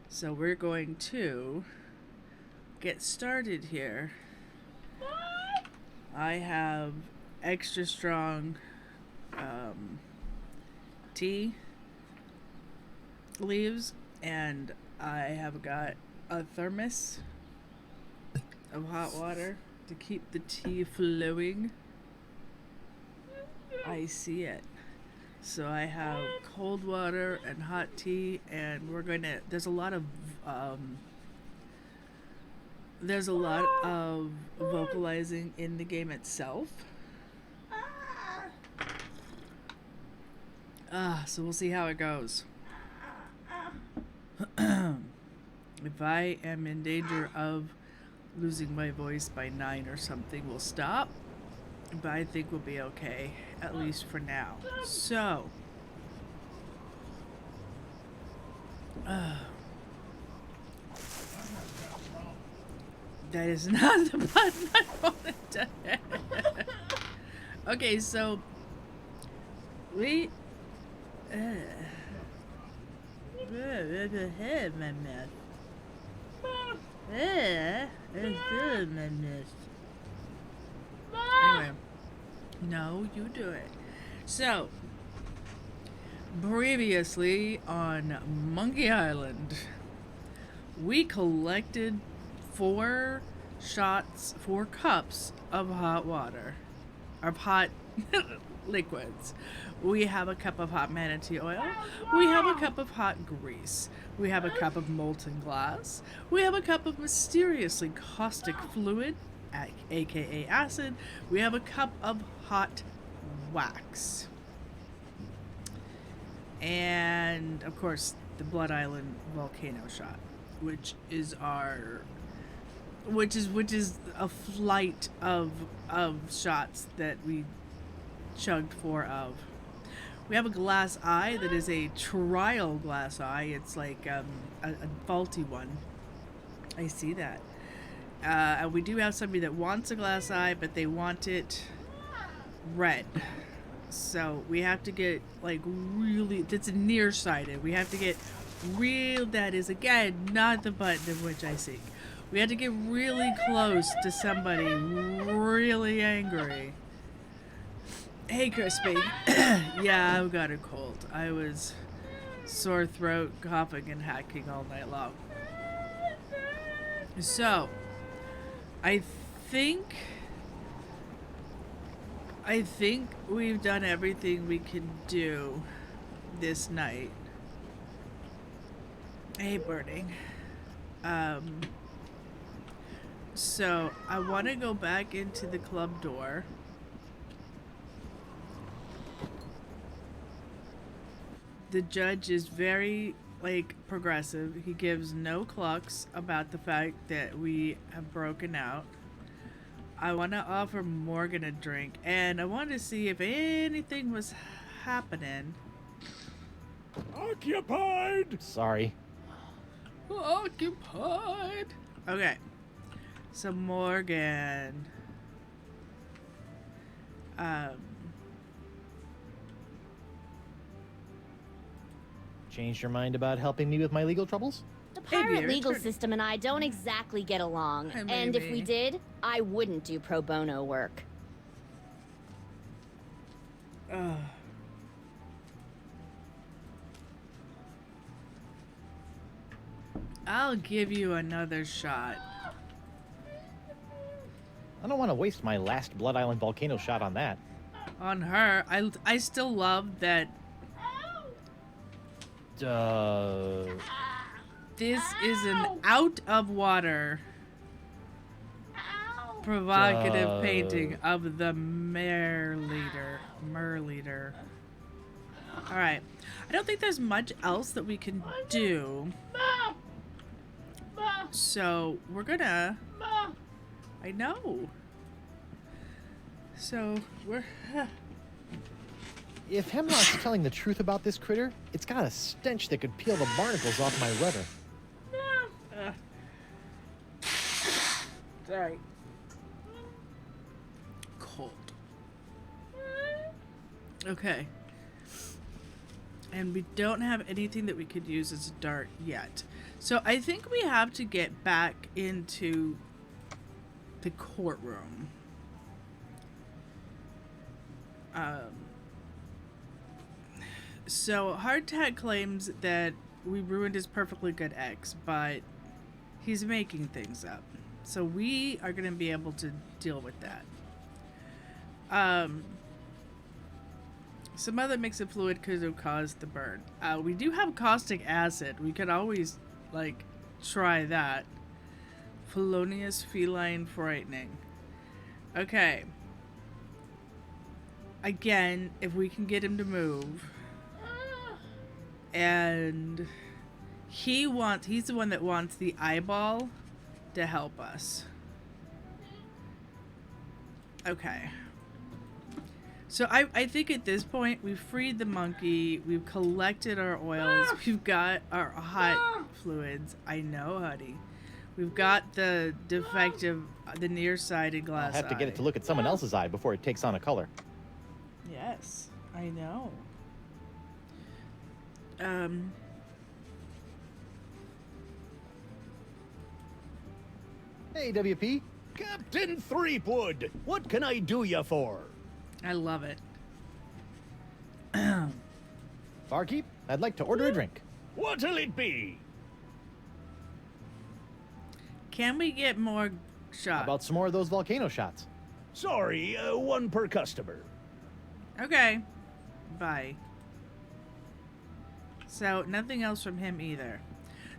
So we're going to get started here. I have extra strong tea leaves, and I have got a thermos of hot water to keep the tea flowing. I see it. So I have cold water and hot tea, and we're gonna. Um, there's a lot of vocalizing in the game itself. So we'll see how it goes. If I am in danger of losing my voice by 9 or something, we'll stop. But I think we'll be okay, at least for now. So, that is not the button I wanted to hit. Okay, so we. Head, my mouth. It's good, my mouth. Anyway, no, you do it. So, previously on Monkey Island, we collected 4 cups of hot water, of hot liquids. We have a cup of hot manatee oil. We have a cup of hot grease. We have a cup of molten glass. We have a cup of mysteriously caustic fluid, aka acid. We have a cup of hot wax. And of course, the Blood Island volcano shot, which is a flight of shots that we chugged 4 of. We have a glass eye that is a trial glass eye. It's like a faulty one. I see that. And we do have somebody that wants a glass eye, but they want it red. So we have to get like really. That's nearsighted. We have to get real. That is again not the button of which I seek. We had to get really close to somebody really angry. Hey, Crispy. Yeah, I've got a cold. I was sore throat, coughing, and hacking all night long. So, I think we've done everything we can do this night. Hey, Burning. So, I want to go back into the club door. The judge is very, progressive. He gives no clucks about the fact that we have broken out. I want to offer Morgan a drink, and I wanted to see if anything was happening. Occupied! Sorry. Occupied! Okay. So Morgan. Changed your mind about helping me with my legal troubles? The pirate dear, legal turn- system and I don't exactly get along. Hi, And if baby. we did, I wouldn't do pro bono work. I'll give you another shot. I don't want to waste my last Blood Island volcano shot on that. On her, I still love that this is an out of water provocative painting of the Merleader. Alright. I don't think there's much else that we can do. So, we're gonna... I know. So, we're... If Hemlock's telling the truth about this critter, it's got a stench that could peel the barnacles off my rudder. Sorry. Cold. Okay. And we don't have anything that we could use as a dart yet. So I think we have to get back into the courtroom. So Hardtack claims that we ruined his perfectly good ex, but he's making things up. So we are going to be able to deal with that. Some other mix of fluid could have caused the burn. We do have caustic acid. We could always, like, try that. Felonious feline frightening. Okay. Again, if we can get him to move. And he's the one that wants the eyeball to help us. Okay. So I think at this point we've freed the monkey, we've collected our oils, we've got our hot fluids. I know, honey. We've got the defective, the nearsighted glass I'll have to get eye. it to look at someone else's eye before it takes on a color. Yes, I know. Hey, WP. Captain Threepwood, what can I do you for? I love it. Barkeep, I'd like to order a drink. What'll it be? Can we get more How shots? about some more of those volcano shots? Sorry, one per customer. Okay. Bye. So, nothing else from him either.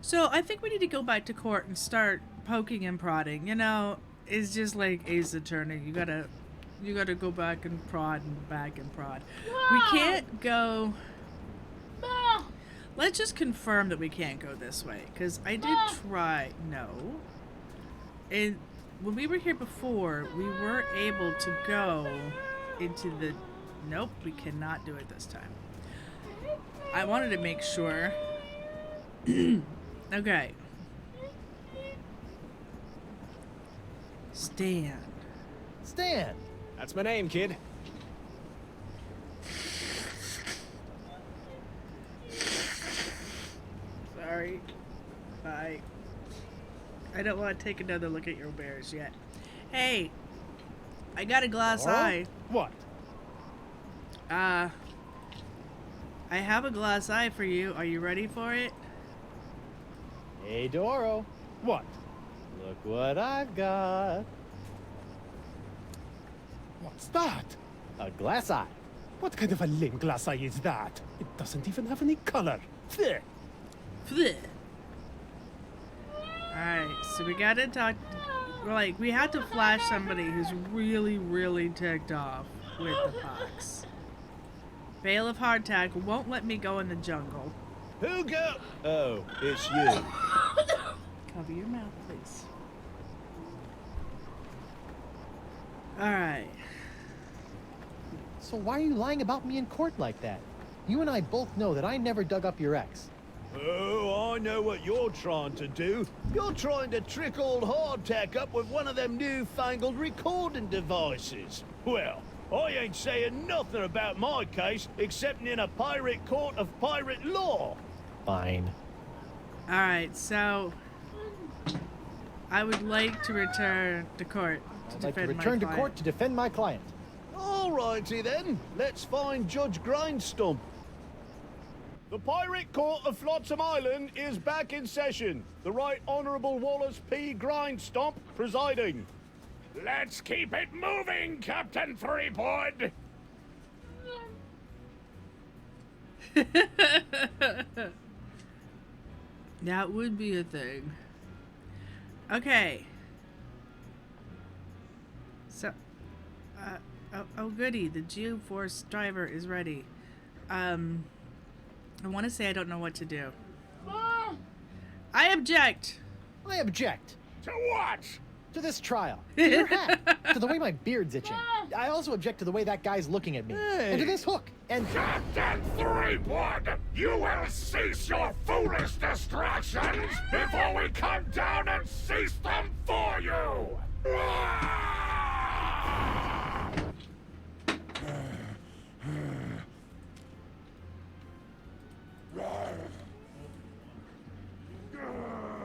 So, I think we need to go back to court and start poking and prodding. You know, it's just like Ace Attorney. You gotta go back and prod and back and prod. We can't go... Let's just confirm that we can't go this way. Because I did try... No. And when we were here before, we were able to go into the... Nope, we cannot do it this time. I wanted to make sure. Okay. Stan. Stan! That's my name, kid. Sorry. Bye. I don't want to take another look at your bears yet. Hey, I got a glass Laura? eye. What? I have a glass eye for you. Are you ready for it? Hey, Doro. What? Look what I've got. What's that? A glass eye. What kind of a lame glass eye is that? It doesn't even have any color. There. Alright, so we gotta talk. We had to flash somebody who's really, really ticked off with the pox. Bailiff Hardtack won't let me go in the jungle. Who go? Oh, it's you. Cover your mouth, please. Alright. So why are you lying about me in court like that? You and I both know that I never dug up your ex. Oh, I know what you're trying to do. You're trying to trick old Hardtack up with one of them newfangled recording devices. Well, I ain't saying nothing about my case, except in a pirate court of pirate law. Fine. Alright, so I would like to return to court to I'd like to defend return my to client. court to defend my client. All righty then. Let's find Judge Grindstump. The Pirate Court of Flotsam Island is back in session. The Right Honourable Wallace P. Grindstump presiding. Let's keep it moving, Captain Threepwood. That would be a thing. Okay. So, oh goody, the Geoforce driver is ready. I want to say I don't know what to do. I object! I object To what? to this trial, to your hat, to the way my beard's itching. I also object to the way that guy's looking at me, and to this hook, and... Captain Threepwood, you will cease your foolish distractions before we come down and cease them for you!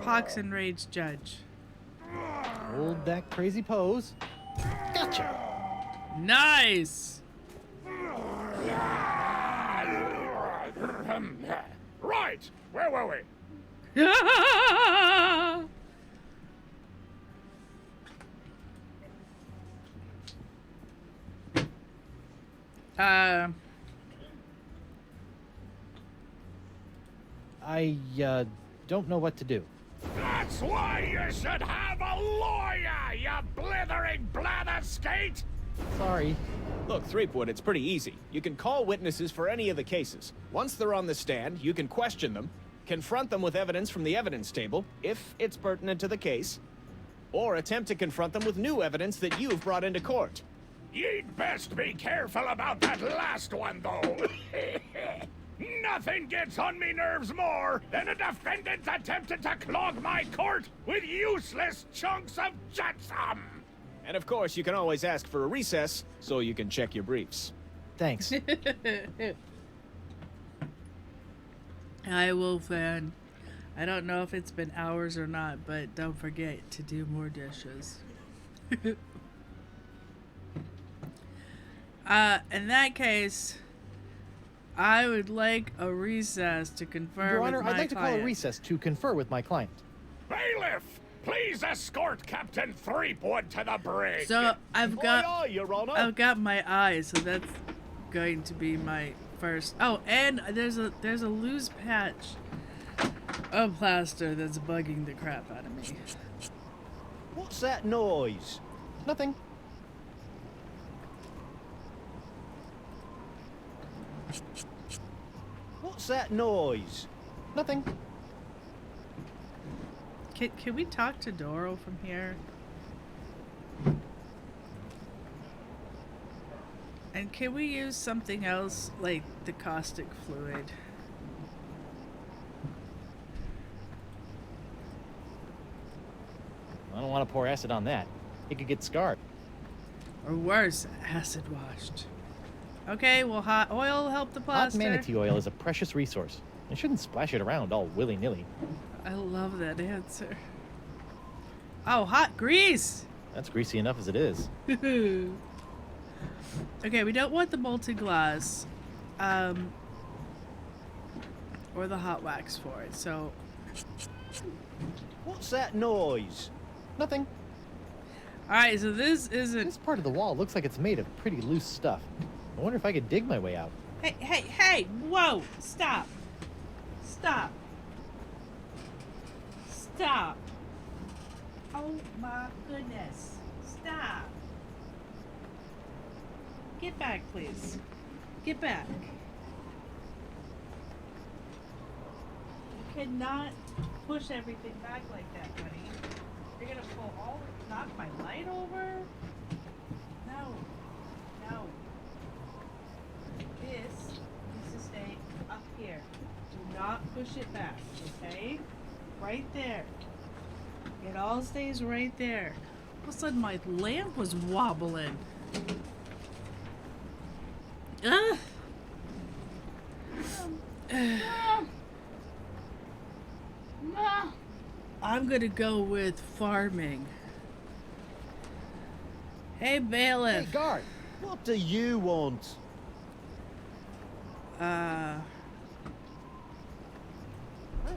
Pox enraged judge. Hold that crazy pose. Gotcha. Nice. Right, where were we? I don't know what to do. That's why you should have a lawyer, you blithering blatherskate! Sorry. Look, Threepwood, it's pretty easy. You can call witnesses for any of the cases. Once they're on the stand, you can question them, confront them with evidence from the evidence table, if it's pertinent to the case, or attempt to confront them with new evidence that you've brought into court. You'd best be careful about that last one, though. Nothing gets on me nerves more than a defendant attempting to clog my court with useless chunks of jetsam. And of course, you can always ask for a recess so you can check your briefs. Thanks. Hi, Wolfan. I don't know if it's been hours or not, but don't forget to do more dishes. In that case, I would like a recess to confer Your with Honor, my I'd like to call a client. recess to confer with my client. Bailiff, please escort Captain Threepwood to the brig. So I've got Aye, Your Honor. I've got my eye, so that's going to be my first. Oh, and there's a loose patch of plaster that's bugging the crap out of me. What's that noise? Nothing. What's that noise? Nothing. Can we talk to Doro from here? And can we use something else like the caustic fluid? I don't want to pour acid on that. It could get scarred. Or worse, acid washed. Okay, will hot oil help the Hot plaster? manatee oil is a precious resource. You shouldn't splash it around all willy-nilly. I love that answer. Oh, hot grease! That's greasy enough as it is. Okay, we don't want the molten glass, or the hot wax for it. So, What's that noise? Nothing. all right. So this isn't. This part of the wall looks like it's made of pretty loose stuff. I wonder if I could dig my way out. Hey, hey, hey! Whoa! Stop! Stop! Stop! Oh my goodness! Stop! Get back, please. Get back. You cannot push everything back like that, buddy. You're gonna pull all, knock my light over? No. No. This needs to stay up here. Do not push it back, okay? Right there. It all stays right there. All of a sudden my lamp was wobbling. Ugh. I'm gonna go with farming. Hey, bailiff. Hey, guard! What do you want? Aren't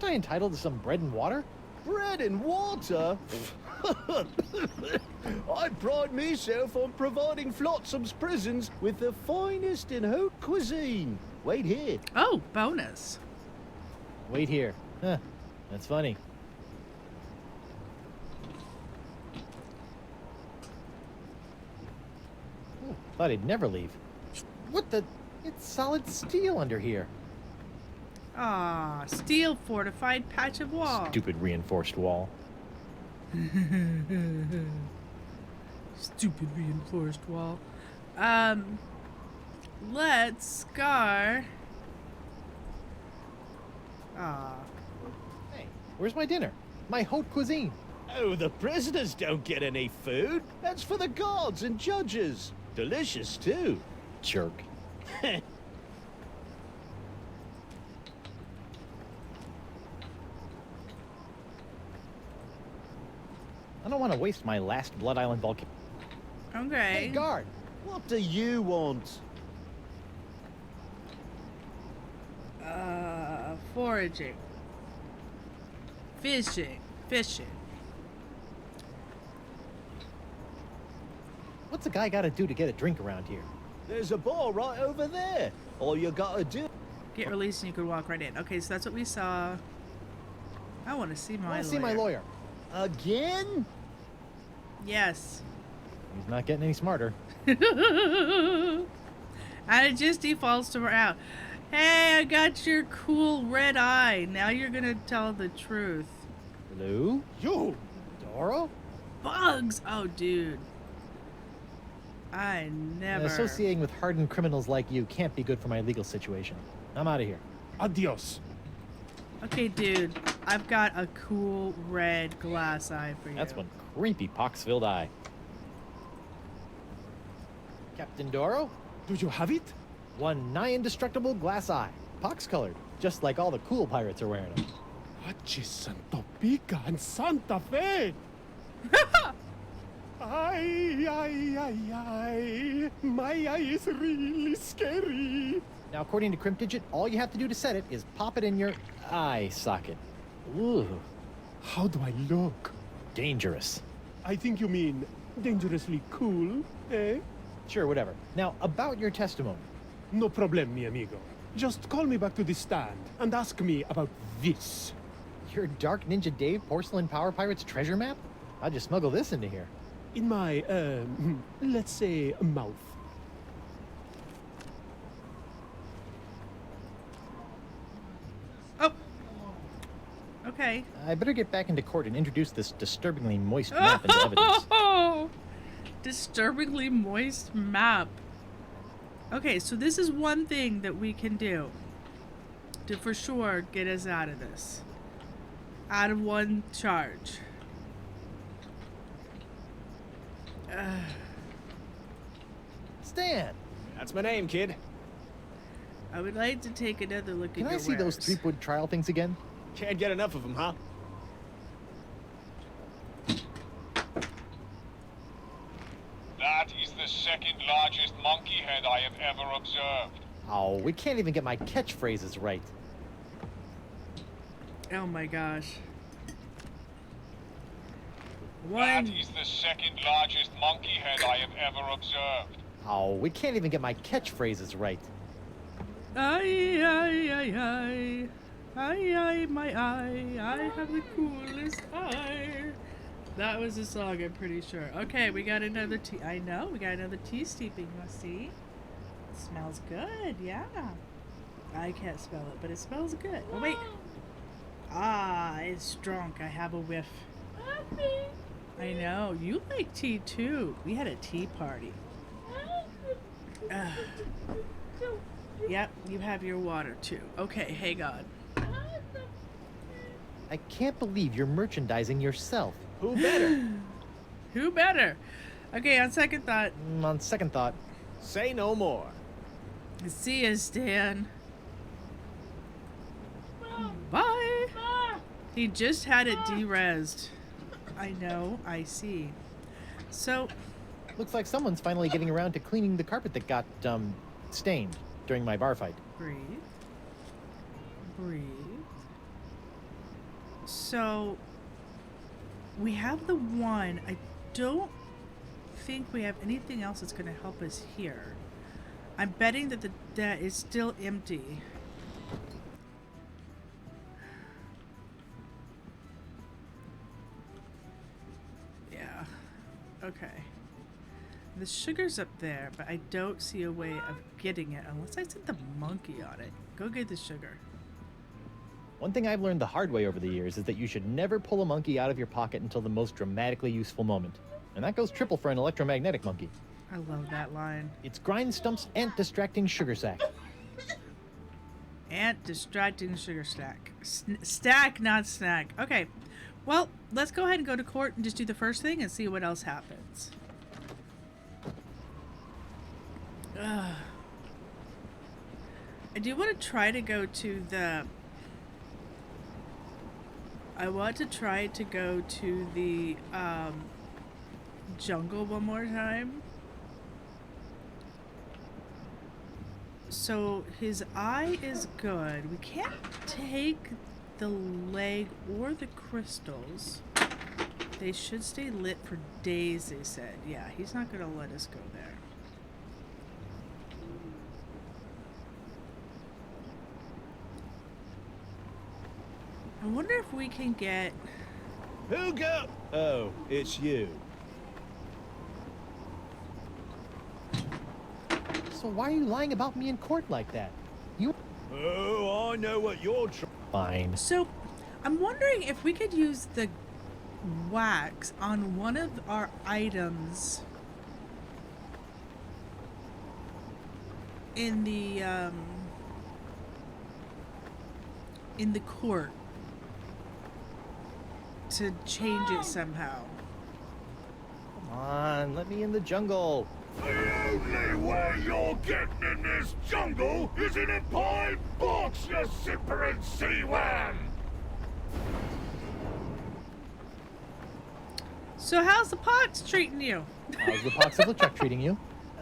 I entitled to some bread and water? Bread and water? I pride myself on providing Flotsam's prisons with the finest in haute cuisine. Wait here. Oh, bonus. Wait here. Huh. That's funny. Thought he'd never leave. What the? It's solid steel under here. Ah, steel fortified patch of wall. Stupid reinforced wall. Stupid reinforced wall. Let's scar. Ah. Hey, where's my dinner? My haute cuisine. Oh, the prisoners don't get any food. That's for the guards and judges. Delicious, too. Jerk. I don't want to waste my last Blood Island volcano. Okay. Hey, guard! What do you want? Foraging. Fishing. What's a guy got to do to get a drink around here? There's a bar right over there. All you gotta do... Get released and you could walk right in. Okay, so that's what we saw. I want to see my I want lawyer. to see my lawyer. Again? Yes. He's not getting any smarter. And it just defaults to out. Hey, I got your cool red eye. Now you're gonna tell the truth. Hello? You! Doro? Bugs! Oh, dude. I never. Associating with hardened criminals like you can't be good for my legal situation. I'm out of here. Adios. Okay, dude. I've got a cool red glass eye for you. That's one creepy pox-filled eye. Captain Doro? Do you have it? One nigh indestructible glass eye. Pox-colored, just like all the cool pirates are wearing them. Hachi Santo Pica and Santa Fe! Ay, my eye is really scary. Now, according to Cryptigit, all you have to do to set it is pop it in your eye socket. Ooh, How do I look? dangerous. I think you mean dangerously cool, eh? Sure, whatever. Now, about your testimony. No problem, mi amigo. Just call me back to the stand and ask me about this. Your Dark Ninja Dave Porcelain Power Pirates treasure map? How'd you smuggle this into here? In my, let's say, mouth. Oh. Okay. I better get back into court and introduce this disturbingly moist map into evidence. Oh, disturbingly moist map. Okay, so this is one thing that we can do to for sure get us out of this. Out of one charge. Stan, That's my name, kid. I would like to take another look at can your I see those wares. Threepwood trial things again? Can't get enough of them, huh? That is the second largest monkey head I have ever observed. Oh, we can't even get my catchphrases right. Oh my gosh. That One. is the second largest monkey head I have ever observed. Oh, we can't even get my catchphrases right. Ay, ay, ay, ay. Ay, ay, my eye. I have the coolest eye. That was the song, I'm pretty sure. Okay, we got another tea. I know, we got another tea steeping. You see? It smells good, yeah. I can't smell it, but it smells good. Oh, wait. Ah, it's drunk. I have a whiff. I know. You like tea, too. We had a tea party. Yep, you have your water, too. Okay, hang on. I can't believe you're merchandising yourself. Who better? Who better? Okay, on second thought. On second thought, Say no more. See ya, Stan. Bye. He just had it derezzed. I know, I see. So, looks like someone's finally getting around to cleaning the carpet that got, stained during my bar fight. breathe. Breathe. So, we have the one. I don't think we have anything else that's going to help us here. I'm betting that that is still empty. Yeah. Okay. The sugar's up there, but I don't see a way of getting it unless I set the monkey on it. Go get the sugar. One thing I've learned the hard way over the years is that you should never pull a monkey out of your pocket until the most dramatically useful moment. And that goes triple for an electromagnetic monkey. I love that line. It's Grind Stump's ant distracting sugar sack. Ant distracting sugar stack. Stack, not snack. Okay. Well, let's go ahead and go to court and just do the first thing and see what else happens. Ugh. I do want to try to go to the I want to try to go to the jungle one more time. So his eye is good. We can't take the leg or the crystals. They should stay lit for days, they said. Yeah, he's not going to let us go there. I wonder if we can get... Who go? Oh, it's you. So why are you lying about me in court like that? You... Oh, I know what you're trying. Fine. So, I'm wondering if we could use the wax on one of our items in the court to change it somehow. Come on, let me in the jungle. The only way you're getting in this jungle is in a pine box, you simpering sea worm! So how's the pots treating you? How's the pox of LeChuck treating you?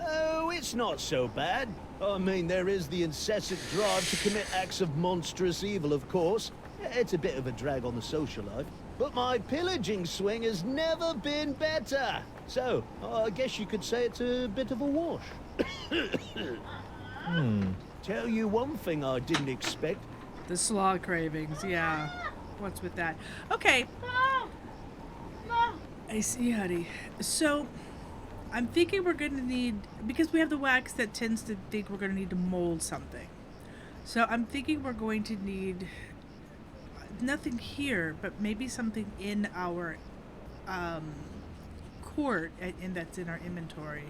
Oh, it's not so bad. I mean, there is the incessant drive to commit acts of monstrous evil, of course. It's a bit of a drag on the social life. But my pillaging swing has never been better. So, I guess you could say it's a bit of a wash. Tell you one thing I didn't expect. The slaw cravings, yeah. What's with that? Okay. I see, honey. So, I'm thinking we're going to need... Because we have the wax that tends to think we're going to need to mold something. So, I'm thinking we're going to need... Nothing here, but maybe something in our court, and that's in our inventory.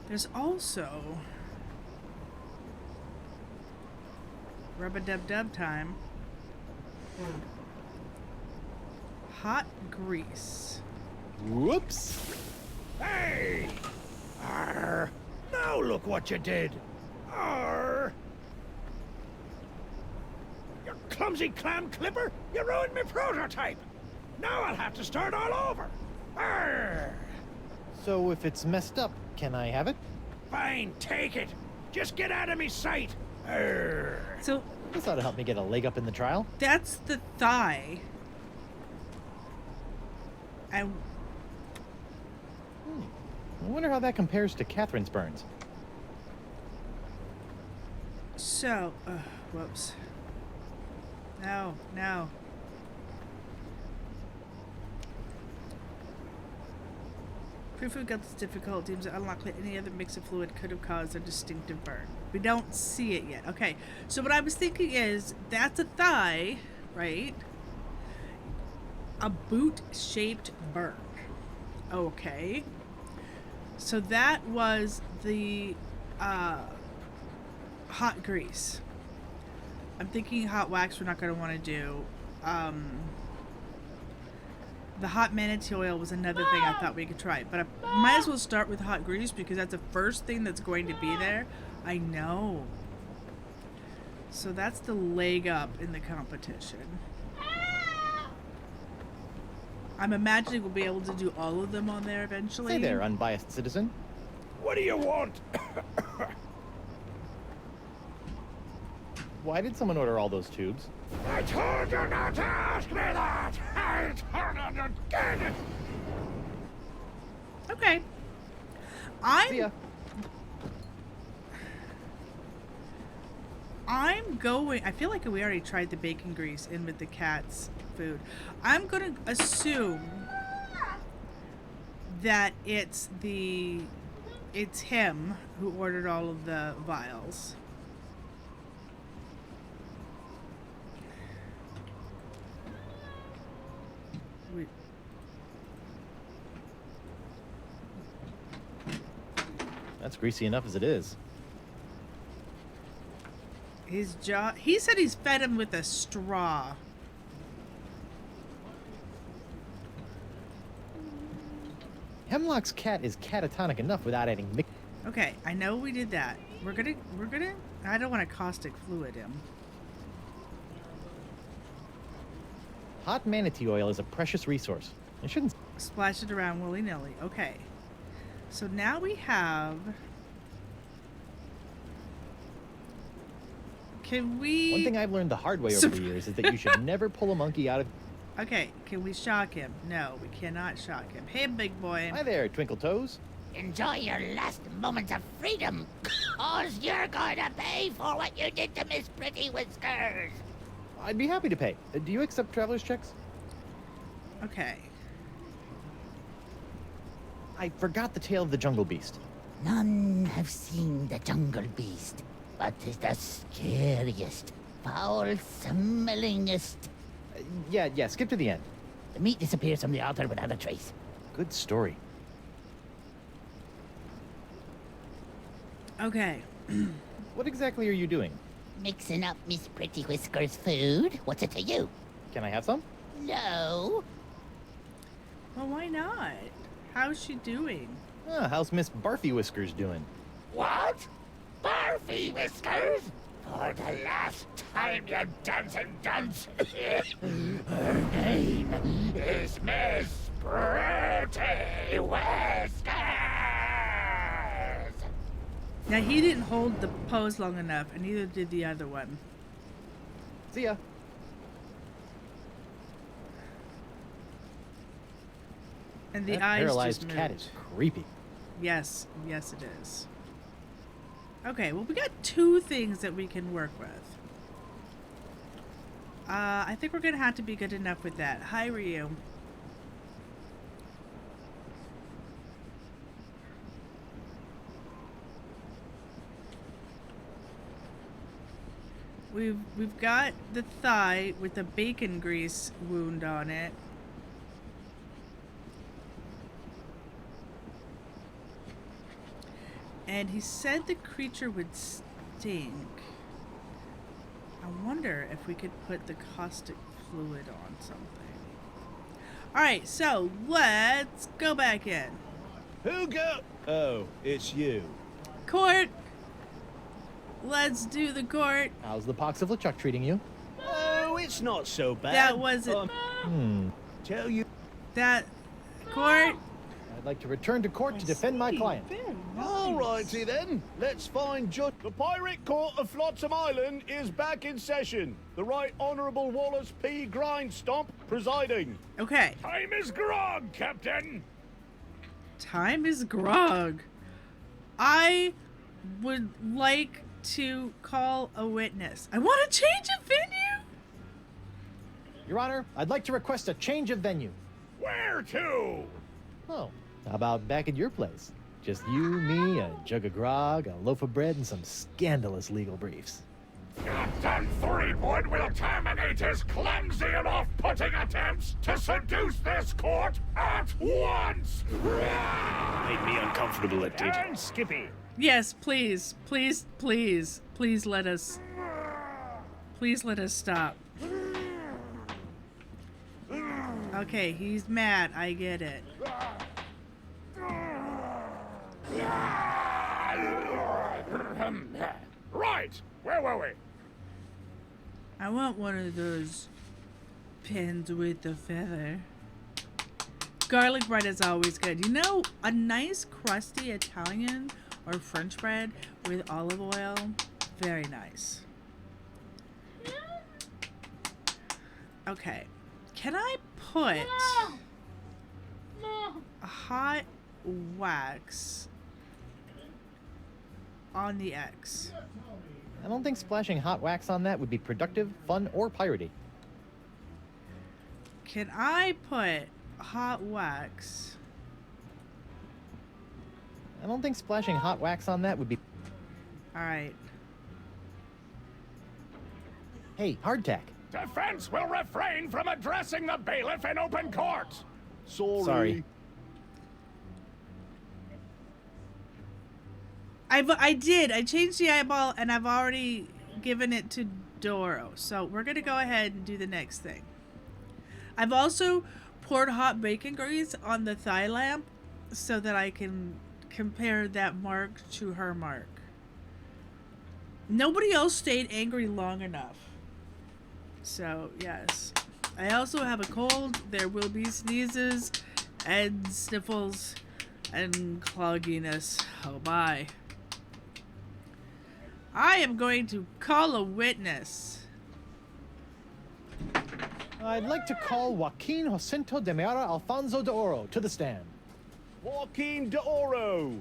There's also... Rub-a-dub-dub time. Hot grease. Whoops. Hey! Arr! Now look what you did! Arr! You clumsy clam clipper! You ruined my prototype! Now I'll have to start all over! Arr! So if it's messed up, can I have it? Fine, take it! Just get out of me sight! Arr! So, This ought to help me get a leg up in the trial. that's the thigh. And I wonder how that compares to Catherine's burns. so, whoops. No, no. Proof of guilt's difficult deems it unlikely any other mix of fluid could have caused a distinctive burn. We don't see it yet. Okay, so what I was thinking is that's a thigh, right? A boot-shaped burn. Okay. So that was the hot grease. I'm thinking hot wax we're not going to want to do. The hot manatee oil was another thing I thought we could try. But I might as well start with hot grease because that's the first thing that's going to be there. I know. So that's the leg up in the competition. I'm imagining we'll be able to do all of them on there eventually. Hey there, unbiased citizen. What do you want? Why did someone order all those tubes? I told you not to ask me that! I told you again! Okay. See ya. I'm going... I feel like we already tried the bacon grease in with the cat's food. I'm going to assume that it's him who ordered all of the vials. That's greasy enough as it is. His jaw... He said he's fed him with a straw. Hemlock's cat is catatonic enough without adding mix. Okay, I know we did that. We're gonna... I don't want to caustic fluid him. Hot manatee oil is a precious resource. I shouldn't. Splash it around willy-nilly. Okay. So now we have... Can we... One thing I've learned the hard way over the years is that you should never pull a monkey out of... Okay, can we shock him? No, we cannot shock him. Hey, big boy. Hi there, Twinkle Toes. Enjoy your last moments of freedom, cause you're going to pay for what you did to Miss Pretty Whiskers. I'd be happy to pay. Do you accept traveler's checks? Okay. I forgot the tale of the jungle beast. None have seen the jungle beast, but 'tis the scariest, foul-smellingest. Yeah, skip to the end. The meat disappears from the altar without a trace. Good story. Okay. What exactly are you doing? Mixing up Miss Pretty Whiskers' food? What's it to you? Can I have some? No. Well, why not? How's she doing? How's Miss Barfy Whiskers doing? What? Barfy Whiskers? For the last time, you dancing dunce. Her name is Miss Pretty Whiskers. Now, he didn't hold the pose long enough, and neither did the other one. See ya. And the That eyes paralyzed just cat moved. is creepy. Yes, yes it is. Okay, well we got 2 things that we can work with. I think we're gonna have to be good enough with that. Hi, Ryu. We've got the thigh with the bacon grease wound on it. And he said the creature would stink. I wonder if we could put the caustic fluid on something. Alright, so let's go back in. Who go? Oh, it's you. Court! Let's do the court. How's the pox of LeChuck treating you? Oh, it's not so bad. That wasn't... Tell you. That... Court? I'd like to return to court to defend my client. Alrighty then, let's find Judge. The Pirate Court of Flotsam Island is back in session. The Right Honourable Wallace P. Grindstomp presiding. Okay. Time is grog, Captain. Time is grog. I would like to call a witness. I want to change of venue. Your Honor, I'd like to request a change of venue. Where to? Oh, how about back at your place? Just you, me, a jug of grog, a loaf of bread, and some scandalous legal briefs. Captain Threepwood will terminate his clumsy and off-putting attempts to seduce this court at once! Made me uncomfortable, it did. And Skippy, Yes, please. Please, please. Please let us... Please let us stop. Okay, he's mad. I get it. right, where were we? I want one of those pins with the feather. Garlic bread is always good. You know, a nice crusty Italian or French bread with olive oil, very nice. Okay, can I put a hot wax on the X? I don't think splashing hot wax on that would be productive, fun, or piratey. Can I put hot wax? I don't think splashing hot wax on that would be... Alright. Hey, hardtack. Defense will refrain from addressing the bailiff in open court. Sorry. I did. I changed the eyeball and I've already given it to Doro. So we're going to go ahead and do the next thing. I've also poured hot bacon grease on the thigh lamp so that I can compare that mark to her mark. Nobody else stayed angry long enough. So, yes. I also have a cold. There will be sneezes and sniffles and clogginess. Oh my. I am going to call a witness. I'd like to call Joaquin Jacinto de Meara Alfonso de Oro to the stand. Joaquin de Oro,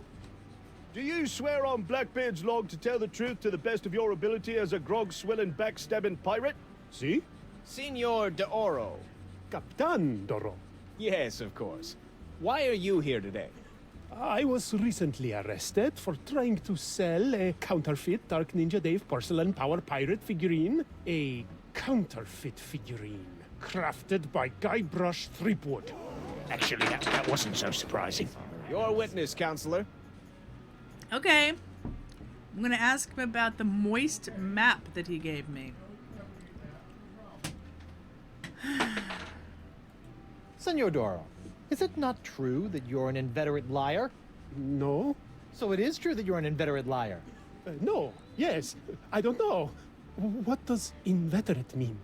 do you swear on Blackbeard's log to tell the truth to the best of your ability as a grog-swilling, backstabbing pirate? See? Senor de Oro. Captain Doro. Yes, of course. Why are you here today? I was recently arrested for trying to sell a counterfeit Dark Ninja Dave porcelain power pirate figurine. A counterfeit figurine crafted by Guybrush Threepwood. Actually, that wasn't so surprising. Your witness, counselor. Okay. I'm going to ask him about the moist map that he gave me. Senor Doro, is it not true that you're an inveterate liar? No? So it is true that you're an inveterate liar. No. Yes. I don't know. What does inveterate mean?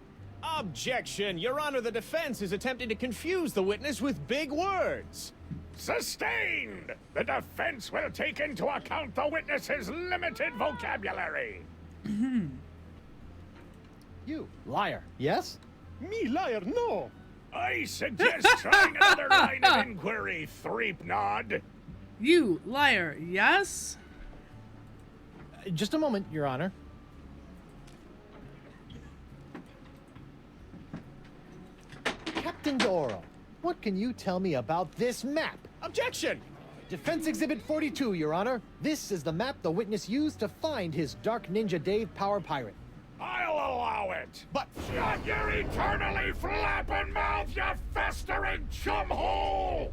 Objection! Your Honor, the defense is attempting to confuse the witness with big words. Sustained! The defense will take into account the witness's limited vocabulary. You, liar, yes? Me liar, no! I suggest trying another line of inquiry, Threepnod. You liar, yes? Just a moment, Your Honor. Captain Doro, what can you tell me about this map? Objection! Defense Exhibit 42, Your Honor. This is the map the witness used to find his Dark Ninja Dave Power Pirate. I'll allow it. But Shut your eternally flapping mouth, you festering chumhole!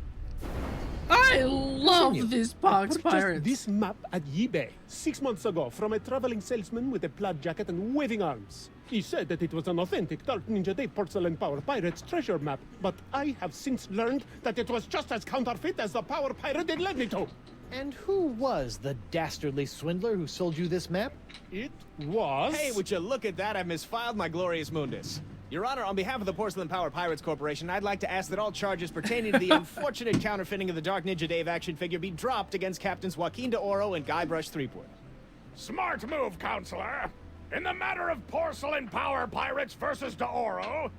I love Continue. these I box purchased pirates. this map at eBay 6 months ago from a traveling salesman with a plaid jacket and waving arms. He said that it was an authentic Dark Ninja Dave porcelain power pirate's treasure map, but I have since learned that it was just as counterfeit as the power pirate it led me to. And who was the dastardly swindler who sold you this map? It was... hey, would you look at that? I've misfiled my glorious mundus. Your Honor, on behalf of the Porcelain Power Pirates Corporation, I'd like to ask that all charges pertaining to the unfortunate counterfeiting of the Dark Ninja Dave action figure be dropped against Captains Joaquin de Oro and Guybrush Threepwood. Smart move, counselor. In the matter of porcelain power pirates versus De Oro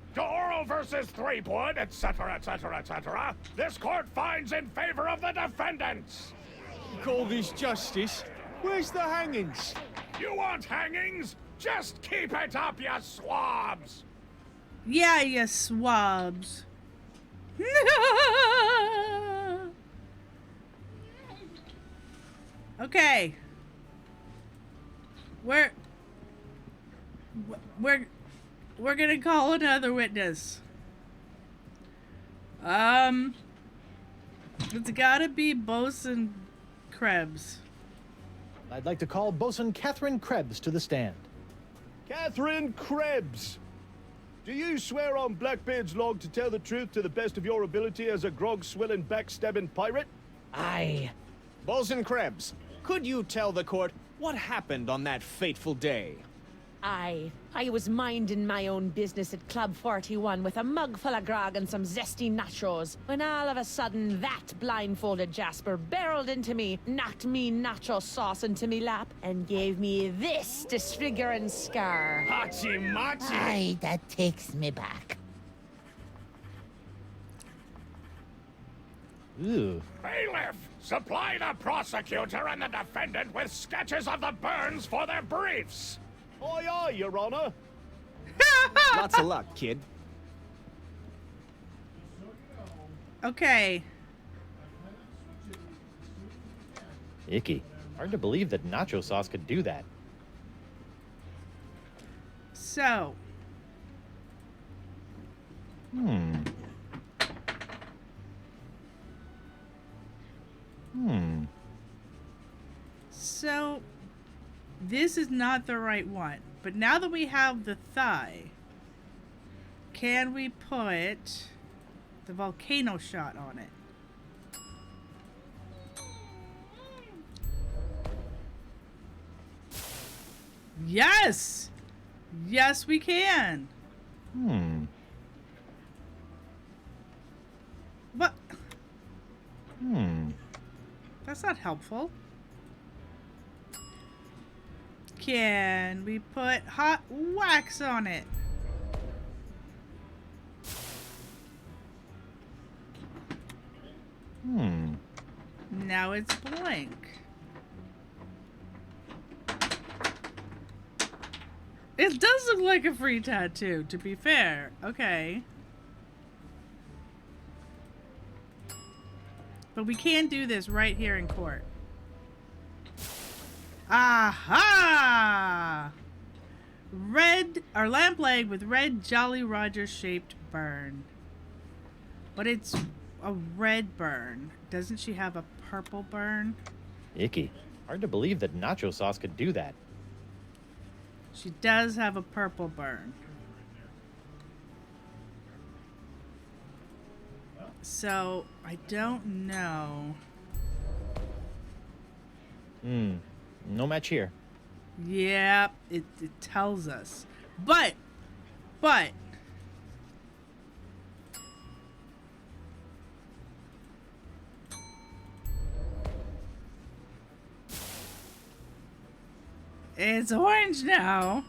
versus Threepwood, etc., etc., etc., this court finds in favor of the defendants. Call this justice? Where's the hangings? You want hangings? Just keep it up, you swabs! Yeah, you swabs. Okay. We're gonna call another witness. It's gotta be Bosun Krebs. I'd like to call Bosun Catherine Krebs to the stand. Catherine Krebs, do you swear on Blackbeard's log to tell the truth to the best of your ability as a grog-swilling, backstabbing pirate? Aye. Bosun Krebs, could you tell the court what happened on that fateful day? I was minding my own business at Club 41 with a mug full of grog and some zesty nachos, when all of a sudden that blindfolded Jasper barreled into me, knocked me nacho sauce into me lap, and gave me this disfiguring scar. Hachi machi! Aye, that takes me back. Ooh. Bailiff, supply the prosecutor and the defendant with sketches of the burns for their briefs. Aye, aye, Your Honor. Lots of luck, kid. Okay. Icky. Hard to believe that nacho sauce could do that. So, so this is not the right one. But now that we have the thigh, can we put the volcano shot on it? Yes! Yes, we can. That's not helpful. Can we put hot wax on it? Now it's blank. It does look like a free tattoo, to be fair. Okay. But we can do this right here in court. Aha! Red, or lamp leg with red Jolly Roger shaped burn. But it's a red burn. Doesn't she have a purple burn? Icky. Hard to believe that nacho sauce could do that. She does have a purple burn. So, I don't know. No match here. Yeah, it tells us. But. It's orange now.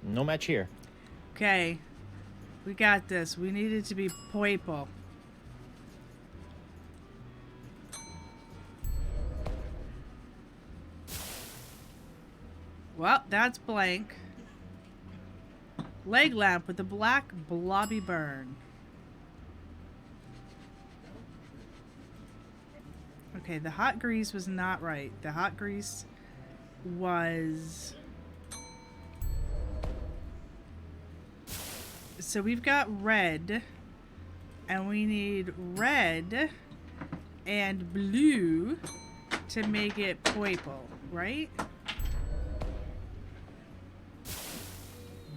No match here. Okay. We got this. We need it to be purple. Well, that's blank. Leg lamp with a black blobby burn. Okay, the hot grease was not right. The hot grease was... So we've got red, and we need red and blue to make it purple, right?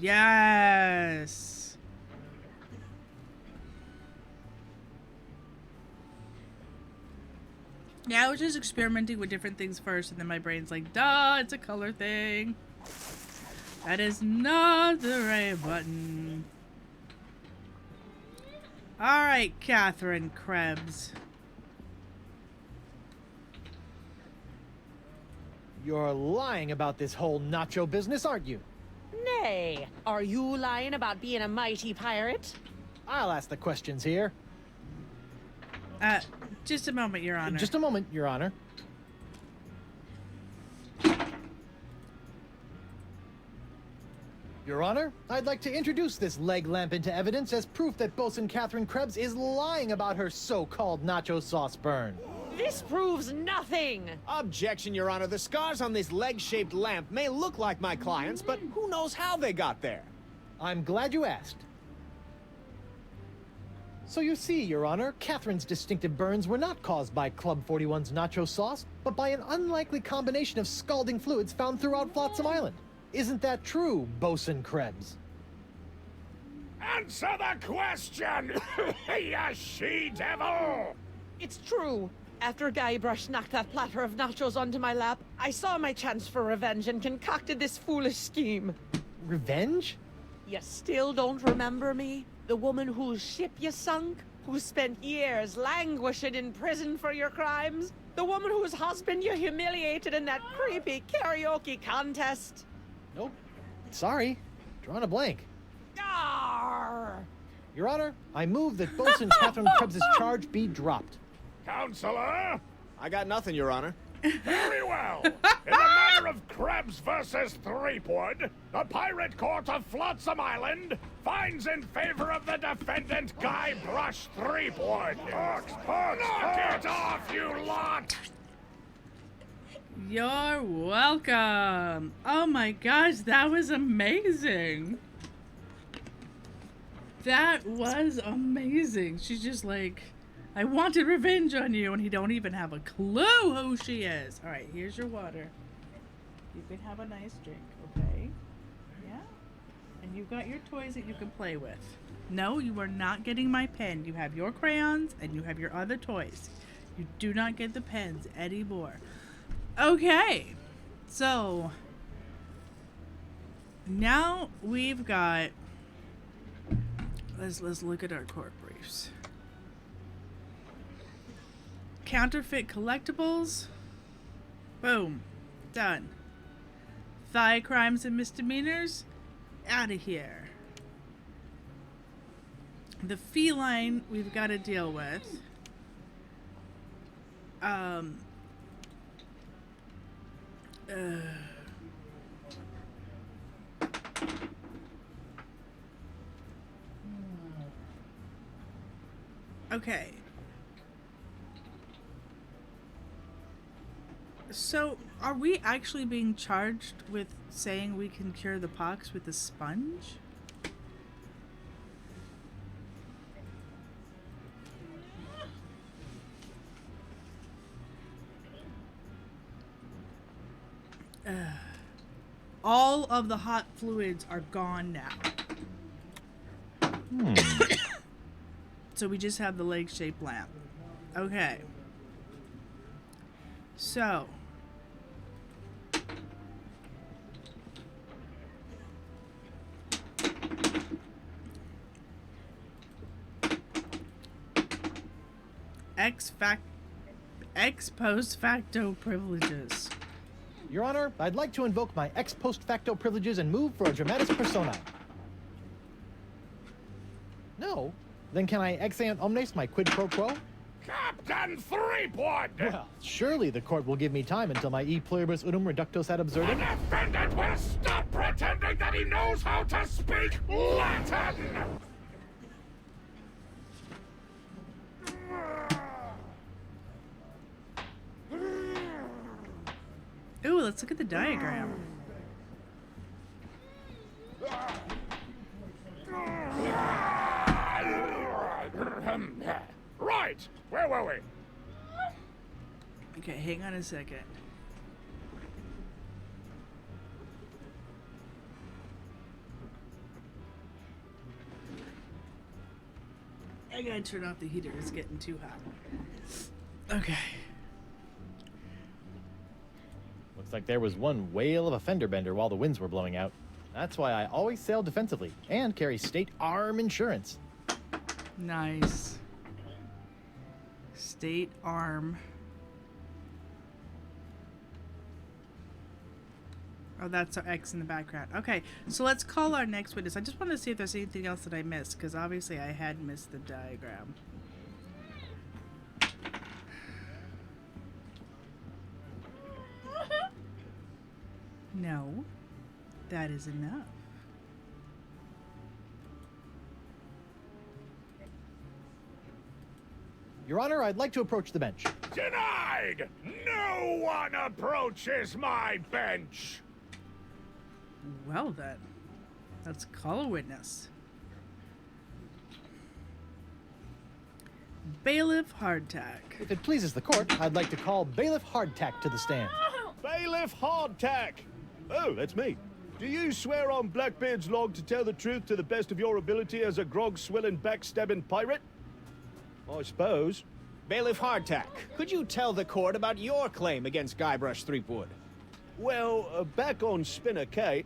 Yes! Yeah, I was just experimenting with different things first, and then my brain's like, duh, it's a color thing. That is not the right button. Alright, Catherine Krebs. You're lying about this whole nacho business, aren't you? Nay, are you lying about being a mighty pirate? I'll ask the questions here. Just a moment, Your Honor. Just a moment, Your Honor. Your Honor, I'd like to introduce this leg lamp into evidence as proof that Bosun Catherine Krebs is lying about her so-called nacho sauce burn. This proves nothing! Objection, Your Honor. The scars on this leg-shaped lamp may look like my client's, but who knows how they got there? I'm glad you asked. So you see, Your Honor, Catherine's distinctive burns were not caused by Club 41's nacho sauce, but by an unlikely combination of scalding fluids found throughout Flotsam Island. Isn't that true, Bosun Krebs? Answer the question, you she-devil! It's true. After Guybrush knocked that platter of nachos onto my lap, I saw my chance for revenge and concocted this foolish scheme. Revenge? You still don't remember me? The woman whose ship you sunk? Who spent years languishing in prison for your crimes? The woman whose husband you humiliated in that creepy karaoke contest? Nope. Sorry. Drawing a blank. Arr! Your Honor, I move that Bosun Catherine Krebs' charge be dropped. Counselor? I got nothing, Your Honor. Very well. In the matter of Krebs versus Threepwood, the Pirate Court of Flotsam Island finds in favor of the defendant Guybrush Threepwood. Knock it off, you lot! You're welcome. Oh my gosh, that was amazing. That was amazing. She's just like, I wanted revenge on you, and he don't even have a clue who she is. All right, here's your water. You can have a nice drink, okay? Yeah? And you've got your toys that you can play with. No, you are not getting my pen. You have your crayons, and you have your other toys. You do not get the pens anymore. Okay, so now we've got let's look at our court briefs. Counterfeit collectibles. Boom. Done. Thigh crimes and misdemeanors. Out of here. The feline we've got to deal with. Okay. So, are we actually being charged with saying we can cure the pox with a sponge? All of the hot fluids are gone now. So we just have the leg-shaped lamp. Okay. So. Ex post facto privileges. Your Honor, I'd like to invoke my ex post facto privileges and move for a dramatis personae. No? Then can I ex ante omnes my quid pro quo? Captain Threepwood! Well, surely the court will give me time until my e pluribus unum reductos ad The absurdum. defendant will stop pretending that he knows how to speak Latin! Ooh, let's look at the diagram. Right! Where were we? Okay, hang on a second. I gotta turn off the heater, it's getting too hot. Okay. Looks like there was one whale of a fender bender while the winds were blowing out. That's why I always sail defensively and carry state arm insurance. Nice. State arm. Oh, that's our X in the background. Okay, so let's call our next witness. I just want to see if there's anything else that I missed, because obviously I had missed the diagram. No, that is enough. Your Honor, I'd like to approach the bench. Denied! No one approaches my bench! Well then, let's call a witness. Bailiff Hardtack. If it pleases the court, I'd like to call Bailiff Hardtack to the stand. Bailiff Hardtack! Oh, that's me. Do you swear on Blackbeard's log to tell the truth to the best of your ability as a grog-swilling, backstabbing pirate? I suppose. Bailiff Hardtack, could you tell the court about your claim against Guybrush Threepwood? Well, back on Spinner Cay,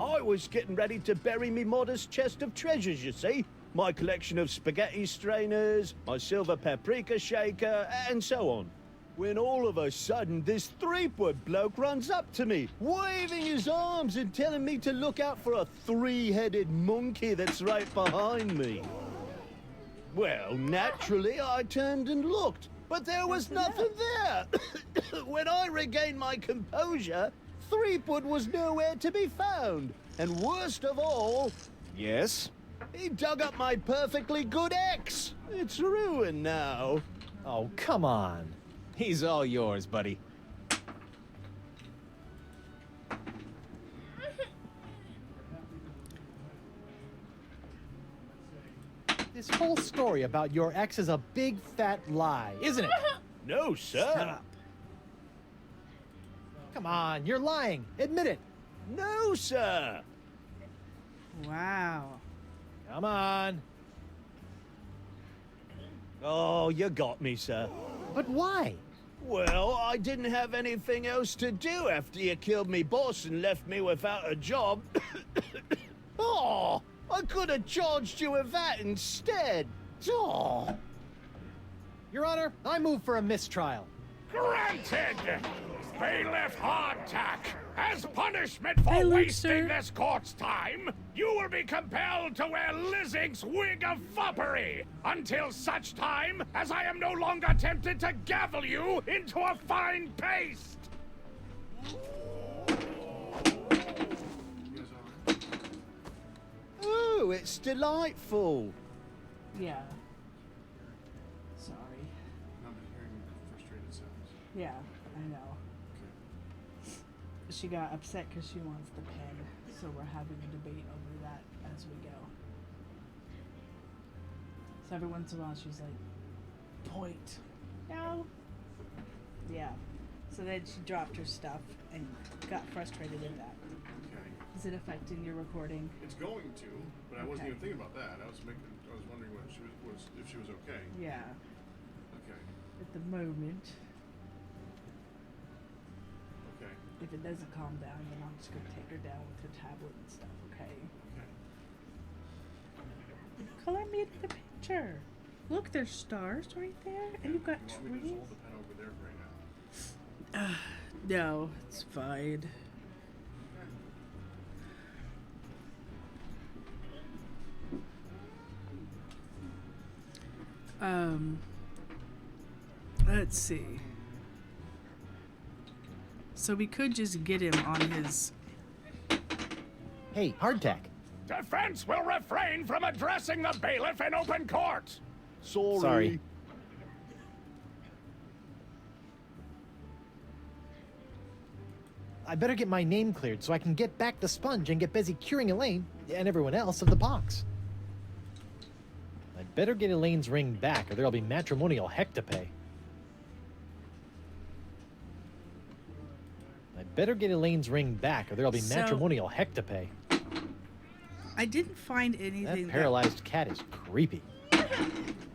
I was getting ready to bury me modest chest of treasures, you see. My collection of spaghetti strainers, my silver paprika shaker, and so on. When all of a sudden, this Threepwood bloke runs up to me, waving his arms and telling me to look out for a three-headed monkey that's right behind me. Well, naturally, I turned and looked, but there was nothing there. When I regained my composure, Threepwood was nowhere to be found. And worst of all, Yes? he dug up my perfectly good ex. It's ruined now. Oh, come on. He's all yours, buddy. This whole story about your ex is a big fat lie, isn't it? No, sir. Stop. Come on, you're lying. Admit it. No, sir. Wow. Come on. Oh, you got me, sir. But why? Well, I didn't have anything else to do after you killed me boss and left me without a job. Oh, I could have charged you with that instead. Oh. Your Honor, I move for a mistrial. Granted! Bailiff Hardtack, as punishment for Hey, Luke, wasting sir. this court's time, you will be compelled to wear Lizink's wig of foppery until such time as I am no longer tempted to gavel you into a fine paste! Ooh, it's delightful. Yeah. Sorry. I'm hearing frustrated sounds. Yeah, I know. She got upset because she wants the pen, so we're having a debate over that as we go. So every once in a while she's like, point. No. Yeah. So then she dropped her stuff and got frustrated with that. Okay. Is it affecting your recording? It's going to, but I wasn't Okay. even thinking about that. I was wondering what she was if she was okay. Yeah. Okay. At the moment. Okay. If it doesn't calm down, then I'm just gonna take her down with her tablet and stuff, okay? Okay. Color me the picture. Look, there's stars right there, and you've got You want me to trees. just hold the pen over there for right now? No, it's fine. Let's see. So we could just get him on his. Hey, Hardtack. Defense will refrain from addressing the bailiff in open court! Sorry. I better get my name cleared so I can get back the sponge and get busy curing Elaine and everyone else of the pox. I'd better get Elaine's ring back or there'll be matrimonial heck to pay. I'd better get Elaine's ring back or there'll be So- matrimonial heck to pay. I didn't find anything. That paralyzed cat is creepy.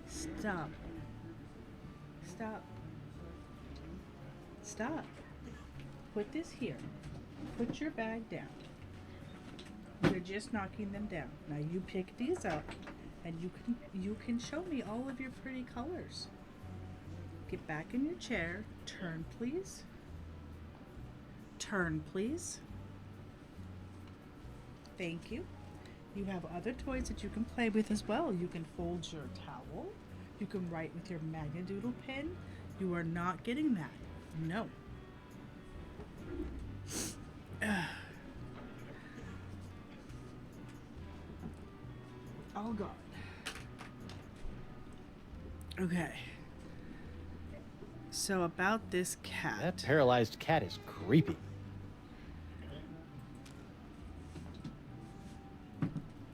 Stop. Stop. Stop. Put this here. Put your bag down. You're just knocking them down. Now you pick these up and you can show me all of your pretty colors. Get back in your chair. Turn, please. Turn, please. Thank you. You have other toys that you can play with as well. You can fold your towel. You can write with your Magnadoodle pen. You are not getting that. No. Oh God. Okay. So about this cat. That paralyzed cat is creepy.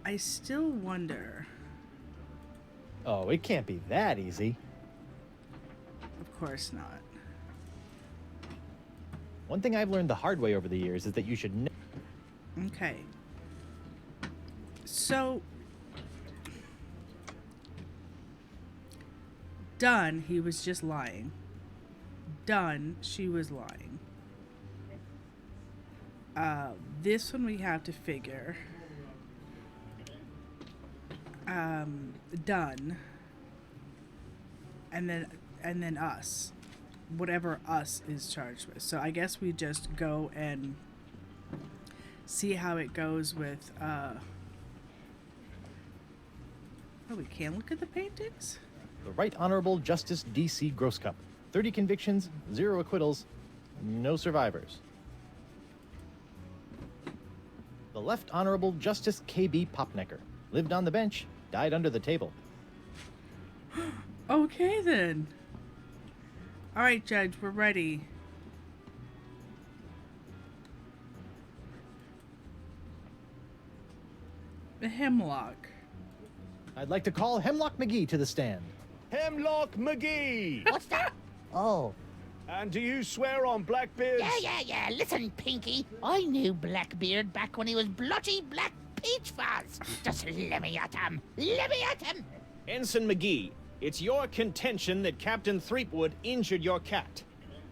I still wonder. Oh, it can't be that easy. Of course not. One thing I've learned the hard way over the years is that you should Okay. So done, he was just lying. Done, she was lying. This one we have to figure. Done. And then us. Whatever us is charged with. So I guess we just go and see how it goes with oh, we can't look at the paintings? The Right Honorable Justice D.C. Grosscup. 30 convictions, 0 acquittals, no survivors. The Left Honorable Justice K.B. Popnecker. Lived on the bench, died under the table. Okay then. All right, Judge, we're ready. The Hemlock. I'd like to call Hemlock McGee to the stand. Hemlock McGee! What's that? Oh. And do you swear on Blackbeard's... Yeah. Listen, Pinky. I knew Blackbeard back when he was blotchy black peach fuzz. Just let me at him. Let me at him. Ensign McGee, it's your contention that Captain Threepwood injured your cat.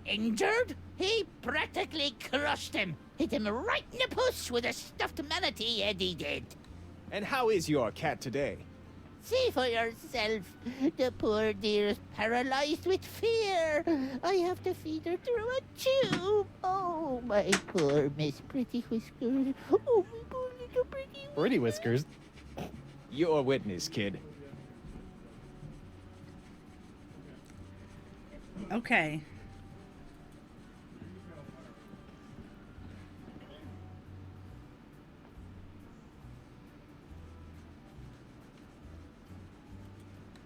Injured? He practically crushed him. Hit him right in the puss with a stuffed manatee, Eddie did. And how is your cat today? See for yourself. The poor dear is paralyzed with fear. I have to feed her through a tube. Oh, my poor Miss Pretty Whiskers. Oh, my poor little Pretty Pretty Whiskers. You're a witness, kid. Okay.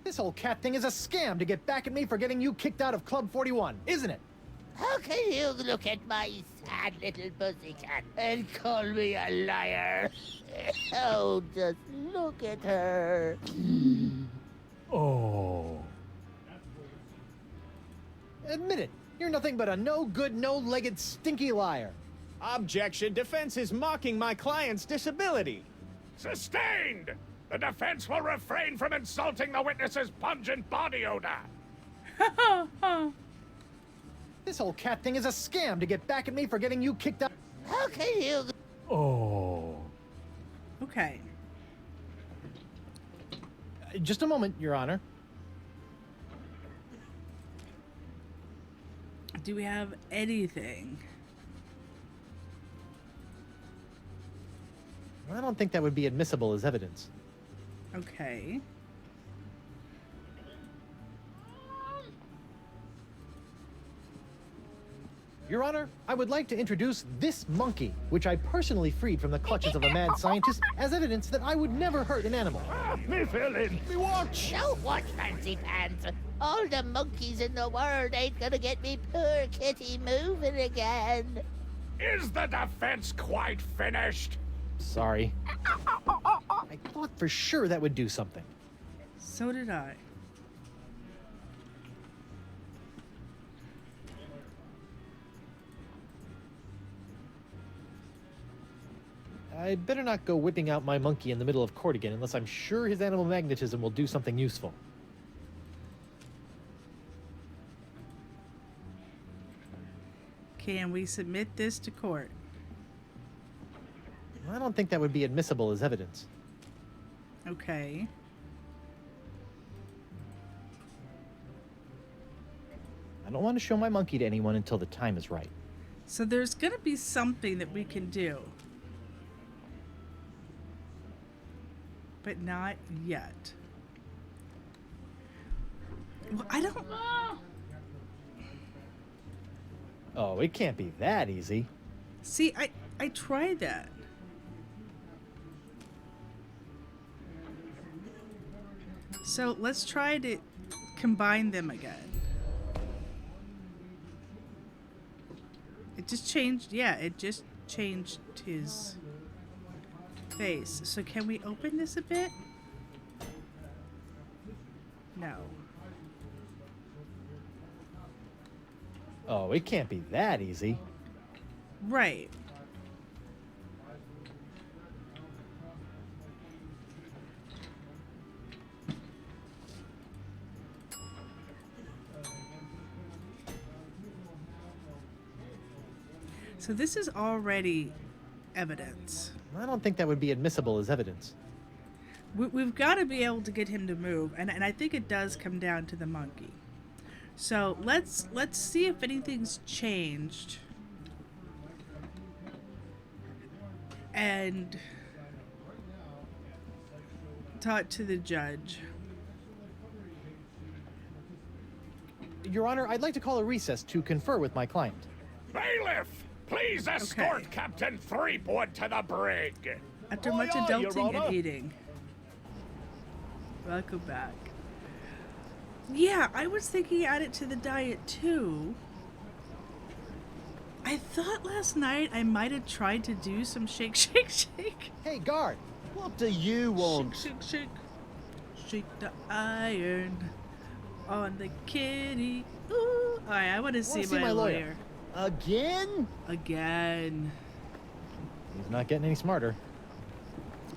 This whole cat thing is a scam to get back at me for getting you kicked out of Club 41, isn't it? How can you look at my sad little pussycat and call me a liar? Oh, just look at her. Oh. Admit it. You're nothing but a no-good, no-legged, stinky liar. Objection. Defense is mocking my client's disability. Sustained! The defense will refrain from insulting the witness's pungent body odor. This whole cat thing is a scam to get back at me for getting you kicked out. How can you... Oh. Okay. Just a moment, Your Honor. Do we have anything? I don't think that would be admissible as evidence. Okay. Your Honor, I would like to introduce this monkey, which I personally freed from the clutches of a mad scientist, as evidence that I would never hurt an animal. Me villain! Me watch! Don't watch, Fancy Pants. All the monkeys in the world ain't gonna get me poor kitty moving again. Is the defense quite finished? Sorry. I thought for sure that would do something. So did I. I'd better not go whipping out my monkey in the middle of court again unless I'm sure his animal magnetism will do something useful. Can we submit this to court? I don't think that would be admissible as evidence. Okay. I don't want to show my monkey to anyone until the time is right. So there's gonna be something that we can do. But not yet. Well, I don't... Oh, it can't be that easy. See, I tried that. So let's try to combine them again. It just changed, yeah, it just changed his face. So can we open this a bit? No. Oh, it can't be that easy. Right. So this is already evidence. I don't think that would be admissible as evidence. We've got to be able to get him to move, and I think it does come down to the monkey. So let's see if anything's changed. And talk to the judge. Your Honor, I'd like to call a recess to confer with my client. Bailiff, please escort Okay. Captain Threepwood to the brig. After Aye, much aye, Your adulting and Honor. eating. Welcome back. Yeah, I was thinking add it to the diet too. I thought last night I might have tried to do some shake, shake, shake. Hey, guard! What do you want? Shake, shake, shake. Shake the iron on the kitty. Ooh. Alright, I want to see my lawyer. Again? Again. He's not getting any smarter.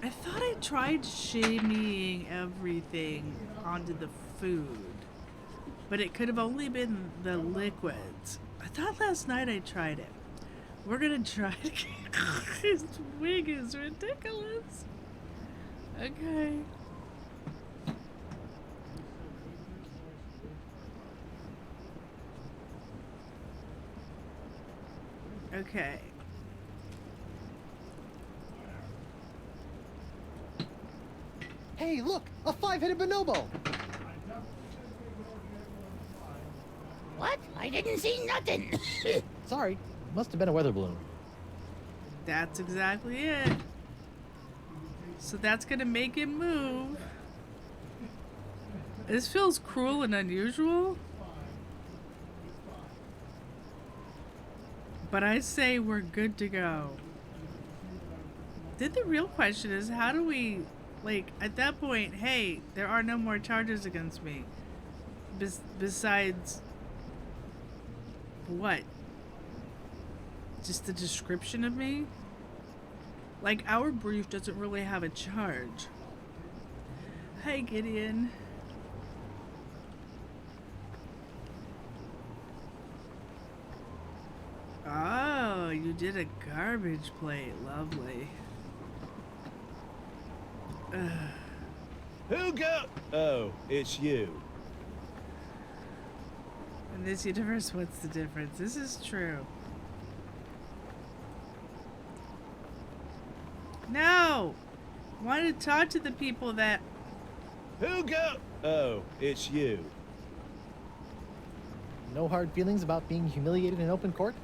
I thought I tried shimmying everything onto the food, but it could have only been the liquids. I thought last night I tried it. We're gonna try it again. His wig is ridiculous. Okay. Okay. Hey, look! A five-headed bonobo! What? I didn't see nothing. Sorry, must have been a weather balloon. That's exactly it. So that's gonna make him move. This feels cruel and unusual. But I say we're good to go. Then the real question is, how do we, like, at that point, hey, there are no more charges against me. Besides, what? Just the description of me? Like, our brief doesn't really have a charge. Hey, Gideon. Oh, you did a garbage plate. Lovely. Who go? Oh, it's you. In this universe, what's the difference? This is true. No! I want to talk to the people that... Who go? Oh, it's you. No hard feelings about being humiliated in open court?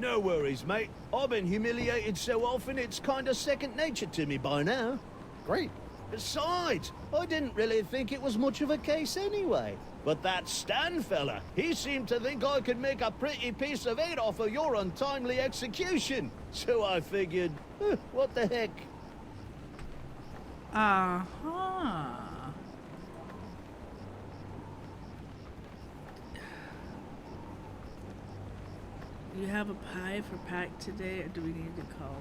No worries, mate. I've been humiliated so often it's kind of second nature to me by now. Great. Besides, I didn't really think it was much of a case anyway. But that Stan fella, he seemed to think I could make a pretty piece of it off of your untimely execution. So I figured, what the heck? Uh-huh. You have a pie for pack today, or do we need to call?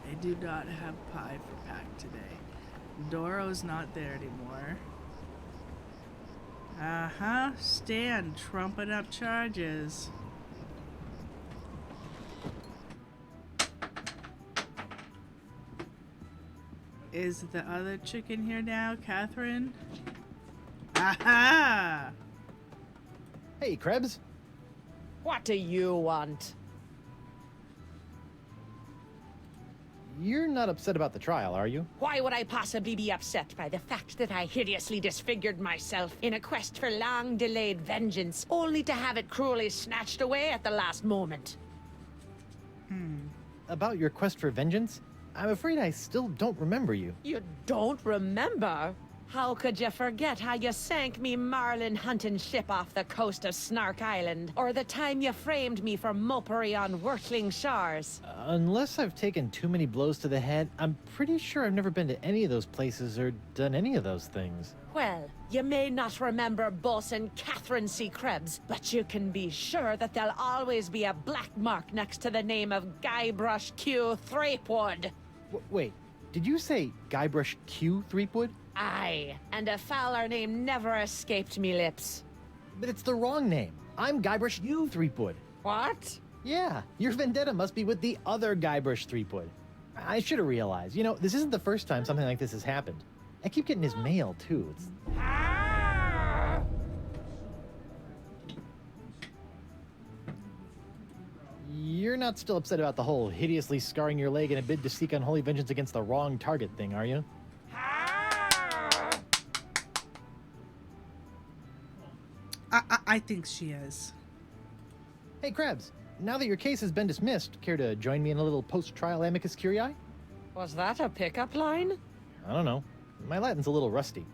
I do not have pie for pack today. Doro's not there anymore. Uh-huh. Stan trumping up charges. Is the other chicken here now, Catherine? Aha! Hey, Krebs. What do you want? You're not upset about the trial, are you? Why would I possibly be upset by the fact that I hideously disfigured myself in a quest for long-delayed vengeance, only to have it cruelly snatched away at the last moment? About your quest for vengeance? I'm afraid I still don't remember you. You don't remember? How could you forget how you sank me marlin hunting ship off the coast of Snark Island? Or the time you framed me for mopery on Wurtling Shores? Unless I've taken too many blows to the head, I'm pretty sure I've never been to any of those places or done any of those things. Well, you may not remember Bosun Catherine C. Krebs, but you can be sure that there'll always be a black mark next to the name of Guybrush Q. Threepwood. Wait, did you say Guybrush Q. Threepwood? Aye, and a fouler name never escaped me lips. But it's the wrong name. I'm Guybrush U. Threepwood. What? Yeah, your vendetta must be with the other Guybrush Threepwood. I should have realized. You know, this isn't the first time something like this has happened. I keep getting his mail, too. You're not still upset about the whole hideously scarring your leg in a bid to seek unholy vengeance against the wrong target thing, are you? I think she is. Hey, Krebs, now that your case has been dismissed, care to join me in a little post-trial amicus curiae? Was that a pickup line? I don't know. My Latin's a little rusty.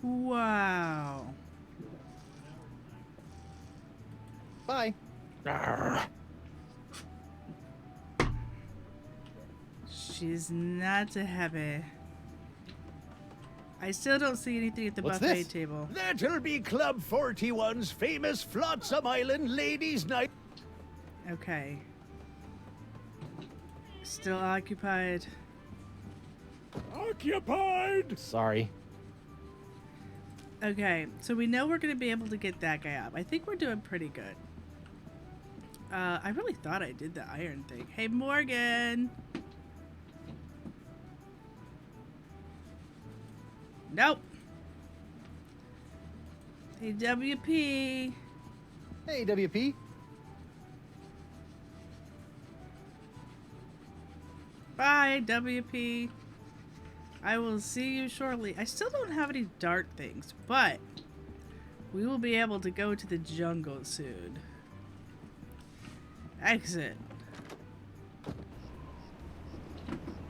Wow. Bye. She's not happy. I still don't see anything at the What's buffet this? table. That'll be Club 41's famous Flotsam Island Ladies' Night. Okay. Still Okay, so we know we're going to be able to get that guy up. I think we're doing pretty good. I really thought I did the iron thing. Hey, Morgan! Nope. Hey, WP. Hey, WP. Bye, WP. I will see you shortly. I still don't have any dart things, but we will be able to go to the jungle soon. Exit.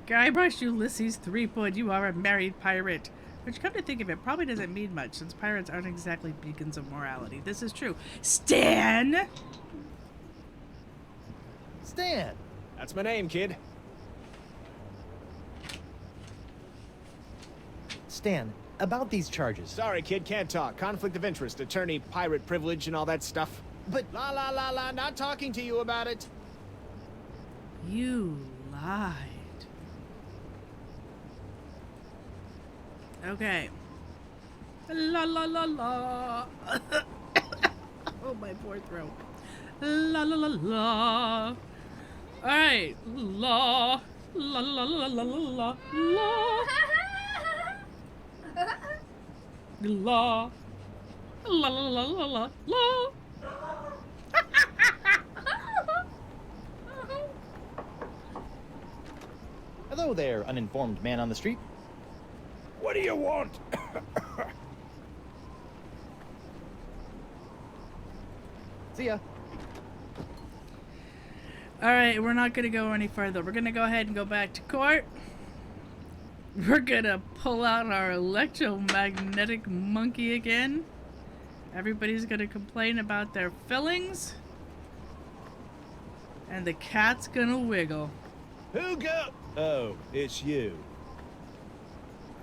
Guybrush Ulysses Threepwood, you are a married pirate. Which, come to think of it, probably doesn't mean much, since pirates aren't exactly beacons of morality. This is true. Stan! Stan! That's my name, kid. Stan, about these charges. Sorry, kid, can't talk. Conflict of interest, attorney, pirate privilege, and all that stuff. But La la la la, not talking to you about it. You lied. Okay. La la la la. Oh, my poor throat. La la la la. Alright. La. La la la la la la. La. La la la la la la. hello there, uninformed man on the street. What do you want? See ya. Alright, we're not gonna go any further. We're gonna go ahead and go back to court. We're gonna pull out our electromagnetic monkey again. Everybody's gonna complain about their fillings. And the cat's gonna wiggle. Who go? Oh, it's you.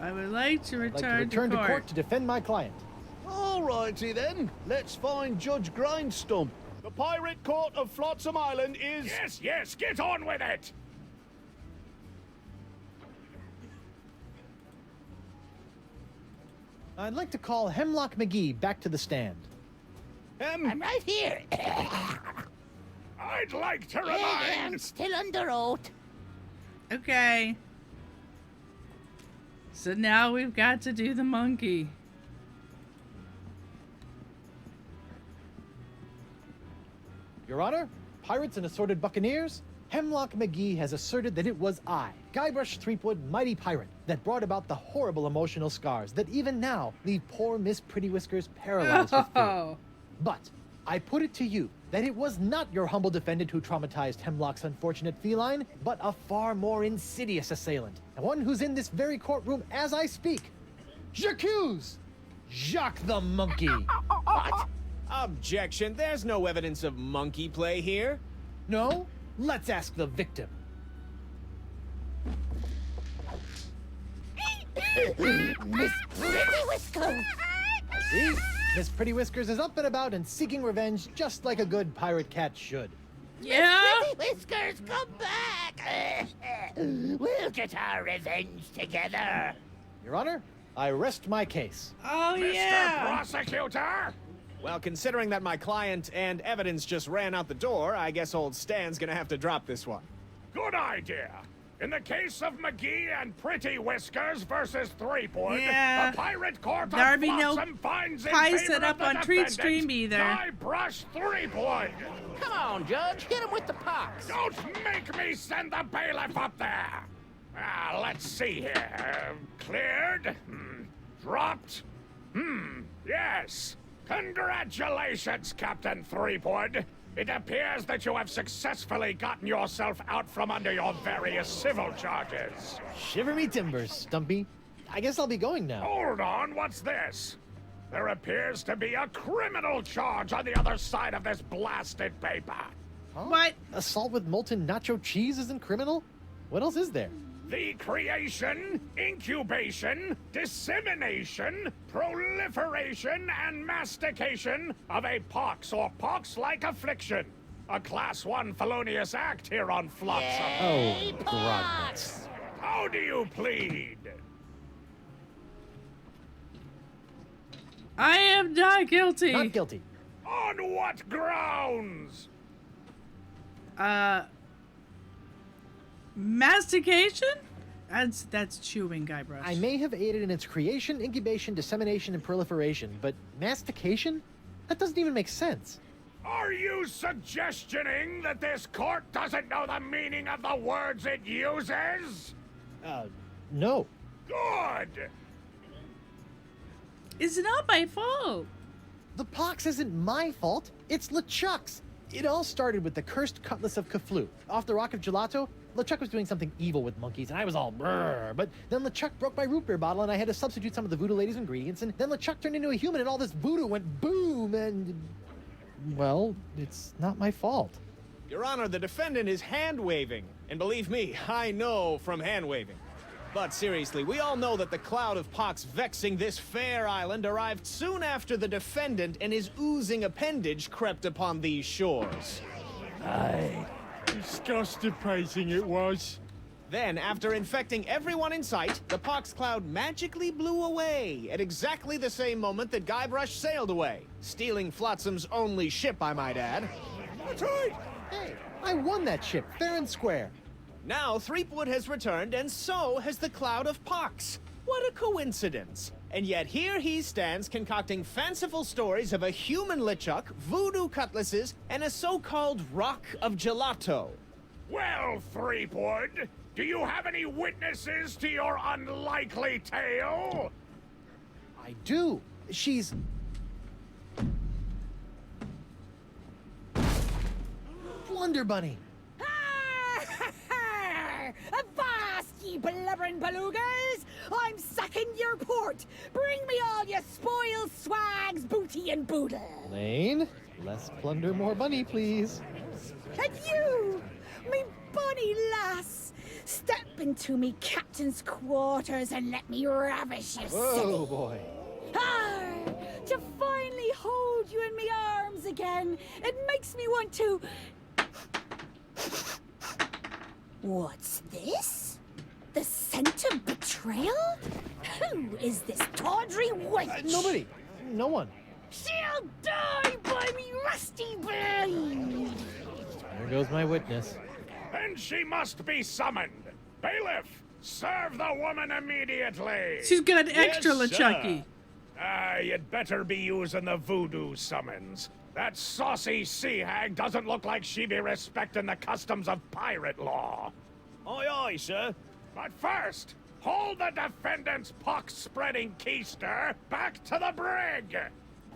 I would like to I'd like return, to return to court to defend my client. Alrighty then. Let's find Judge Grindstump. The Pirate Court of Flotsam Island is... Yes, yes, get on with it! I'd like to call Hemlock McGee back to the stand. I'm right here. I'd like to I'm remind... still under oath. Okay. So now we've got to do the monkey. Your Honor, pirates and assorted buccaneers, Hemlock McGee has asserted that it was I, Guybrush Threepwood, mighty pirate, that brought about the horrible emotional scars that even now leave poor Miss Pretty Whiskers paralyzed with fear. Oh. But I put it to you that it was not your humble defendant who traumatized Hemlock's unfortunate feline, but a far more insidious assailant, and one who's in this very courtroom as I speak. J'accuse Jacques the Monkey. What? Objection. There's no evidence of monkey play here. No? Let's ask the victim. Miss Pretty Whiskers. See? Miss Pretty Whiskers is up and about and seeking revenge just like a good pirate cat should. Yeah? Pretty Whiskers, come back. We'll get our revenge together. Your Honor, I rest my case. Oh, Mr. yeah. Prosecutor? Well, considering that my client and evidence just ran out the door, I guess old Stan's gonna have to drop this one. Good idea. In the case of McGee and Pretty Whiskers versus Threepwood, Yeah. the Pirate Court of There'd be no Flotsam finds in pie favor set of up the on Treat defendant, Stream either. Guybrush Threepwood. Come on, Judge. Hit him with the pox. Don't make me send the bailiff up there. Let's see here. Cleared. Dropped. Yes. Congratulations, Captain Threepwood. It appears that you have successfully gotten yourself out from under your various civil charges. Shiver me timbers, Stumpy. I guess I'll be going now. Hold on, what's this? There appears to be a criminal charge on the other side of this blasted paper. Huh? What? Assault with molten nacho cheese isn't criminal? What else is there? The creation, incubation, dissemination, proliferation, and mastication of a pox or pox-like affliction. A Class 1 felonious act here on Flotsam. Oh, grognets. How do you plead? I am not guilty. Not guilty. On what grounds? Mastication? That's chewing, Guybrush. I may have aided in its creation, incubation, dissemination, and proliferation, but mastication? That doesn't even make sense. Are you suggesting that this court doesn't know the meaning of the words it uses? No. Good! It's not my fault. The pox isn't my fault. It's LeChuck's. It all started with the cursed cutlass of Kaflu. Off the Rock of Gelato, LeChuck was doing something evil with monkeys, and I was all brrr. But then LeChuck broke my root beer bottle, and I had to substitute some of the voodoo lady's ingredients, and then LeChuck turned into a human, and all this voodoo went boom, and... Well, it's not my fault. Your Honor, the defendant is hand-waving. And believe me, I know from hand-waving. But seriously, we all know that the cloud of pox vexing this fair island arrived soon after the defendant and his oozing appendage crept upon these shores. Aye. Disgusting it was. Then, after infecting everyone in sight, the pox cloud magically blew away at exactly the same moment that Guybrush sailed away, stealing Flotsam's only ship, I might add. That's right. Hey, I won that ship, fair and square. Now, Threepwood has returned, and so has the cloud of pox. What a coincidence. And yet here he stands concocting fanciful stories of a human LeChuck, voodoo cutlasses, and a so-called rock of gelato. Well, Threepwood, do you have any witnesses to your unlikely tale? I do. She's... Blunder Bunny. Avast, ye blubbering belugas! I'm sacking your port! Bring me all your spoils, swags, booty, and boodle! Lane, less plunder, more bunny, please. And you, me bonny lass, step into me captain's quarters and let me ravish you, Oh, silly. boy. Ah, to finally hold you in me arms again, it makes me want to... What's this? The scent of betrayal? Who is this tawdry wench? Nobody. No one. She'll die by me rusty blade! There goes my witness. Then she must be summoned. Bailiff, serve the woman immediately. She's got an extra Yes, LeChucky. You'd better be using the voodoo summons. That saucy sea hag doesn't look like she be respecting the customs of pirate law. Aye, aye, sir. But first, hold the defendant's pox-spreading keister back to the brig.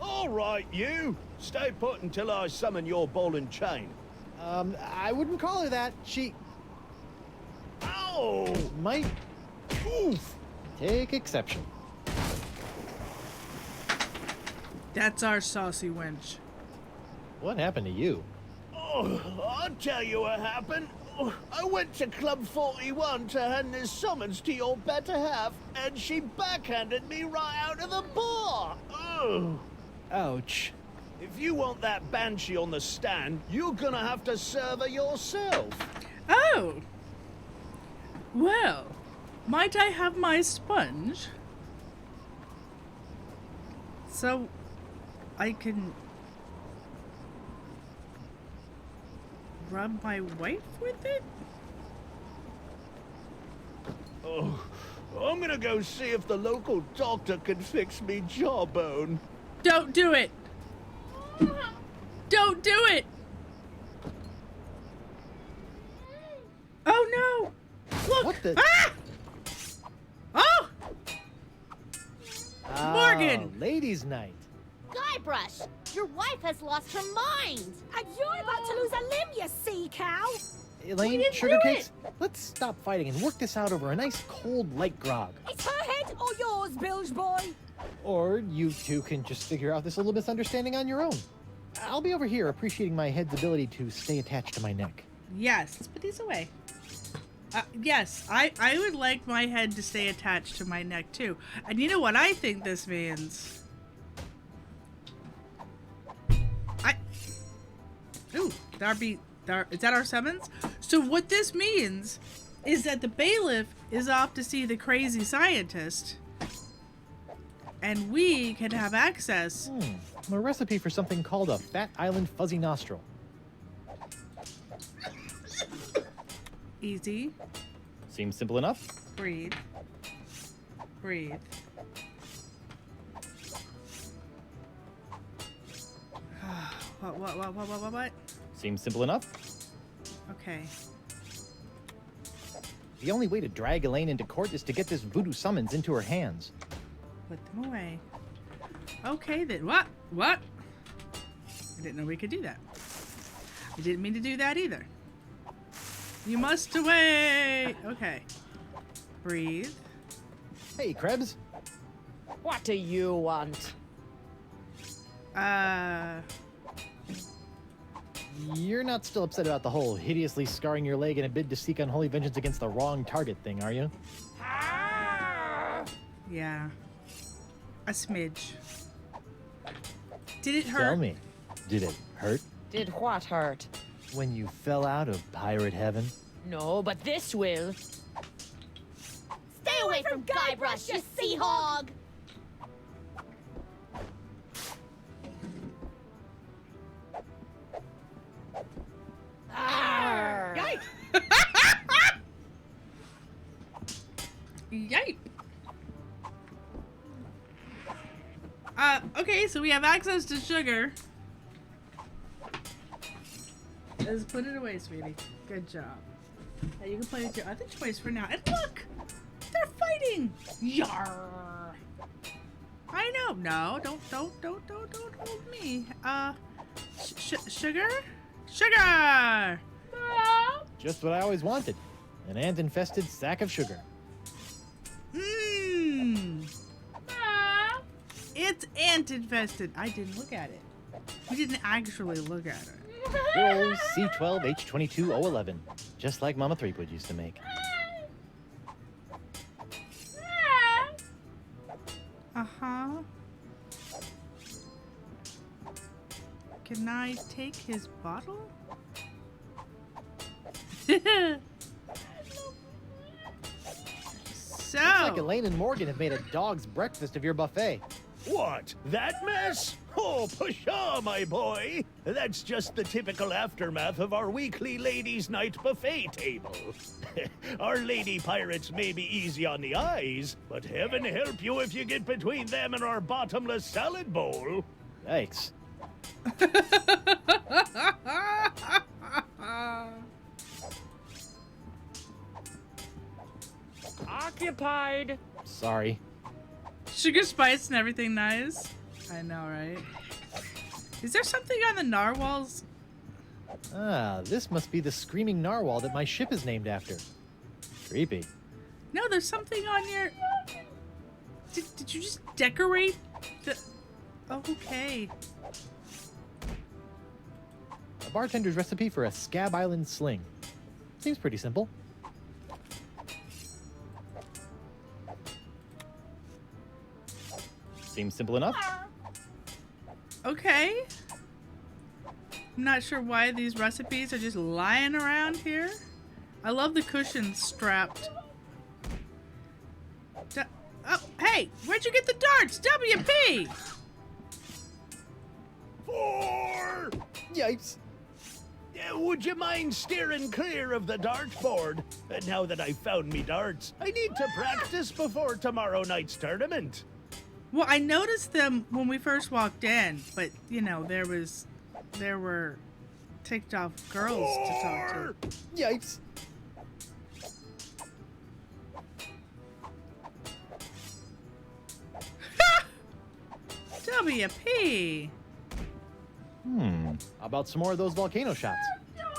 All right, you. Stay put until I summon your ball and chain. I wouldn't call her that. She Ow! might Oof! take exception. That's our saucy wench. What happened to you? Oh, I'll tell you what happened. Oh, I went to Club 41 to hand this summons to your better half, and she backhanded me right out of the bar. Oh. Ouch. If you want that banshee on the stand, you're gonna have to serve her yourself. Oh! Well, might I have my sponge? So I can rub my wife with it? Oh, I'm gonna go see if the local doctor can fix me jawbone. Don't do it! Don't do it! Oh no! Look! What the- Ah! Oh! Morgan! Ladies' night. Guybrush, your wife has lost her mind. And you're about to lose a limb, you sea cow! Elaine, didn't sugar do cakes, let's stop fighting and work this out over a nice cold light grog. It's her head or yours, bilge boy! Or you two can just figure out this little misunderstanding on your own. I'll be over here appreciating my head's ability to stay attached to my neck. Yes, put these away. Yes, I would like my head to stay attached to my neck too. And you know what I think this means? Ooh, is that our summons? So what this means is that the bailiff is off to see the crazy scientist. and we can have access. A recipe for something called a Fat Island Fuzzy Nostril. Easy. Seems simple enough. Breathe. Breathe. What? Seems simple enough. Okay. The only way to drag Elaine into court is to get this voodoo summons into her hands. Put them away. Okay then. What? I didn't know we could do that. I didn't mean to do that either. You must away. Okay. Breathe. Hey, Krebs. What do you want? You're not still upset about the whole hideously scarring your leg in a bid to seek unholy vengeance against the wrong target thing, are you? Yeah. A smidge. Did it hurt? Tell me, did it hurt Did what hurt? when you fell out of pirate heaven? No, but this will. Stay away from Guybrush, you sea hog! Yikes! Yipe. Okay, so we have access to sugar. Let's put it away, sweetie. Good job. Now you can play with your other toys for now. And look! They're fighting! Yarr! I know. No, don't hold me. Sugar? Sugar! Just what I always wanted. An ant-infested sack of sugar. Mmm. It's ant-infested. I didn't look at it. We didn't actually look at it. Good old C12H22011. Just like Mama Threepwood used to make. Uh-huh. Can I take his bottle? So, Looks like Elaine and Morgan have made a dog's breakfast of your buffet. What? That mess? Oh, pshaw, my boy. That's just the typical aftermath of our weekly ladies' night buffet table. Our lady pirates may be easy on the eyes, but heaven help you if you get between them and our bottomless salad bowl. Yikes. Occupied. Sorry. sugar spice and everything nice. I know, right? Is there something on the narwhals? Ah, this must be the screaming narwhal that my ship is named after. Creepy. No, there's something on your... Did you just decorate the... Oh, okay. A bartender's recipe for a Scab Island sling. Seems pretty simple. Seems simple enough. Okay. I'm not sure why these recipes are just lying around here. I love the cushions strapped. Oh, hey! Where'd you get the darts? WP! 4! Yipes. Would you mind steering clear of the dartboard? Now that I've found me darts, I need to practice before tomorrow night's tournament. Well, I noticed them when we first walked in, but, you know, there were ticked off girls to talk to. Yipes. WP! How about some more of those volcano shots?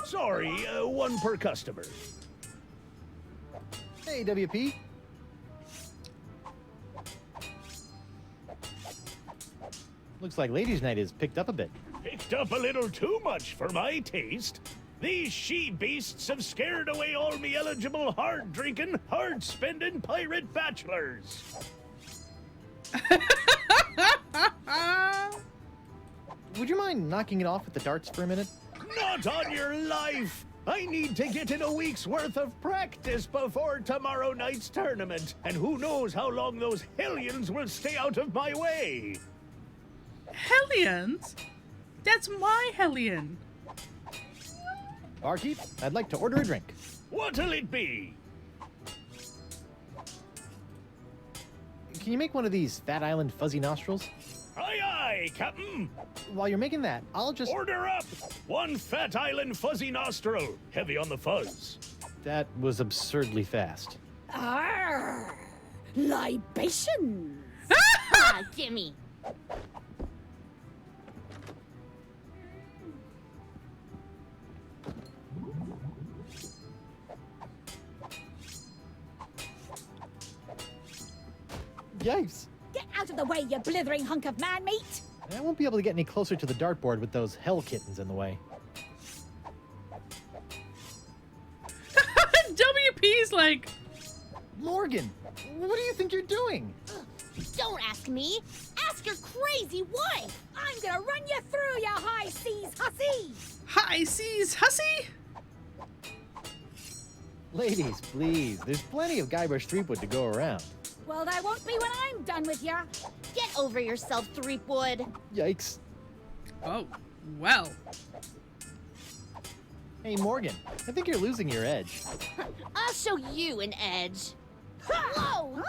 Sorry, one per customer. Hey, WP. Looks like ladies' night is picked up a bit. Picked up a little too much for my taste. These she-beasts have scared away all me eligible hard-drinking, hard-spending pirate bachelors. Would you mind knocking it off with the darts for a minute? Not on your life! I need to get in a week's worth of practice before tomorrow night's tournament, and who knows how long those hellions will stay out of my way. Hellions? That's my hellion. Barkeep, I'd like to order a drink. What'll it be? Can you make one of these Fat Island fuzzy nostrils? Aye, aye, Captain. While you're making that, I'll just... Order up! One Fat Island fuzzy nostril, heavy on the fuzz. That was absurdly fast. Arr! Libations! Ah, gimme. Yikes! Get out of the way, you blithering hunk of man meat! I won't be able to get any closer to the dartboard with those hell kittens in the way. WP's like... Morgan, what do you think you're doing? Don't ask me. Ask your crazy wife. I'm gonna run you through, you high seas hussy! High seas hussy? Ladies, please, there's plenty of Guybrush Threepwood to go around. Well, there won't be when I'm done with ya. Get over yourself, Threepwood. Yikes. Oh, well. Hey, Morgan, I think you're losing your edge. I'll show you an edge. Whoa!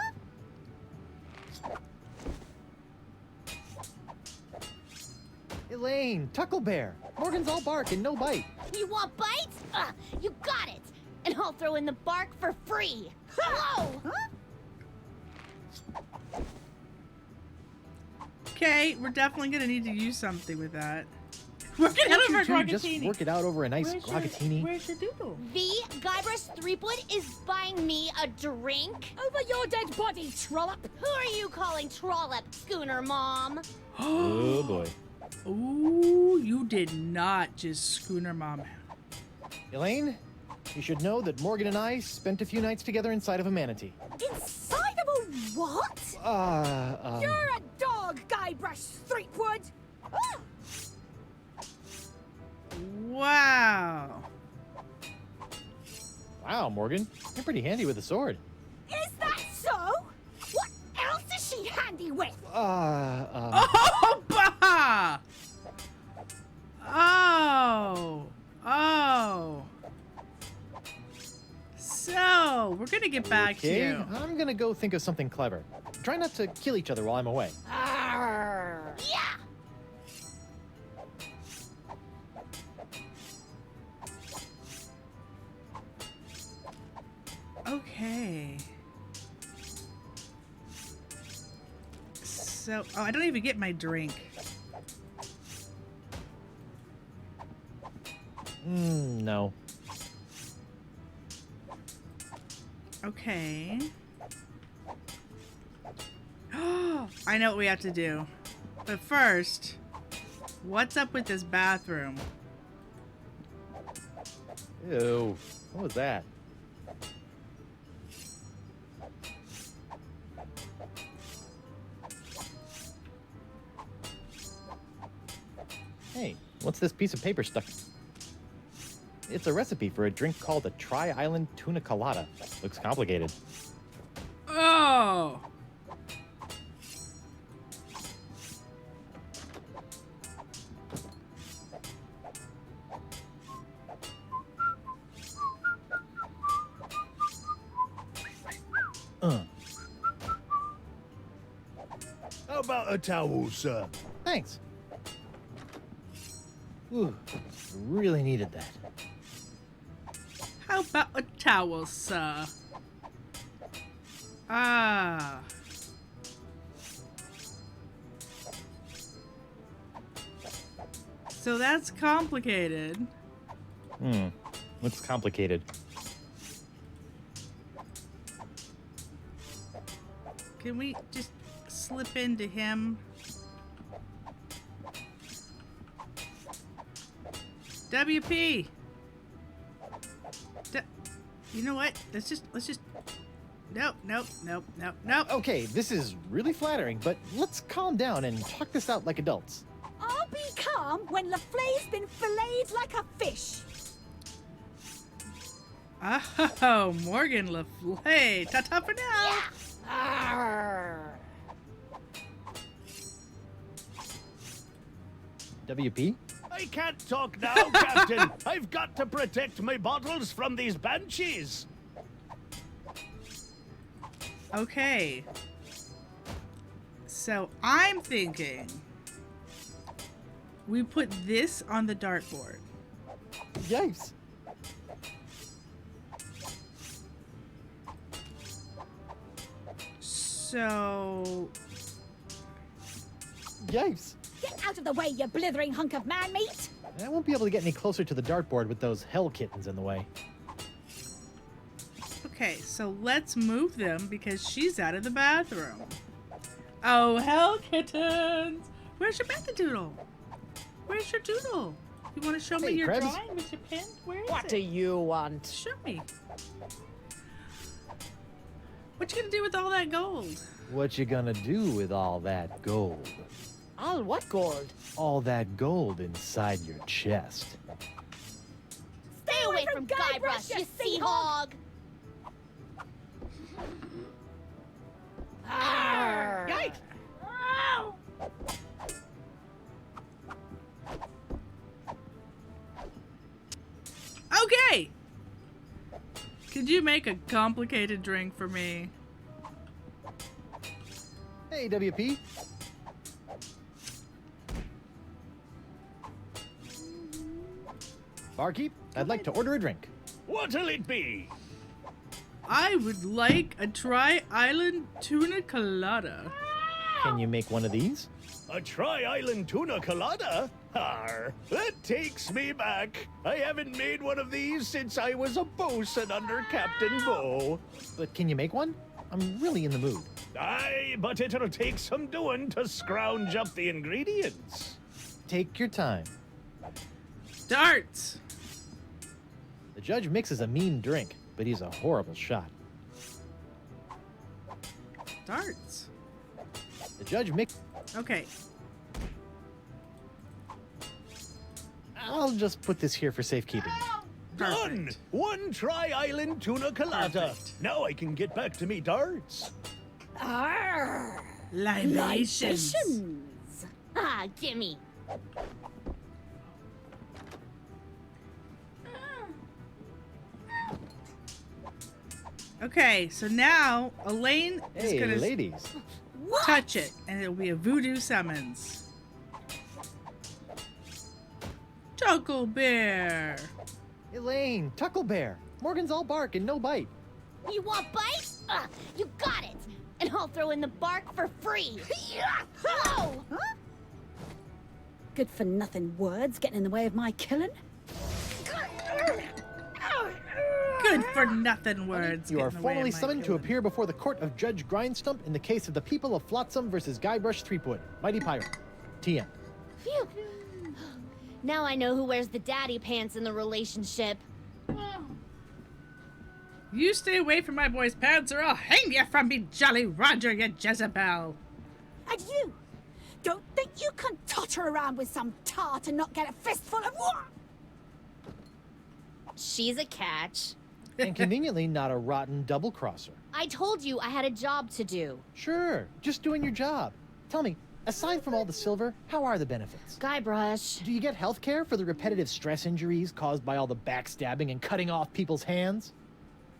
Elaine, Tucklebear, Morgan's all bark and no bite. You want bites? You got it. And I'll throw in the bark for free. Whoa! Okay, we're definitely gonna need to use something with that. Work it out Why over a don't you two just groggatini. work it out over a nice groggatini? Where's your doodle? The Guybrush Threepwood is buying me a drink? Over your dead body, trollop! Who are you calling Trollop, Schooner Mom? Oh boy. Ooh, you did not just Schooner Mom. Elaine, you should know that Morgan and I spent a few nights together inside of a manatee. Inside of a what? You're a dog, Guybrush Threepwood! Ah! Wow. Wow, Morgan, you're pretty handy with a sword. Is that so? What else is she handy with? Oh, bah! Oh. Oh. So, we're gonna get back to Okay, you. I'm gonna go think of something clever. Try not to kill each other while I'm away. Arr! Yeah! Okay. So, oh, I don't even get my drink. No. Okay. I know what we have to do. But first, what's up with this bathroom? Ew. What was that? Hey, what's this piece of paper stuck? It's a recipe for a drink called a Tri-Island Tuna Colada. Looks complicated. Oh! How about a towel, sir? Thanks. Ooh, really needed that. How about a towel, sir? Ah. So that's complicated. Looks complicated. Can we just slip into him? WP. You know what? Let's just. Nope. Okay, this is really flattering, but let's calm down and talk this out like adults. I'll be calm when LaFlay's been filleted like a fish. Oh, Morgan Le Fay. Ta-ta for now. Arr. WP? I can't talk now, Captain. I've got to protect my bottles from these banshees. Okay. So I'm thinking we put this on the dartboard. Yikes. So Yikes. Get out of the way, you blithering hunk of man meat! I won't be able to get any closer to the dartboard with those hell kittens in the way. okay, so let's move them because she's out of the bathroom. Oh, hell kittens! Where's your Doodle? Where's your doodle? You want to show me Hey, your Krebs. drawing with your pen? Where is What it? do you want? Show me. What you gonna do with all that gold? What you gonna do with all that gold? All what gold? All that gold inside your chest. Stay away from Guybrush, you sea hog! Arr. Yikes! Okay! Could you make a complicated drink for me? Hey, WP. Barkeep, I'd like to order a drink. What'll it be? I would like a Tri-Island Tuna Colada. Can you make one of these? A Tri-Island Tuna Colada? Arr, that takes me back. I haven't made one of these since I was a bosun under Captain Bo. But can you make one? I'm really in the mood. Aye, but it'll take some doing to scrounge up the ingredients. Take your time. Darts! The judge mixes a mean drink, but he's a horrible shot. Darts. The judge mix... Okay. I'll just put this here for safekeeping. Done! Perfect. One Tri-Island Tuna Colada. Perfect. Now I can get back to me darts. Arr. Libations. Libations. Ah, gimme. Okay, so now Elaine is Hey, gonna ladies. touch it, and it'll be a voodoo summons. Chuckle Bear. Elaine, Tucklebear. Morgan's all bark and no bite. You want bite? You got it! And I'll throw in the bark for free! Oh! Good for nothing words getting in the way of my killing. Good for nothing words. You get are in the way formally of my summoned to killing. appear before the court of Judge Grindstump in the case of the people of Flotsam versus Guybrush Threepwood, Mighty Pirate. TM. Phew! Now I know who wears the daddy pants in the relationship. You stay away from my boy's pants or I'll hang you from me, Jolly Roger, you Jezebel. And you! Don't think you can totter around with some tart and not get a fistful of what? She's a catch. And conveniently not a rotten double-crosser. I told you I had a job to do. Sure, just doing your job. Tell me, aside from all the silver, how are the benefits? Guybrush. Do you get health care for the repetitive stress injuries caused by all the backstabbing and cutting off people's hands?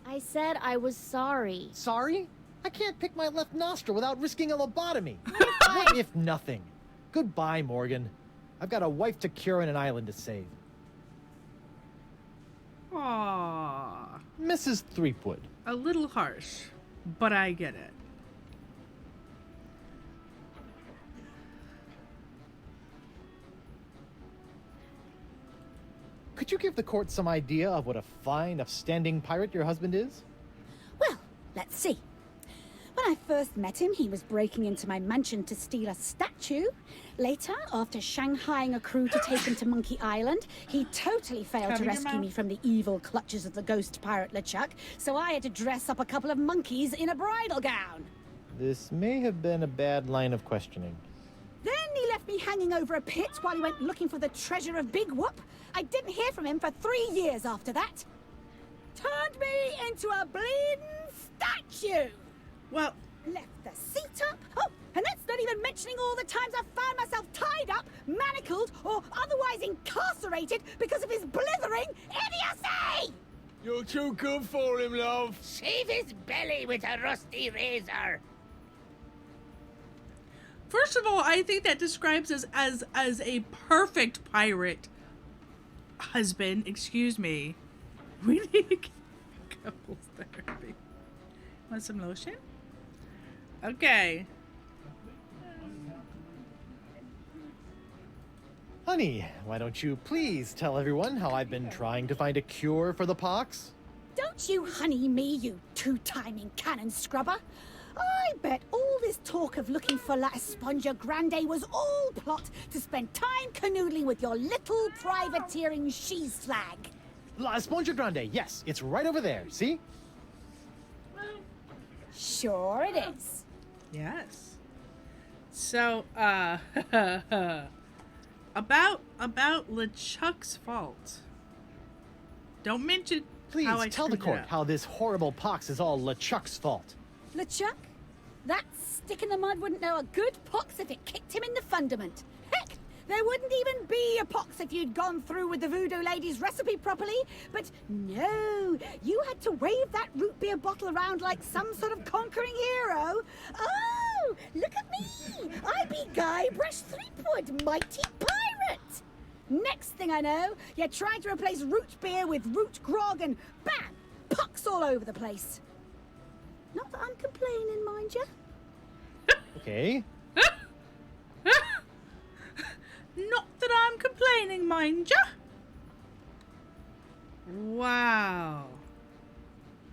I said I was sorry. Sorry? I can't pick my left nostril without risking a lobotomy. What if nothing? Goodbye, Morgan. I've got a wife to cure and an island to save. Aww. Mrs. Threepwood. A little harsh, but I get it. Could you give the court some idea of what a fine, upstanding pirate your husband is? Well, let's see. When I first met him, he was breaking into my mansion to steal a statue. Later, after shanghaiing a crew to take him to Monkey Island, he totally failed Cover to your rescue mouth. me from the evil clutches of the ghost pirate LeChuck, so I had to dress up a couple of monkeys in a bridal gown. This may have been a bad line of questioning. Then he left me hanging over a pit while he went looking for the treasure of Big Whoop. I didn't hear from him for 3 years after that. turned me into a bleeding statue. Well, Left the seat up. Oh, and that's not even mentioning all the times I've found myself tied up, manacled, or otherwise incarcerated because of his blithering idiocy! You're too good for him, love. Shave his belly with a rusty razor. first of all, I think that describes us as a perfect pirate husband. Excuse me. We need couples therapy. Want some lotion? Okay. Honey, why don't you please tell everyone how I've been trying to find a cure for the pox? Don't you honey me, you two-timing cannon scrubber. I bet all this talk of looking for La Esponja Grande was all plot to spend time canoodling with your little privateering she-slag. La Esponja Grande, yes, it's right over there, see? Sure it is. Yes. So, about LeChuck's fault. Don't mention Please how I tell the screwed it court up. how this horrible pox is all LeChuck's fault. LeChuck, that stick in the mud wouldn't know a good pox if it kicked him in the fundament. Heck, there wouldn't even be a pox if you'd gone through with the voodoo lady's recipe properly. But no, you had to wave that root beer bottle around like some sort of conquering hero. Oh, look at me! I be Guybrush Threepwood, mighty pirate! Next thing I know, you're trying to replace root beer with root grog and bam! Pox all over the place. Not that I'm complaining, mind you. Okay. Not that I'm complaining, mind ya. Wow.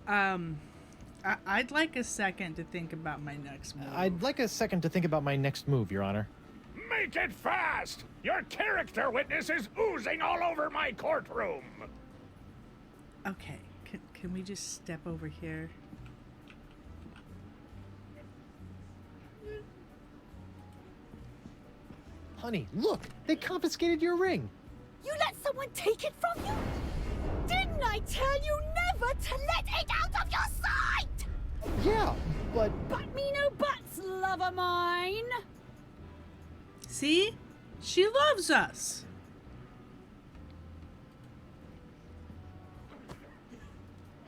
I'd like a second to think about my next move. I'd like a second to think about my next move, Your Honor. Make it fast! Your character witness is oozing all over my courtroom! Okay, can we just step over here? Honey, look! They confiscated your ring! You let someone take it from you? Didn't I tell you never to let it out of your sight? Yeah, but... But me no buts, lover mine. See? She loves us.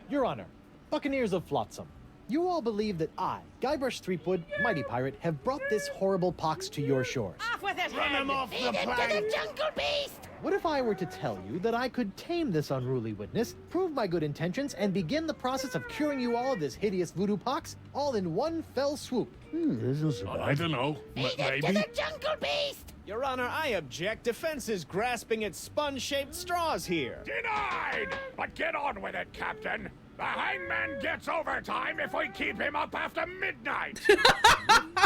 Your Honor, Buccaneers of Flotsam, you all believe that I, Guybrush Threepwood, mighty pirate, have brought this horrible pox to your shores. Off with his Run head! him off Feed the him to plank. the jungle beast! What if I were to tell you that I could tame this unruly witness, prove my good intentions, and begin the process of curing you all of this hideous voodoo pox, all in one fell swoop? I don't know. Feed him to the jungle beast! Your Honor, I object. Defense is grasping at sponge-shaped straws here. Denied! But get on with it, Captain! The hangman gets overtime if we keep him up after midnight!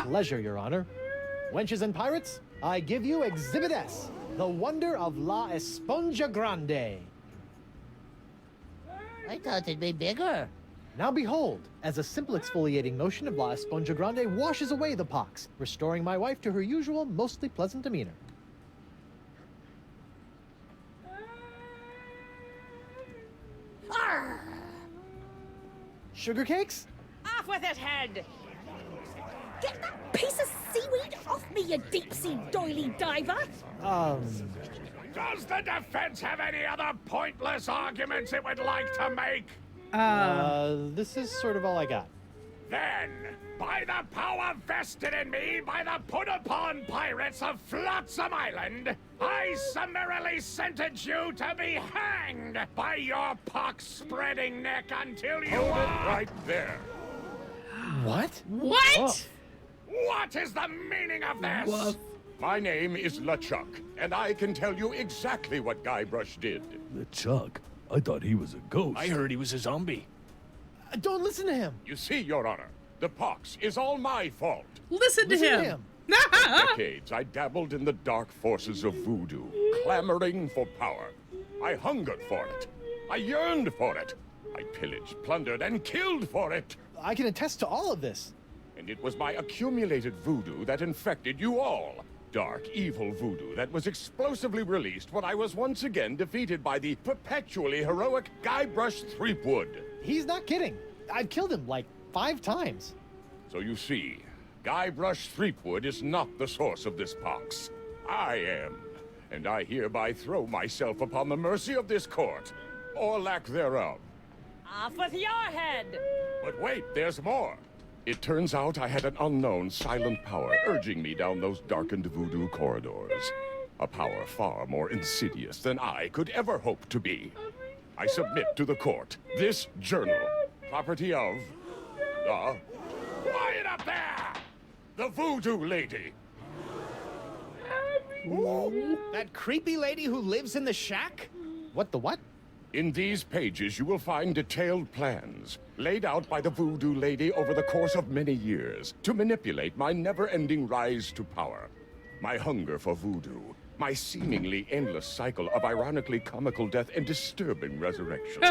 Pleasure, Your Honor. Wenches and pirates, I give you Exhibit S, the wonder of La Esponja Grande. I thought it'd be bigger. Now behold, as a simple exfoliating motion of La Esponja Grande washes away the pox, restoring my wife to her usual, mostly pleasant demeanor. Arr! Sugar cakes? Off with his head! Get that piece of seaweed off me, you deep-sea doily diver! Does the defense have any other pointless arguments it would like to make? This is sort of all I got. Then, by the power vested in me by the put-upon pirates of Flotsam Island, I summarily sentence you to be hanged by your pox-spreading neck until you Hold it are... right there. What? What? What is the meaning of this? Woof. My name is LeChuck, and I can tell you exactly what Guybrush did. Chuck, I thought he was a ghost. I heard he was a zombie. Don't listen to him! You see, Your Honor, the pox is all my fault. Listen to Listen to him. him. Decades, I dabbled in the dark forces of voodoo, clamoring for power. I hungered for it. I yearned for it. I pillaged, plundered, and killed for it. I can attest to all of this. And it was my accumulated voodoo that infected you all. dark, evil voodoo that was explosively released when I was once again defeated by the perpetually heroic Guybrush Threepwood. He's not kidding. I've killed him like 5 times. So you see, Guybrush Threepwood is not the source of this pox. I am. And I hereby throw myself upon the mercy of this court, or lack thereof. Off with your head! But wait, there's more. It turns out I had an unknown silent power urging me down those darkened voodoo corridors. A power far more insidious than I could ever hope to be. I submit to the court this journal, property of the... Quiet up there! the Voodoo Lady. That creepy lady who lives in the shack? What the what? In these pages, you will find detailed plans laid out by the Voodoo Lady over the course of many years to manipulate my never-ending rise to power. My hunger for voodoo, my seemingly endless cycle of ironically comical death and disturbing resurrection.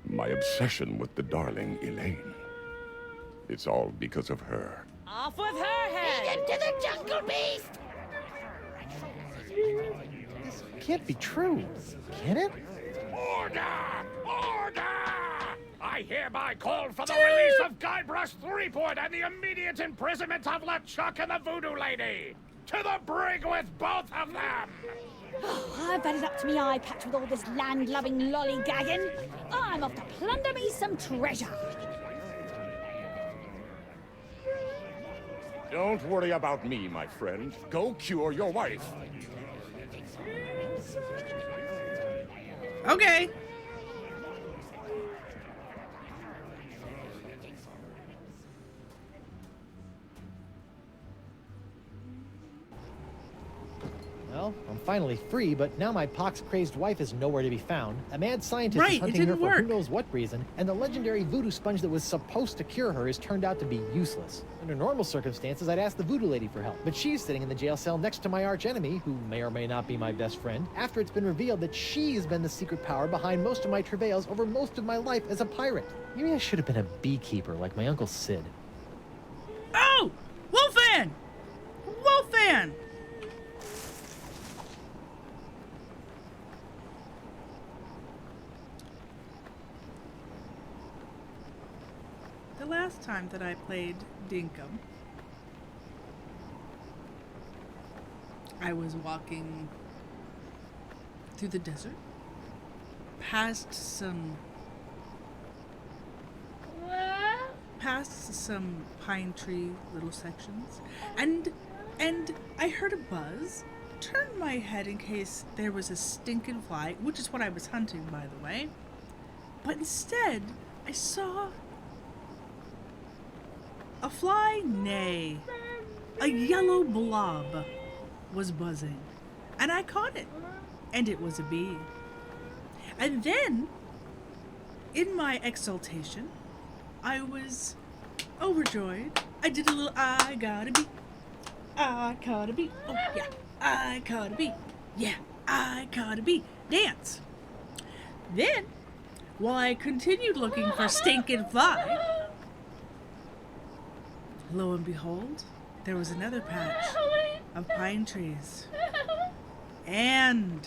My obsession with the darling Elaine. It's all because of her. Off with her head! Into the jungle beast! This can't be true, can it? Order! Order! I hereby call for the release of Guybrush Threepwood and the immediate imprisonment of LeChuck and the Voodoo Lady! To the brig with both of them! Oh, I've had it up to me eye patch with all this land-loving lollygagging. I'm off to plunder me some treasure. Don't worry about me, my friend. Go cure your wife. Okay. Well, I'm finally free, but now my pox-crazed wife is nowhere to be found. A mad scientist Right, is it hunting her didn't for work. who knows what reason, and the legendary voodoo sponge that was supposed to cure her has turned out to be useless. Under normal circumstances, I'd ask the voodoo lady for help, but she's sitting in the jail cell next to my archenemy, who may or may not be my best friend, after it's been revealed that she's been the secret power behind most of my travails over most of my life as a pirate. Maybe I should have been a beekeeper like my Uncle Sid. Oh! Wolfan! Wolfan! The last time that I played Dinkum, I was walking through the desert, past some pine tree little sections, and I heard a buzz. Turned my head in case there was a stinking fly, which is what I was hunting, by the way. But instead, I saw a fly, nay, a yellow blob was buzzing, and I caught it, and it was a bee. And then, in my exultation, I was overjoyed. I did a little I got a bee, I caught a bee, oh yeah, I caught a bee, yeah, I caught a bee, dance. Then, while I continued looking for stinking fly, lo and behold, there was another patch of pine trees. And,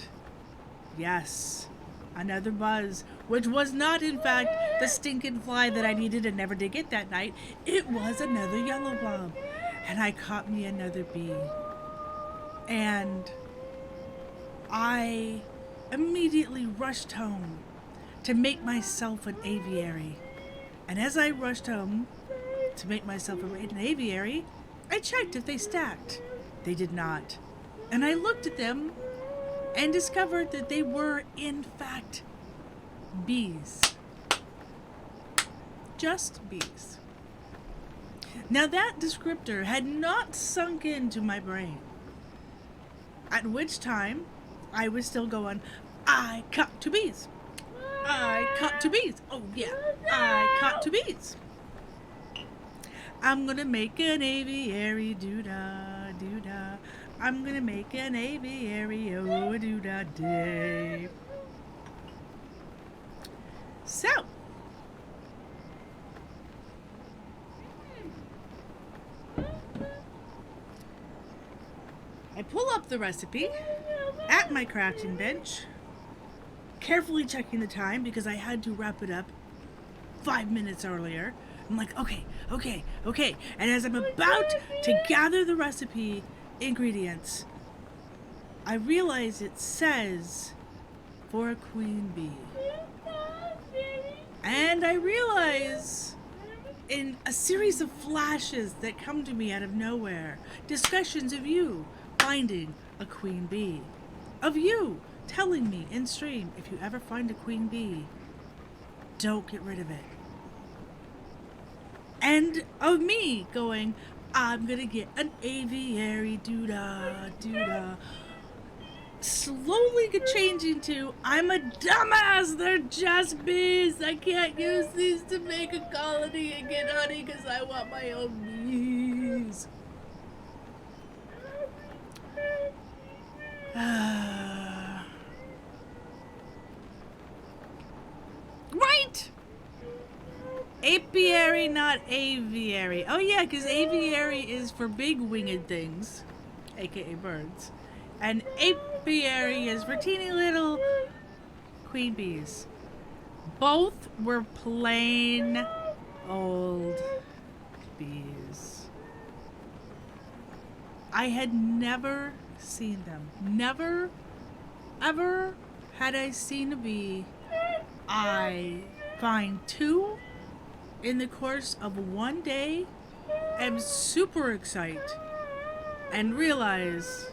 yes, another buzz, which was not, in fact, the stinking fly that I needed and never did get that night. It was another yellow blob. And I caught me another bee. And I immediately rushed home to make myself an aviary. And as I rushed home to make myself an aviary, I checked if they stacked. They did not. And I looked at them and discovered that they were, in fact, bees. Just bees. Now that descriptor had not sunk into my brain. At which time, I was still going, I caught 2 bees. I caught 2 bees. Oh yeah, I caught 2 bees. I'm gonna make an aviary, doo-da, doo-da. I'm gonna make an aviary, oh, doo-da day. So, I pull up the recipe at my crafting bench, carefully checking the time because I had to wrap it up 5 minutes earlier. I'm like, okay. And as I'm about to gather the recipe ingredients, I realize it says for a queen bee. And I realize in a series of flashes that come to me out of nowhere, discussions of you finding a queen bee, of you telling me in stream, if you ever find a queen bee, don't get rid of it. And of me going, I'm gonna get an aviary, doo-dah. Slowly changing to, I'm a dumbass, they're just bees. I can't use these to make a colony and get honey because I want my own bees. Right! Apiary, not aviary. Oh yeah, because aviary is for big winged things, aka birds. And apiary is for teeny little queen bees. Both were plain old bees. I had never seen them. Never, ever had I seen a bee. I find two in the course of one day, am super excited, and realize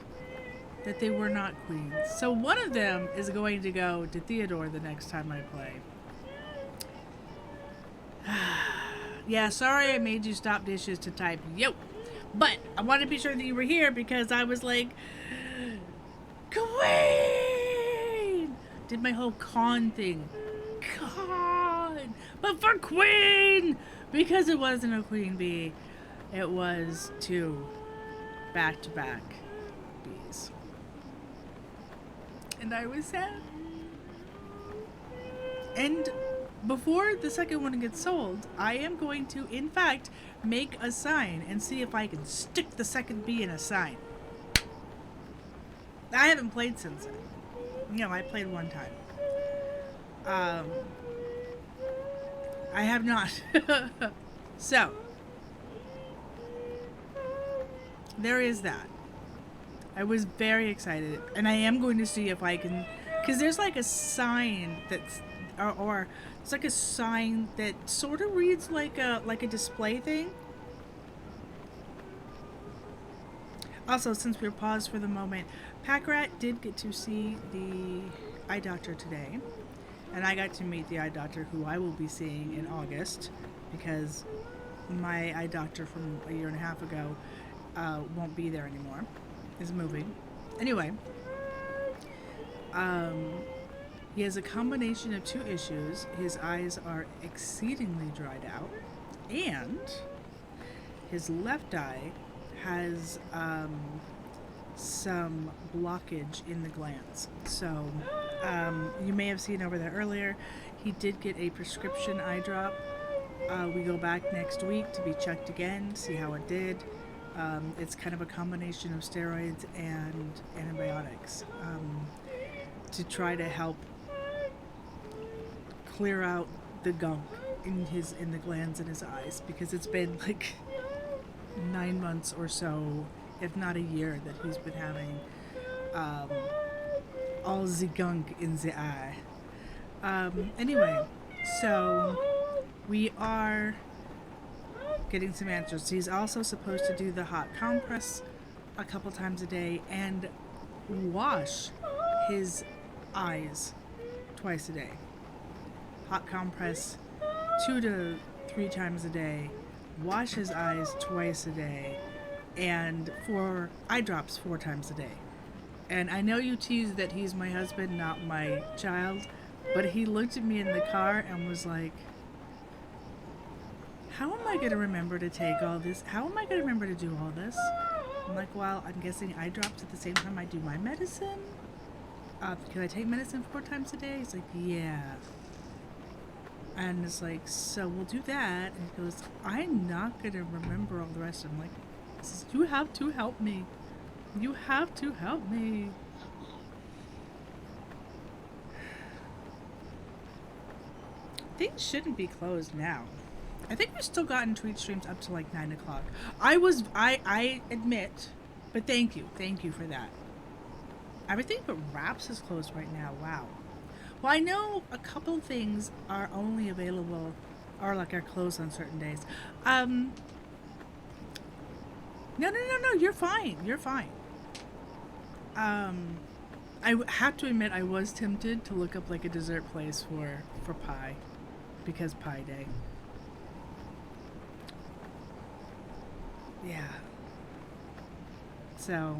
that they were not queens. So one of them is going to go to Theodore the next time I play. Yeah, sorry I made you stop dishes to type yo. But I want to be sure that you were here because I was like, queen! Did my whole con thing. Con! But for queen! Because it wasn't a queen bee. It was two back-to-back bees. And I was sad. And before the second one gets sold, I am going to, in fact, make a sign and see if I can stick the second bee in a sign. I haven't played since then. You know, I played one time. I have not. So, there is that. I was very excited, and I am going to see if I can, because there's like a sign that's, or it's like a sign that sort of reads like a display thing. Also, since we're paused for the moment, Packrat did get to see the eye doctor today, and I got to meet the eye doctor who I will be seeing in August, because my eye doctor from a year and a half ago won't be there anymore, is moving. Anyway, he has a combination of two issues. His eyes are exceedingly dried out, and his left eye has some blockage in the glands. So you may have seen over there earlier, he did get a prescription eye drop. We go back next week to be checked again, see how it did. It's kind of a combination of steroids and antibiotics to try to help clear out the gunk in the glands in his eyes, because it's been like 9 months or so, if not a year, that he's been having all the gunk in the eye. Anyway, so we are getting some answers. He's also supposed to do the hot compress a couple times a day and wash his eyes twice a day. Hot compress 2 to 3 times a day, wash his eyes twice a day, and 4 eye drops 4 times a day. And I know you tease that he's my husband, not my child, but he looked at me in the car and was like, how am I going to remember to take all this? How am I going to remember to do all this? I'm like, well, I'm guessing eye drops at the same time I do my medicine? Can I take medicine 4 times a day? He's like, yeah. And it's like, so we'll do that. And he goes, I'm not going to remember all the rest. I'm like, you have to help me. You have to help me. Things shouldn't be closed now. I think we've still gotten Twitch streams up to like 9 o'clock. I admit, but thank you for that. Everything but Wraps is closed right now. Wow. Well, I know a couple things are only available, or like are closed on certain days. No, you're fine. You're fine. I have to admit I was tempted to look up like a dessert place for pie, because Pie Day. Yeah. So,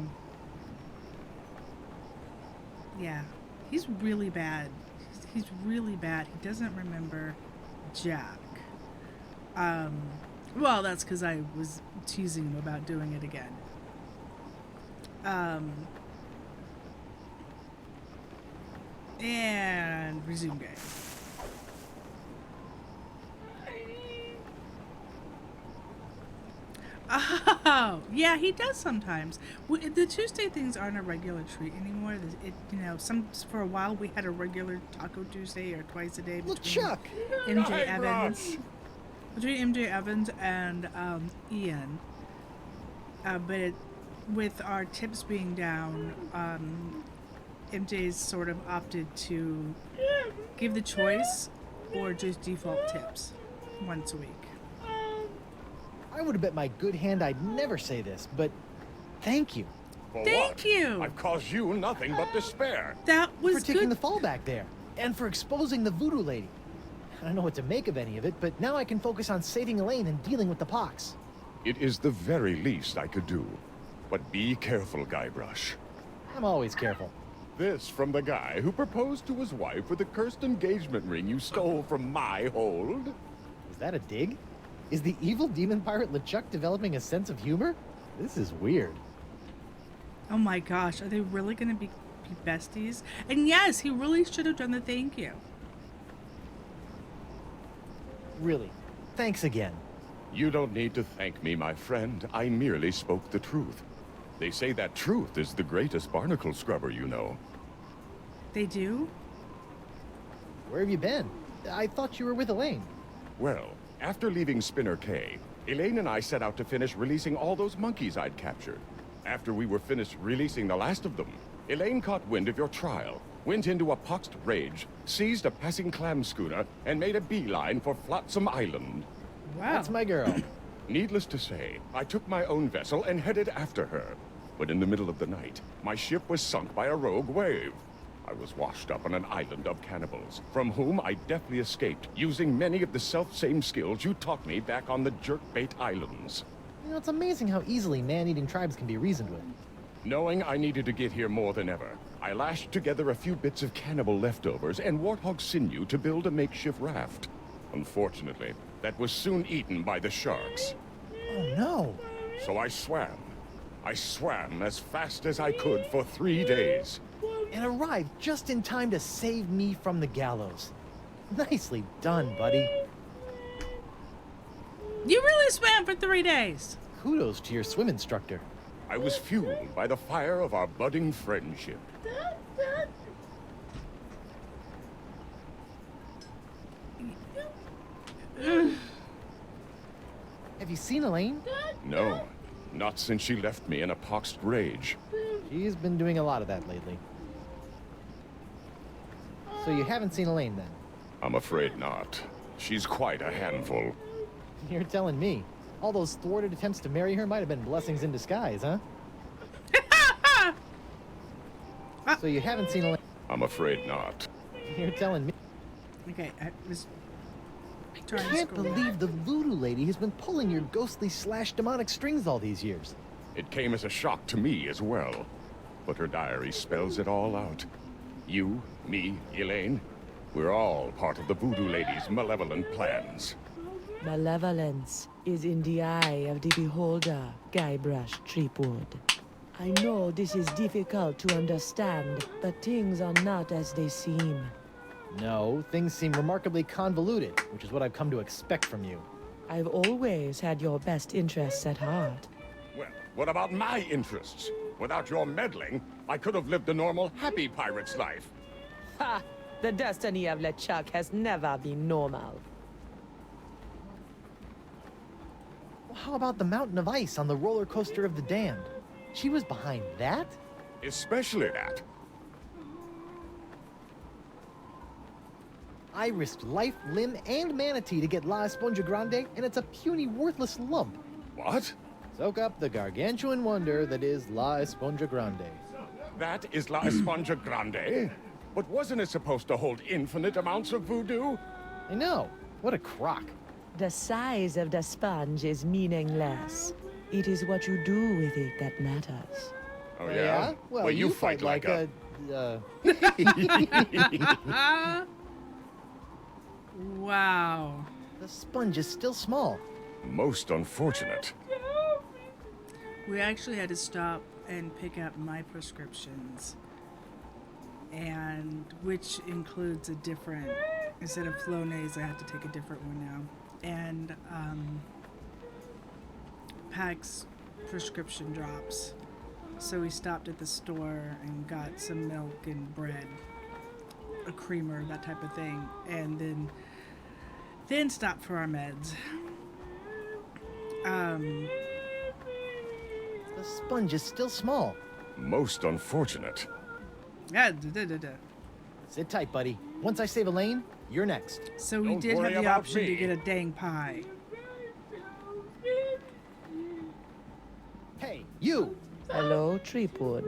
yeah, he's really bad. He's really bad. He doesn't remember Jack. Well, that's because I was teasing him about doing it again. And resume game. Oh, yeah, he does sometimes. The Tuesday things aren't a regular treat anymore. For a while we had a regular Taco Tuesday or twice a day between Chuck! MJ Evans. Between MJ Evans and Ian. But with our tips being down, MJ's sort of opted to give the choice or just default tips once a week. I would have bet my good hand I'd never say this, but thank you. For Thank what? you. I've caused you nothing but despair. That was for taking good. the fall back there, and for exposing the voodoo lady. I don't know what to make of any of it, but now I can focus on saving Elaine and dealing with the pox. It is the very least I could do. But be careful, Guybrush. I'm always careful. This from the guy who proposed to his wife with the cursed engagement ring you stole from my hold? Was that a dig? Is the evil demon pirate LeChuck developing a sense of humor? This is weird. Oh my gosh, are they really going to be besties? And yes, he really should have done the thank you. Really. Thanks again. You don't need to thank me, my friend. I merely spoke the truth. They say that truth is the greatest barnacle scrubber you know. They do? Where have you been? I thought you were with Elaine. Well, after leaving Spinner Cay, Elaine and I set out to finish releasing all those monkeys I'd captured. After we were finished releasing the last of them, Elaine caught wind of your trial, went into a poxed rage, seized a passing clam schooner, and made a beeline for Flotsam Island. Wow. That's my girl. Needless to say, I took my own vessel and headed after her. But in the middle of the night, my ship was sunk by a rogue wave. I was washed up on an island of cannibals, from whom I deftly escaped, using many of the self-same skills you taught me back on the Jerkbait Islands. You know, it's amazing how easily man-eating tribes can be reasoned with. Knowing I needed to get here more than ever, I lashed together a few bits of cannibal leftovers and warthog sinew to build a makeshift raft. Unfortunately, that was soon eaten by the sharks. Oh no! So I swam. I swam as fast as I could for 3 days. And arrived just in time to save me from the gallows. Nicely done, buddy. You really swam for 3 days. Kudos to your swim instructor. I was fueled by the fire of our budding friendship. Have you seen Elaine? No, not since she left me in a poxed rage. She's been doing a lot of that lately. So you haven't seen Elaine, then? I'm afraid not. She's quite a handful. You're telling me. All those thwarted attempts to marry her might have been blessings in disguise, huh? So you haven't seen Elaine? I'm afraid not. You're telling me. Okay, I was I trying to can't scroll believe the voodoo lady has been pulling your ghostly slash demonic strings all these years. It came as a shock to me as well. But her diary spells it all out. You, me, Elaine, we're all part of the voodoo lady's malevolent plans. Malevolence is in the eye of the beholder, Guybrush Threepwood. I know this is difficult to understand, but things are not as they seem. No, things seem remarkably convoluted, which is what I've come to expect from you. I've always had your best interests at heart. Well, what about my interests? Without your meddling, I could have lived a normal, happy pirate's life. Ha! The destiny of LeChuck has never been normal. Well, how about the mountain of ice on the roller coaster of the damned? She was behind that? Especially that. I risked life, limb, and manatee to get La Esponja Grande, and it's a puny, worthless lump. What? Soak up the gargantuan wonder that is La Esponja Grande. That is La Esponja Grande? But wasn't it supposed to hold infinite amounts of voodoo? I know. What a crock. The size of the sponge is meaningless. It is what you do with it that matters. Oh, yeah? Well, you fight like a... Wow. The sponge is still small. Most unfortunate. We actually had to stop and pick up my prescriptions, and which includes a different, instead of Flonase, I have to take a different one now, and Pack's prescription drops. So we stopped at the store and got some milk and bread, a creamer, that type of thing, and then stopped for our meds. The sponge is still small. Most unfortunate. Yeah, Sit tight, buddy. Once I save Elaine, you're next. So we Don't did worry have the about option to me. get a dang pie. Hey, you! Hello, Tripod.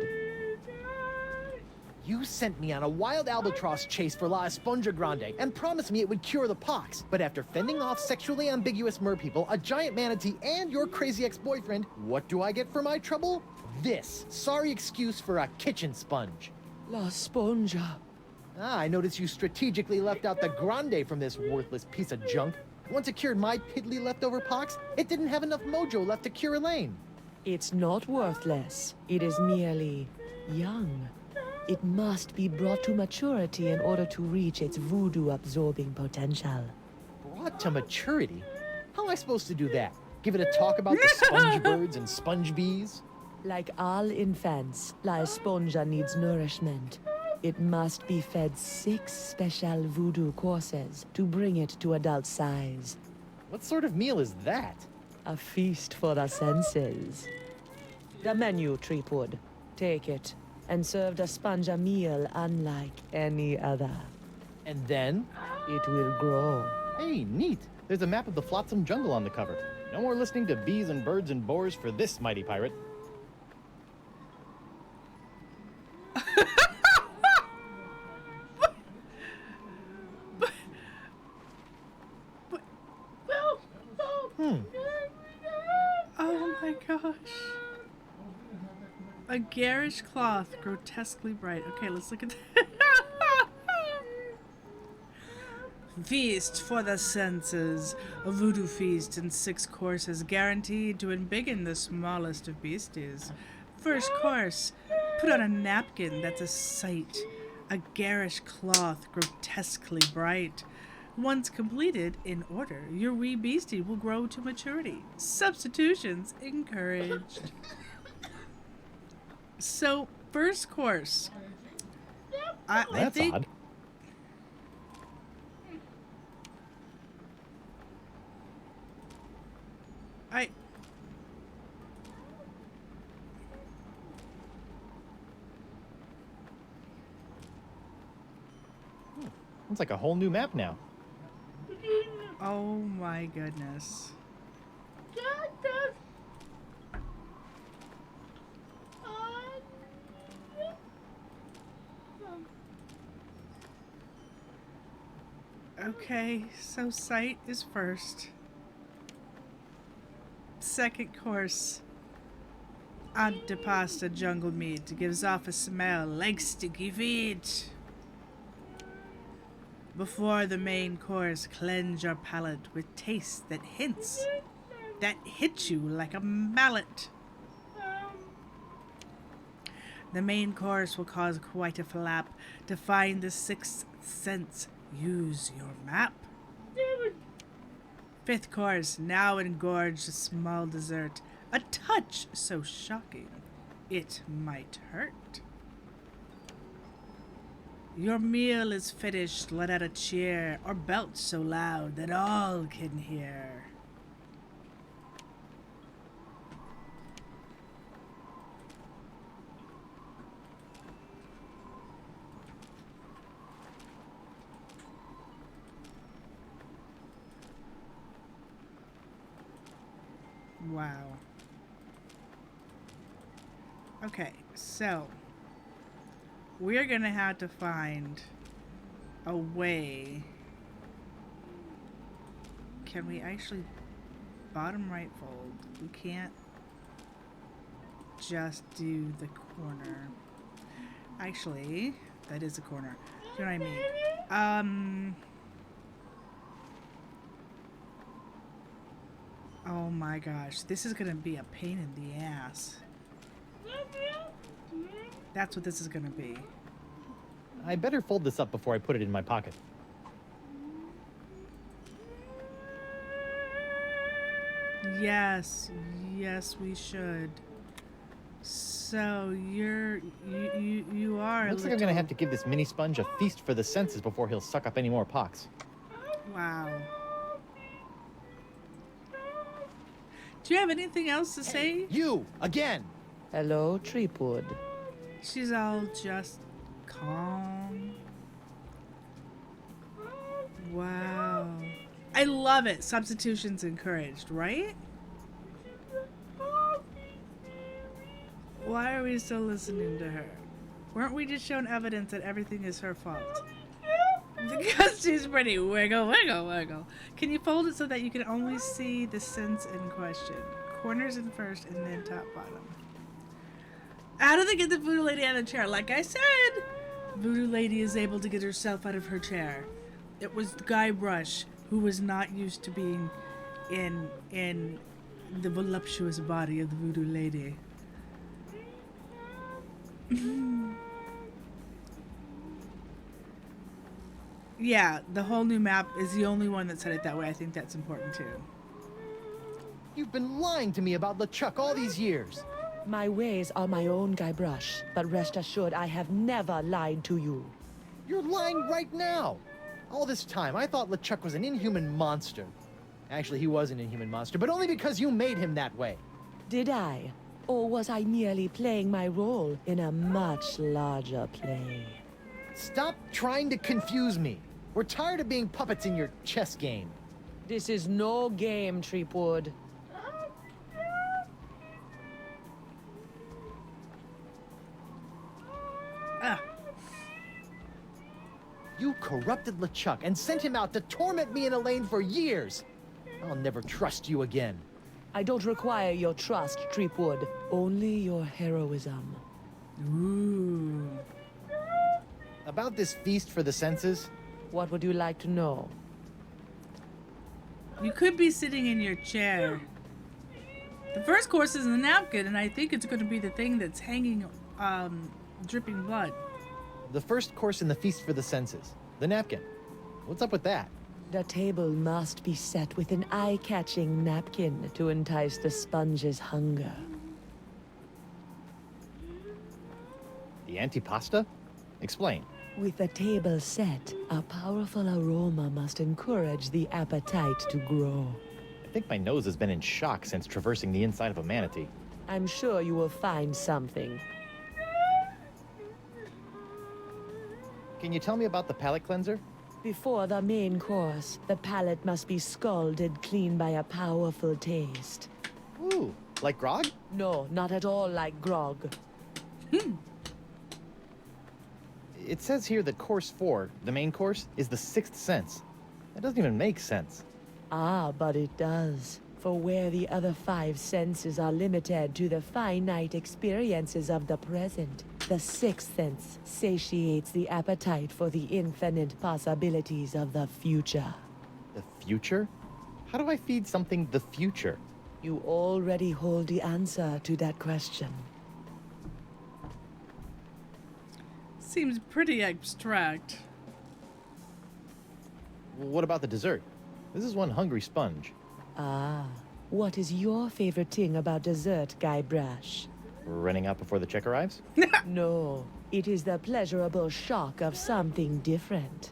You sent me on a wild albatross chase for La Esponja Grande and promised me it would cure the pox. But after fending off sexually ambiguous merpeople, a giant manatee, and your crazy ex-boyfriend, what do I get for my trouble? This. Sorry excuse for a kitchen sponge. La Sponja. Ah, I noticed you strategically left out the Grande from this worthless piece of junk. Once it cured my piddly leftover pox, it didn't have enough mojo left to cure Elaine. It's not worthless. It is merely young. It must be brought to maturity in order to reach its voodoo-absorbing potential. Brought to maturity? How am I supposed to do that? Give it a talk about the sponge birds and sponge bees? Like all infants, La Esponja needs nourishment. It must be fed 6 special voodoo courses to bring it to adult size. What sort of meal is that? A feast for the senses. The menu, Tripod. Take it, and serve the sponge a meal unlike any other. And then? It will grow. Hey, neat. There's a map of the Flotsam Jungle on the cover. No more listening to bees and birds and boars for this mighty pirate. Oh my gosh. A garish cloth, grotesquely bright. Okay, let's look at that. Feast for the senses. A voodoo feast in 6 courses, guaranteed to embiggen the smallest of beasties. First course, put on a napkin that's a sight. A garish cloth, grotesquely bright. Once completed, in order, your wee beastie will grow to maturity. Substitutions encouraged. So, first course. I That's think odd. It's like a whole new map now. Oh my goodness. Okay, so sight is first. Second course. Antipasta jungle meat gives off a smell like sticky feet. Before the main course, cleanse your palate with taste that hits you like a mallet. The main course will cause quite a flap. To find the 6th sense, use your map. 5th course, now engorge a small dessert. A touch so shocking, It might hurt. Your meal is finished, let out a cheer, or belch so loud that all can hear. Wow. Okay, so we're gonna have to find a way. Can we actually bottom right fold? We can't just do the corner. Actually, that is a corner. Do you know what I mean? Oh my gosh, this is gonna be a pain in the ass. That's what this is gonna be. I better fold this up before I put it in my pocket. Yes, yes, we should. So you are. Looks like I'm gonna have to give this mini sponge a feast for the senses before he'll suck up any more pox. Wow. Do you have anything else to say? You again. Hello, Treepwood. She's all just calm. Wow. I love it. Substitution's encouraged, right? Why are we still listening to her? Weren't we just shown evidence that everything is her fault? Because she's pretty. Wiggle, wiggle, wiggle. Can you fold it so that you can only see the sense in question? Corners in first and then top bottom. How do they get the voodoo lady out of the chair? Like I said, voodoo lady is able to get herself out of her chair. It was Guybrush who was not used to being in the voluptuous body of the voodoo lady. Yeah, the whole new map is the only one that said it that way. I think that's important too. You've been lying to me about LeChuck all these years. My ways are my own, Guybrush, but rest assured I have never lied to you. You're lying right now. All this time, I thought LeChuck was an inhuman monster. Actually, he was an inhuman monster, but only because you made him that way. Did I? Or was I merely playing my role in a much larger play? Stop trying to confuse me. We're tired of being puppets in your chess game. This is no game, Treepwood. You corrupted LeChuck and sent him out to torment me and Elaine for years. I'll never trust you again. I don't require your trust, Treepwood. Only your heroism. Ooh. About this feast for the senses? What would you like to know? You could be sitting in your chair. The first course is the napkin, and I think it's going to be the thing that's hanging, dripping blood. The first course in the feast for the senses. The napkin. What's up with that? The table must be set with an eye-catching napkin to entice the sponge's hunger. The antipasta? Explain. With the table set, a powerful aroma must encourage the appetite to grow. I think my nose has been in shock since traversing the inside of a manatee. I'm sure you will find something. Can you tell me about the palate cleanser? Before the main course, the palate must be scalded clean by a powerful taste. Ooh, like grog? No, not at all like grog. It says here that course 4, the main course, is the sixth sense. That doesn't even make sense. Ah, but it does. For where the other 5 senses are limited to the finite experiences of the present, the sixth sense satiates the appetite for the infinite possibilities of the future. The future? How do I feed something the future? You already hold the answer to that question. Seems pretty abstract. What about the dessert? This is one hungry sponge. Ah, what is your favorite thing about dessert, Guybrush? Running out before the check arrives? No, it is the pleasurable shock of something different.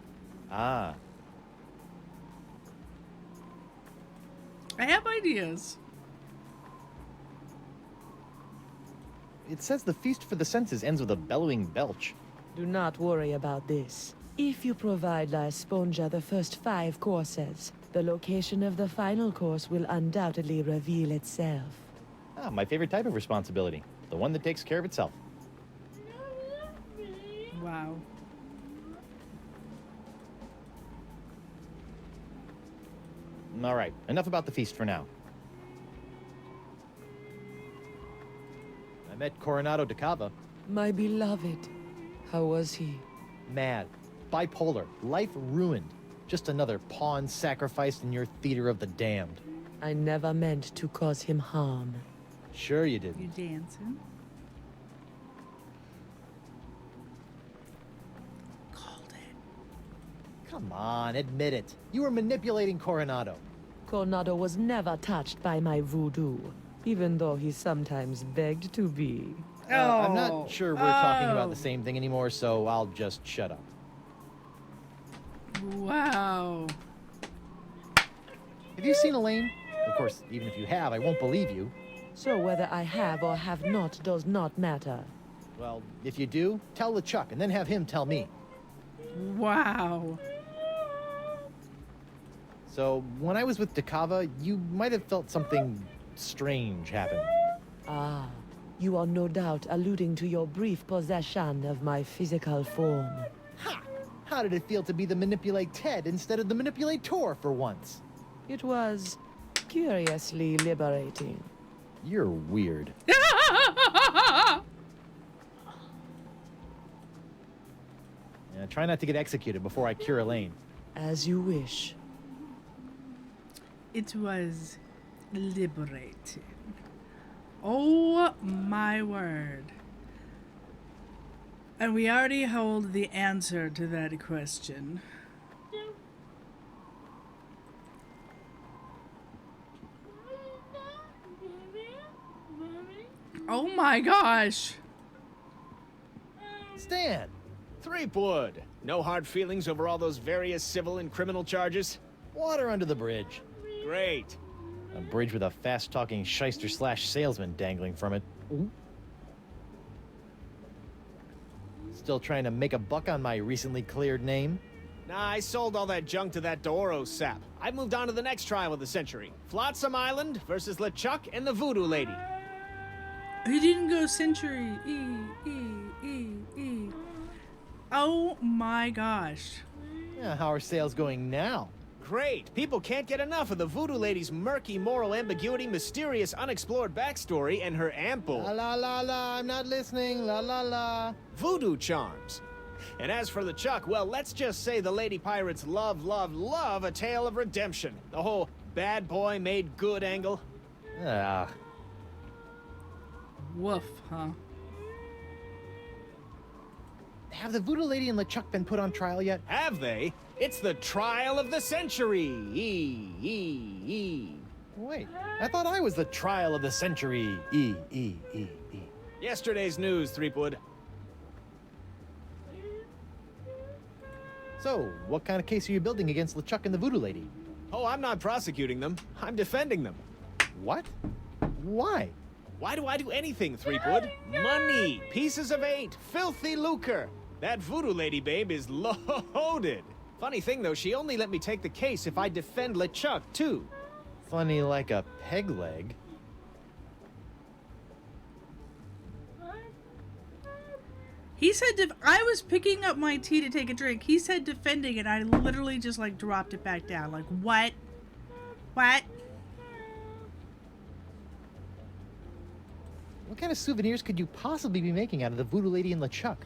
Ah. I have ideas. It says the feast for the senses ends with a bellowing belch. Do not worry about this. If you provide La Esponja the first 5 courses, the location of the final course will undoubtedly reveal itself. Ah, my favorite type of responsibility. The one that takes care of itself. Wow. All right, enough about the feast for now. I met Coronado de Cava. My beloved, how was he? Mad. Bipolar. Life ruined. Just another pawn sacrificed in your theater of the damned. I never meant to cause him harm. Sure you didn't. You dancing? Called it. Come on, admit it. You were manipulating Coronado. Coronado was never touched by my voodoo, even though he sometimes begged to be. I'm not sure we're talking about the same thing anymore, so I'll just shut up. Wow. Have you seen Elaine? Of course, even if you have, I won't believe you. So whether I have or have not does not matter. Well, if you do, tell LeChuck and then have him tell me. Wow. So, when I was with DeCava, you might have felt something strange happen. Ah, you are no doubt alluding to your brief possession of my physical form. Ha! How did it feel to be the manipulate Ted instead of the manipulator for once? It was curiously liberating. You're weird. Yeah, try not to get executed before I cure Elaine. As you wish. It was liberating. Oh my word. And we already hold the answer to that question. Oh my gosh. Stan! Threepwood! No hard feelings over all those various civil and criminal charges? Water under the bridge. Great. A bridge with a fast-talking shyster/salesman dangling from it. Still trying to make a buck on my recently cleared name? Nah, I sold all that junk to that D'Oro sap. I moved on to the next trial of the century. Flotsam Island versus LeChuck and the Voodoo Lady. He didn't go century. Oh my gosh. Yeah, how are sales going now? Great. People can't get enough of the Voodoo Lady's murky moral ambiguity, mysterious unexplored backstory, and her ample... La la la la, I'm not listening, la la la. ...voodoo charms. And as for LeChuck, well, let's just say the Lady Pirates love a tale of redemption. The whole bad boy made good angle. Ah. Woof, huh? Have the Voodoo Lady and LeChuck been put on trial yet? Have they? It's the trial of the century. Wait, I thought I was the trial of the century. Yesterday's news, Threepwood. So, what kind of case are you building against LeChuck and the Voodoo Lady? Oh, I'm not prosecuting them. I'm defending them. What? Why? Why do I do anything, Threepwood? Money, pieces of 8, filthy lucre. That Voodoo Lady babe is loaded. Funny thing, though, she only let me take the case if I defend LeChuck, too. Funny like a peg leg. He said I was picking up my tea to take a drink. He said defending it. I literally just like dropped it back down. Like, what? What? What kind of souvenirs could you possibly be making out of the Voodoo Lady and LeChuck?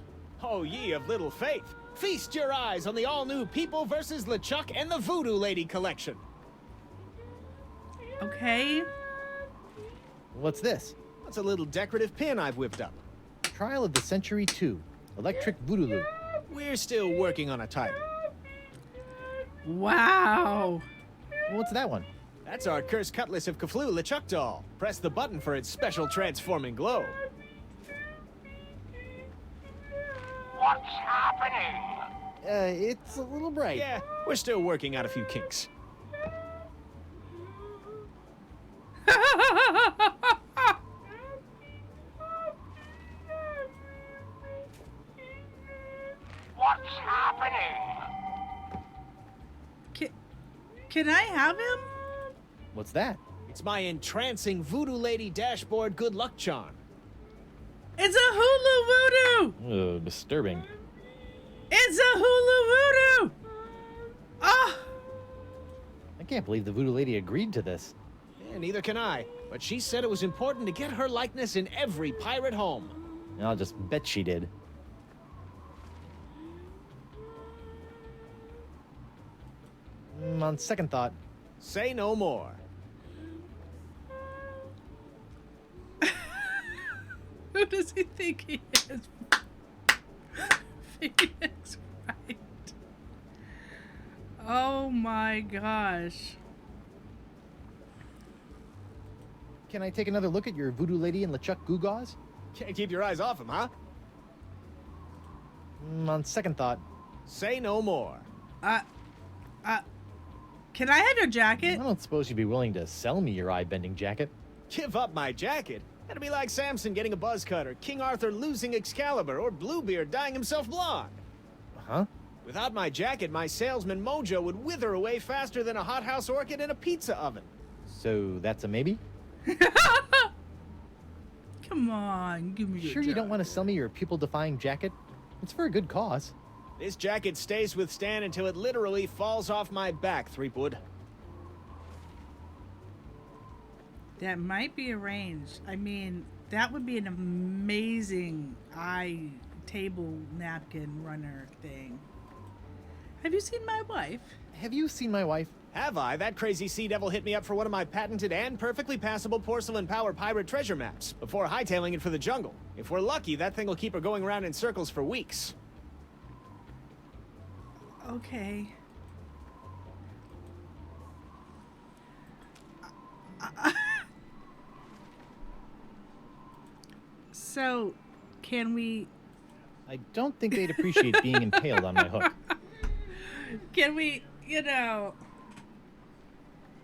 Oh, ye of little faith. Feast your eyes on the all-new People vs. LeChuck and the Voodoo Lady collection. Okay. What's this? That's a little decorative pin I've whipped up. Trial of the Century 2. Electric Voodoo Loop. We're still working on a title. Wow. What's that one? That's our Cursed Cutlass of Cthulhu LeChuck doll. Press the button for its special transforming glow. It's a little bright. Yeah, we're still working out a few kinks. What's happening? Can I have him? What's that? It's my entrancing voodoo lady dashboard good luck charm. It's a hula voodoo! Disturbing. It's a hula voodoo! Ah! I can't believe the voodoo lady agreed to this. Yeah, neither can I. But she said it was important to get her likeness in every pirate home. I'll just bet she did. On second thought. Say no more. Who does he think he is? Phoenix Wright. Oh my gosh. Can I take another look at your voodoo lady and LeChuck Gewgaws? Can't keep your eyes off him, huh? On second thought. Say no more. Can I have your I jacket? don't suppose you'd be willing to sell me your eye-bending jacket. Give up my jacket? That'd be like Samson getting a buzz cut, or King Arthur losing Excalibur, or Bluebeard dyeing himself blonde. Huh? Without my jacket, my salesman mojo would wither away faster than a hothouse orchid in a pizza oven. So that's a maybe? Come on, give me your Sure you don't jacket. want to sell me your pupil-defying jacket? It's for a good cause. This jacket stays with Stan until it literally falls off my back, Threepwood. That might be arranged. I mean, that would be an amazing table napkin runner thing. Have you seen my wife? Have you seen my wife? Have I? That crazy sea devil hit me up for one of my patented and perfectly passable porcelain power pirate treasure maps before hightailing it for the jungle. If we're lucky, that thing will keep her going around in circles for weeks. Okay. So, can we... I don't think they'd appreciate being impaled on my hook. Can we,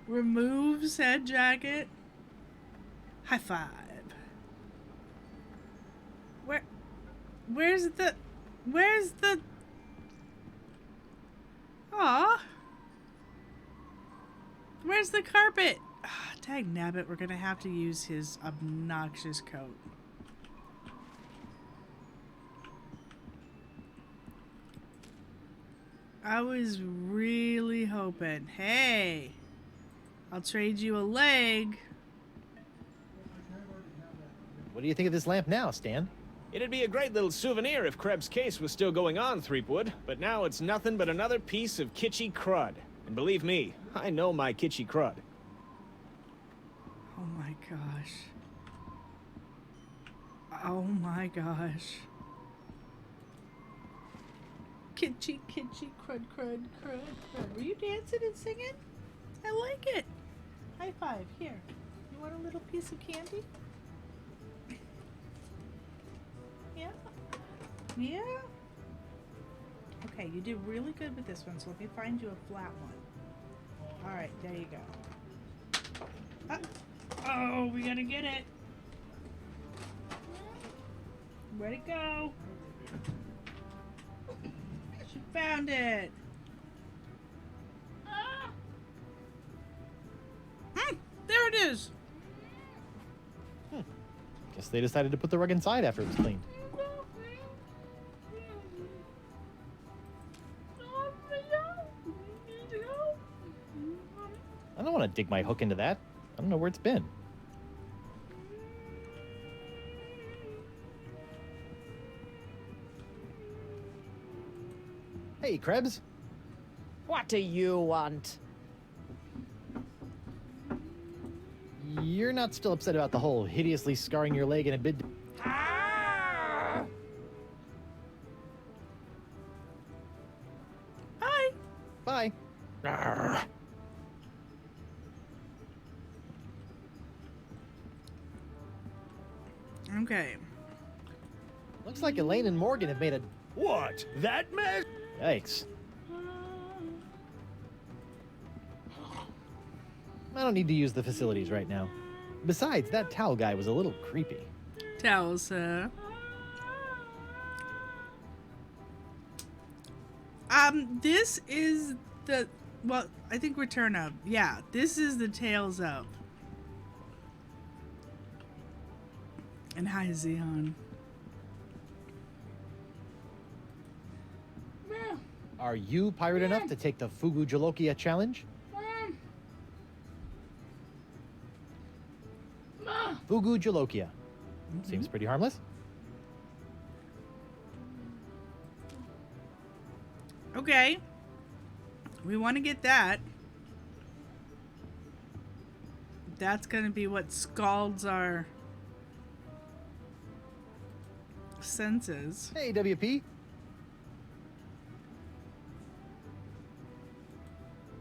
remove said jacket? High five. Where's the... Aw. Where's the carpet? Ah, dang nabbit, we're gonna have to use his obnoxious coat. I was really hoping. Hey, I'll trade you a leg. What do you think of this lamp now, Stan? It'd be a great little souvenir if Krebs' case was still going on, Threepwood, but now it's nothing but another piece of kitschy crud. And believe me, I know my kitschy crud. Oh my gosh. Oh my gosh. Kitschy, kitschy, crud, crud, crud, crud. Were you dancing and singing? I like it. High five. Here. You want a little piece of candy? Yeah? Yeah? Okay, you did really good with this one, so let me find you a flat one. Alright, there you go. Oh, we gotta get it. Where'd it go? She found it. There it is. Guess they decided to put the rug inside after it was cleaned. I don't want to dig my hook into that. I don't know where it's been. Hey, Krebs. What do you want? You're not still upset about the whole hideously scarring your leg in a bid... Bye. Bye. Okay. Looks like Elaine and Morgan have made a... What? That mess? Yikes. I don't need to use the facilities right now. Besides, that towel guy was a little creepy. Towels, sir. This is the... Well, I think return up. Yeah, this is the tails up. And hi, Zeon. Are you pirate enough to take the Fugu Jalokia challenge? Fugu Jalokia. Seems pretty harmless. Okay. We want to get that. That's going to be what scalds our senses. Hey, WP.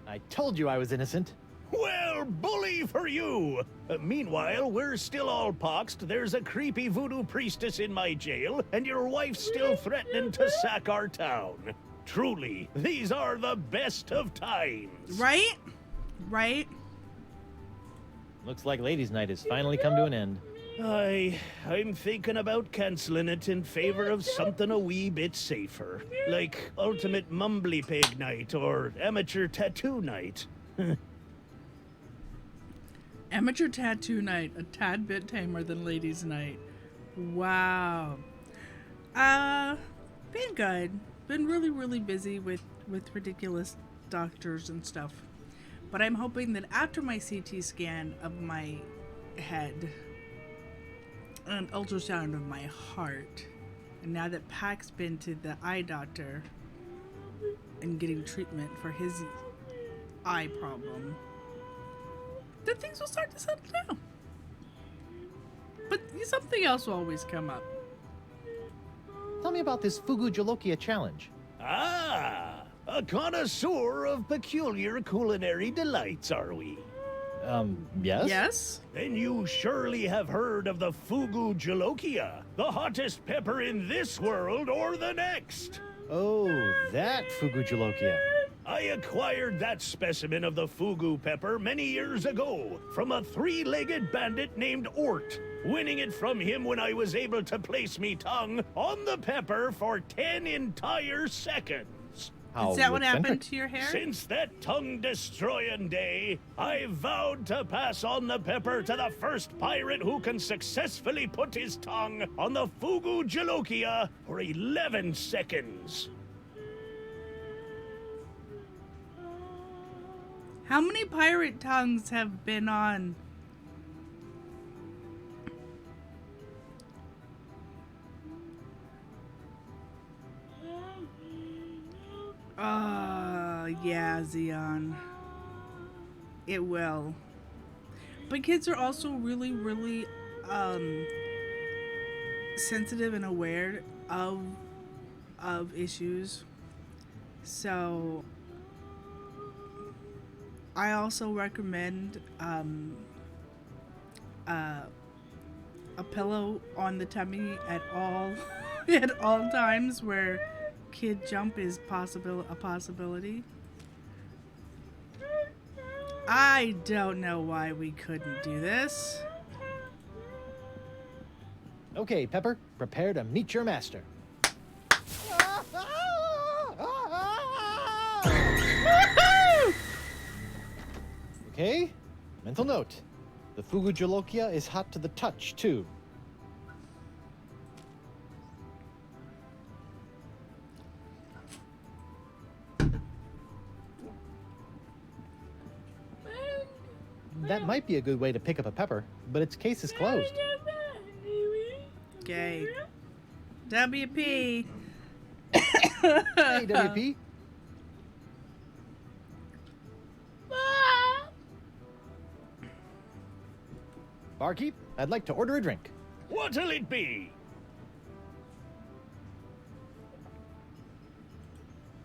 I told you I was innocent. Well, bully for you! Meanwhile, we're still all poxed. There's a creepy voodoo priestess in my jail, and your wife's still threatening to sack our town. Truly, these are the best of times. Right? Right? Looks like ladies' night has finally come to an end. I'm thinking about canceling it in favor of something a wee bit safer. Like Ultimate Mumbly Pig Night or Amateur Tattoo Night. Amateur Tattoo Night, a tad bit tamer than Ladies' Night. Wow. Been good. Been really, really busy with ridiculous doctors and stuff. But I'm hoping that after my CT scan of my head, an ultrasound of my heart, and now that Pac's been to the eye doctor and getting treatment for his eye problem, then things will start to settle down. But something else will always come up. Tell me about this Fugu Jalokia challenge. Ah, a connoisseur of peculiar culinary delights, are we? Yes? Yes? Then you surely have heard of the Fugu Jalokia, the hottest pepper in this world or the next. Oh, that Fugu Jalokia. I acquired that specimen of the Fugu pepper many years ago from a three-legged bandit named Ort, winning it from him when I was able to place me tongue on the pepper for 10 entire seconds. How Is that what eccentric. happened to your hair? Since that tongue-destroying day, I vowed to pass on the pepper to the first pirate who can successfully put his tongue on the Fugu Jalokia for 11 seconds. How many pirate tongues have been on? Yeah, Zeon. It will. But kids are also really, really sensitive and aware of issues. So I also recommend a pillow on the tummy at all at all times where kid jump is a possibility. I don't know why we couldn't do this. Okay, Pepper, prepare to meet your master. Okay, mental note. The Fugu Jalokia is hot to the touch, too. That might be a good way to pick up a pepper, but its case is closed. Okay. WP. Hey, WP. Barkeep, I'd like to order a drink. What'll it be?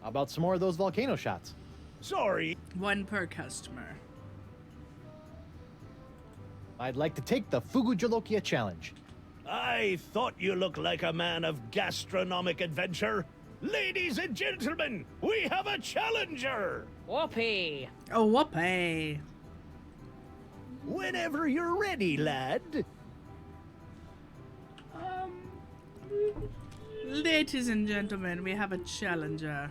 How about some more of those volcano shots? Sorry. One per customer. I'd like to take the Fugu Jalokia challenge. I thought you looked like a man of gastronomic adventure. Ladies and gentlemen, we have a challenger! Whoopee! Oh, whoopee. Whenever you're ready, lad. Ladies and gentlemen, we have a challenger.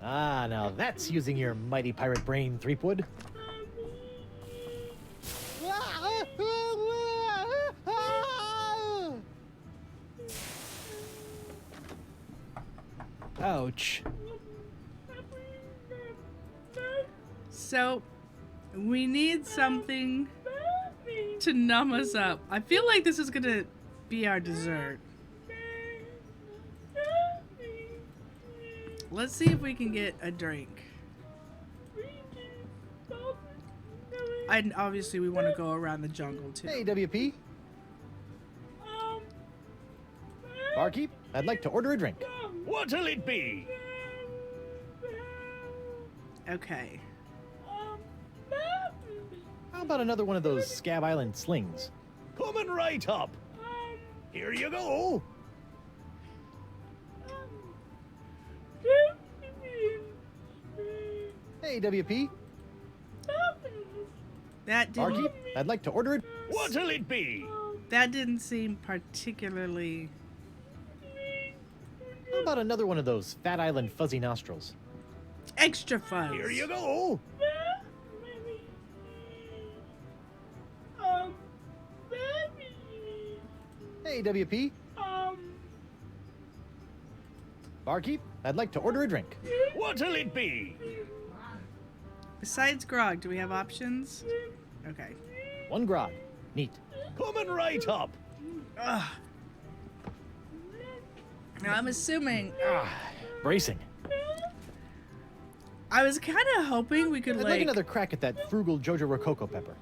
Ah, now that's using your mighty pirate brain, Threepwood. Ouch. So, we need something to numb us up. I feel like this is gonna be our dessert. Let's see if we can get a drink. And obviously we want to go around the jungle too. Hey, WP. Barkeep, I'd like to order a drink. What'll it be? Okay. How about another one of those Scab Island slings? Coming right up. Here you go. Hey, WP. That didn't, Barkeep, I'd like to order it. What'll it be? that didn't seem particularly... How about another one of those Fat Island fuzzy nostrils? extra fuzz. Here you go. Hey, WP. Barkeep, I'd like to order a drink. What'll it be? Besides grog, do we have options? Okay. One grog. Neat. Coming right up. Ugh. Now I'm assuming... Bracing. I was kind of hoping we could I'd like another crack at that frugal Jojo Rococo pepper.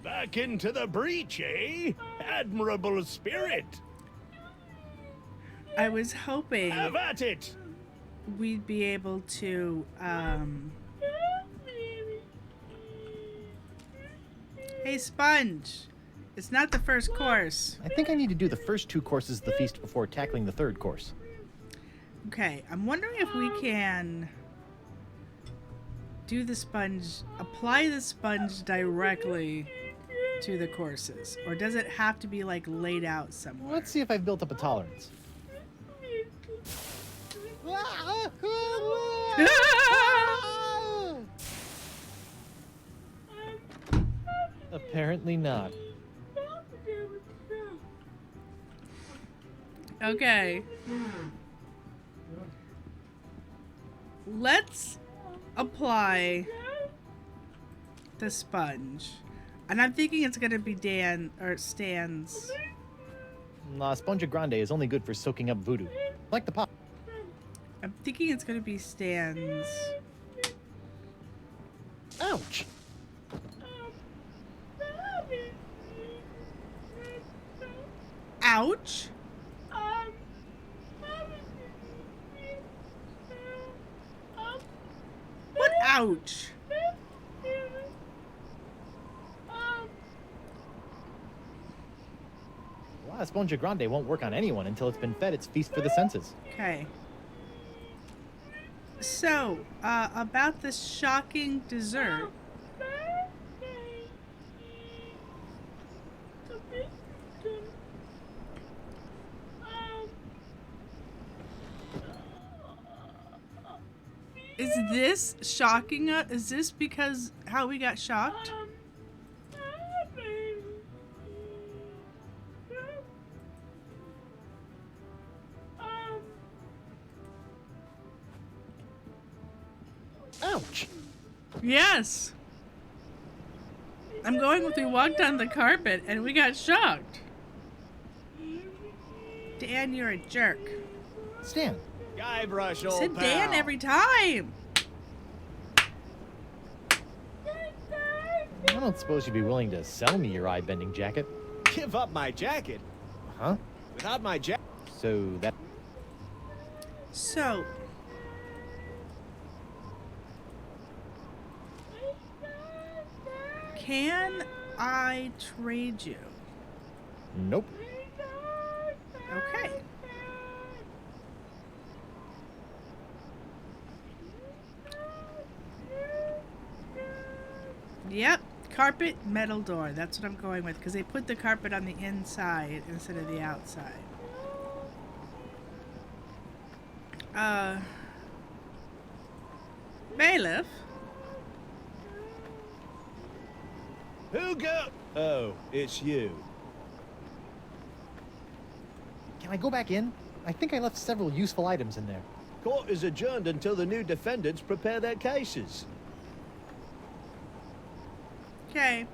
Back into the breach, eh? Admirable spirit. I was hoping Have at it. we'd be able to, Hey, Sponge. It's not the first course. I think I need to do the first two courses of the feast before tackling the third course. Okay, I'm wondering if we can do the sponge, apply the sponge directly to the courses, or does it have to be like laid out somewhere? Let's see if I've built up a tolerance. Apparently not. Okay. Let's apply the sponge. And I'm thinking it's gonna be Stan's. La Esponja Grande is only good for soaking up voodoo. Like the pop. I'm thinking it's gonna be Stan's. Ouch! Ouch! What ouch? La Esponja Grande won't work on anyone until it's been fed its feast for the senses. Okay. So, about this shocking dessert. Is this shocking us? Is this because how we got shocked? Ouch! Yes. I'm going with we walked on the carpet and we got shocked. Dan, you're a jerk. Stan. Guybrush, I old said pal. Dan every time. I don't suppose you'd be willing to sell me your eye-bending jacket. Give up my jacket. Huh? Without my jacket. So that... So, can I trade you? Nope. Okay. Yep, carpet, metal door. That's what I'm going with, because they put the carpet on the inside instead of the outside. Bailiff? Who go? Oh, it's you. Can I go back in? I think I left several useful items in there. Court is adjourned until the new defendants prepare their cases. Okay.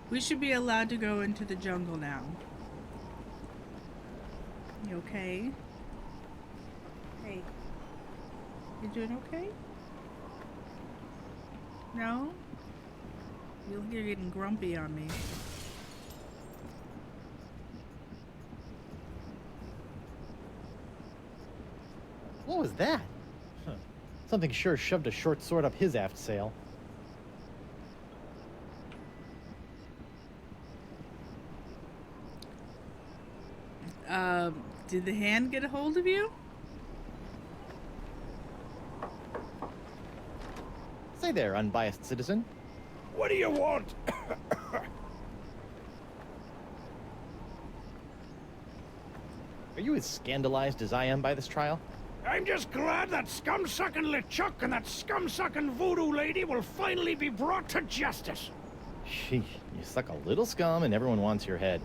We should be allowed to go into the jungle now. You okay? Hey. You doing okay? No? You're getting grumpy on me. What was that? Huh. Something sure shoved a short sword up his aft sail. Did the hand get a hold of you? Say there, unbiased citizen. What do you want? Are you as scandalized as I am by this trial? I'm just glad that scum-sucking LeChuck and that scum-sucking voodoo lady will finally be brought to justice. Sheesh, you suck a little scum and everyone wants your head.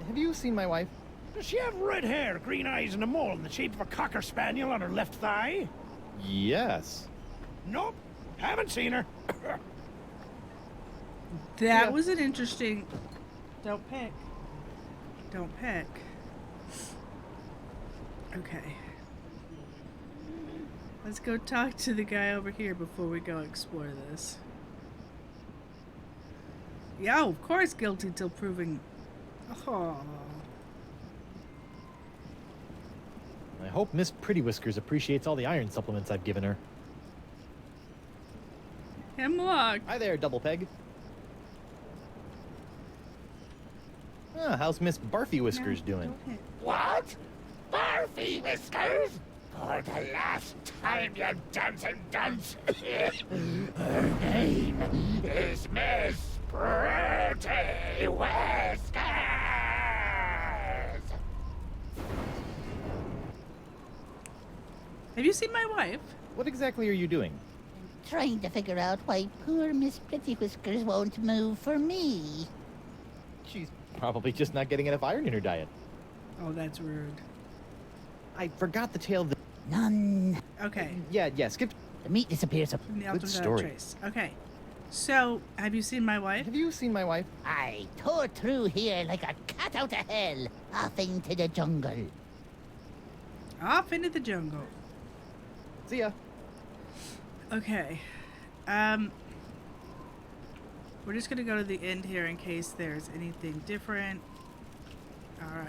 Have you seen my wife? Does she have red hair, green eyes, and a mole in the shape of a cocker spaniel on her left thigh? Yes. Nope, haven't seen her. That was an interesting... Don't pick. Don't pick. Okay. Let's go talk to the guy over here before we go explore this. Yeah, of course guilty till proven... Oh. I hope Miss Pretty Whiskers appreciates all the iron supplements I've given her. Hemlock. Hi there, Double Peg. Ah, how's Miss Barfy Whiskers doing? What? Barfy Whiskers? For the last time, you dancing dunce. Her name is Miss Pretty Whiskers. Have you seen my wife? What exactly are you doing? Trying to figure out why poor Miss Pretty Whiskers won't move for me. She's probably just not getting enough iron in her diet. Oh, that's rude. I forgot the tale of the... None. Okay. Yeah, skip... The meat disappears. From the Good ultimate story. trace. Okay. So, have you seen my wife? Have you seen my wife? I tore through here like a cat out of hell, off into the jungle. Off into the jungle. See ya. Okay. We're just gonna go to the end here in case there's anything different. Alright.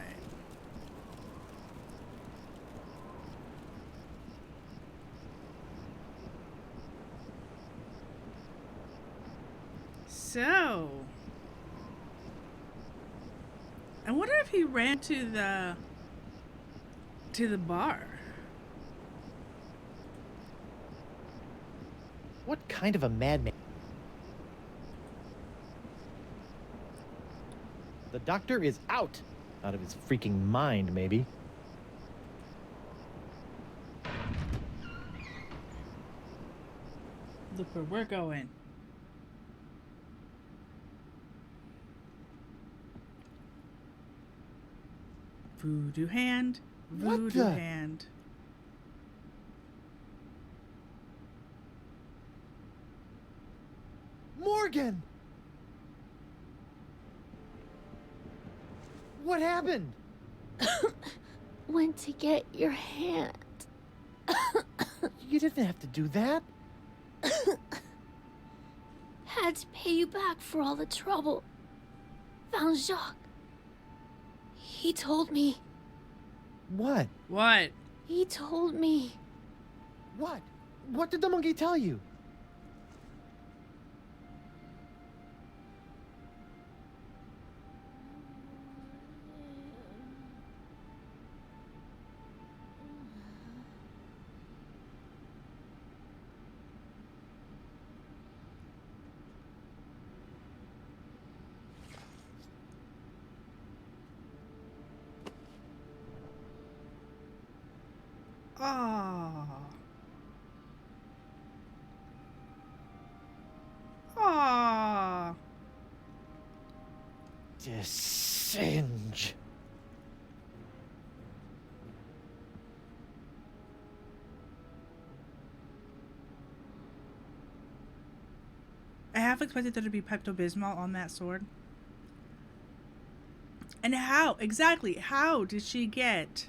So, I wonder if he ran to the bar. What kind of a madman? The doctor is out. Out of his freaking mind, maybe. Look where we're going. Voodoo hand. Voodoo What the? hand. Morgan! What happened? Went to get your hand. You didn't have to do that. Had to pay you back for all the trouble. Found Jacques. He told me. What? What? He told me. What? What did the monkey tell you? Oh. Oh. Singe. I half expected there to be Pepto-Bismol on that sword. And how, exactly, how did she get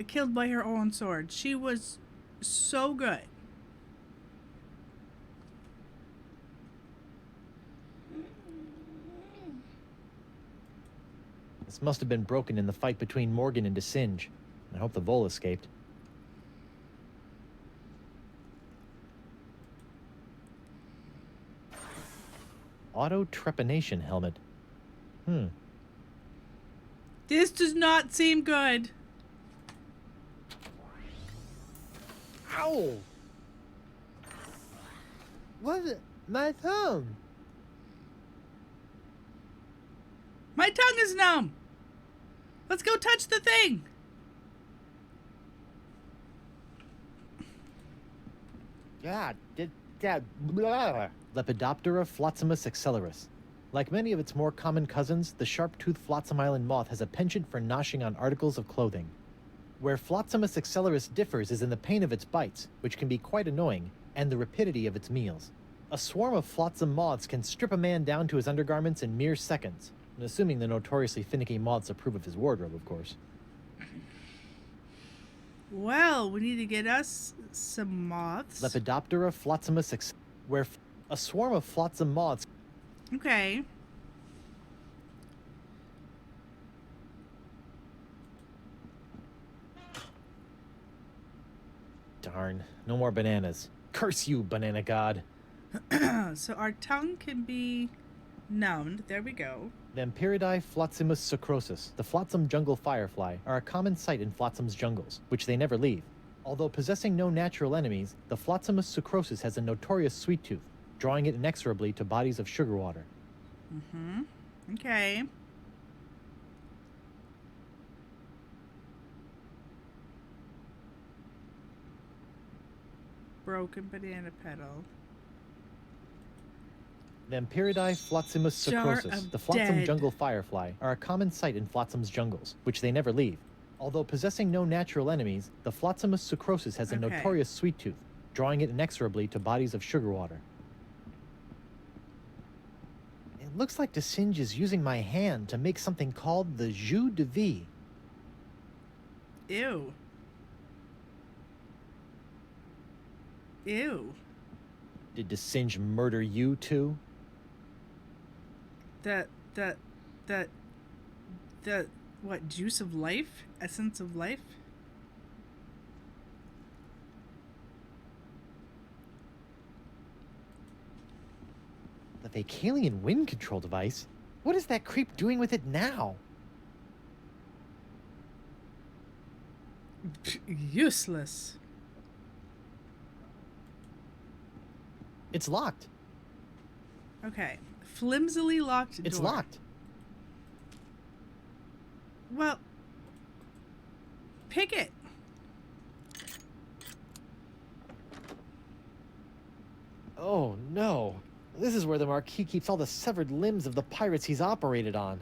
killed by her own sword? She was so good. This must have been broken in the fight between Morgan and Singe. I hope the Vole escaped. Auto trepanation helmet. This does not seem good. Ow! What? My thumb. My tongue is numb. Let's go touch the thing. God, Lepidoptera flotzimus accelerus. Like many of its more common cousins, the sharp-toothed Flotsam Island moth has a penchant for noshing on articles of clothing. Where Flotzimus accelerus differs is in the pain of its bites, which can be quite annoying, and the rapidity of its meals. A swarm of flotsam moths can strip a man down to his undergarments in mere seconds, assuming the notoriously finicky moths approve of his wardrobe, of course. Well, we need to get us some moths. Lepidoptera flotzimus where a swarm of flotsam moths. Okay. Darn, no more bananas. Curse you, banana god. So our tongue can be numbed. There we go. Vampiridae flotzimus sucrosus, the flotsam jungle firefly, are a common sight in flotsam's jungles, which they never leave. Although possessing no natural enemies, the flotzimus sucrosus has a notorious sweet tooth, drawing it inexorably to bodies of sugar water. Mm-hmm. Okay. Broken banana petal. Vampiridae flotzimus Jar sucrosus, of the flotsam dead. jungle firefly, are a common sight in flotsam's jungles, which they never leave. Although possessing no natural enemies, the flotzimus sucrosus has a Okay. notorious sweet tooth, drawing it inexorably to bodies of sugar water. It looks like Singe is using my hand to make something called the jus de vie. Ew. Ew. Did Singe murder you too? The what, juice of life? Essence of life? The Vacalian wind control device? What is that creep doing with it now? Useless. It's locked. Okay. Flimsily locked It's door. locked. Well, pick it. Oh no. This is where the Marquis keeps all the severed limbs of the pirates he's operated on.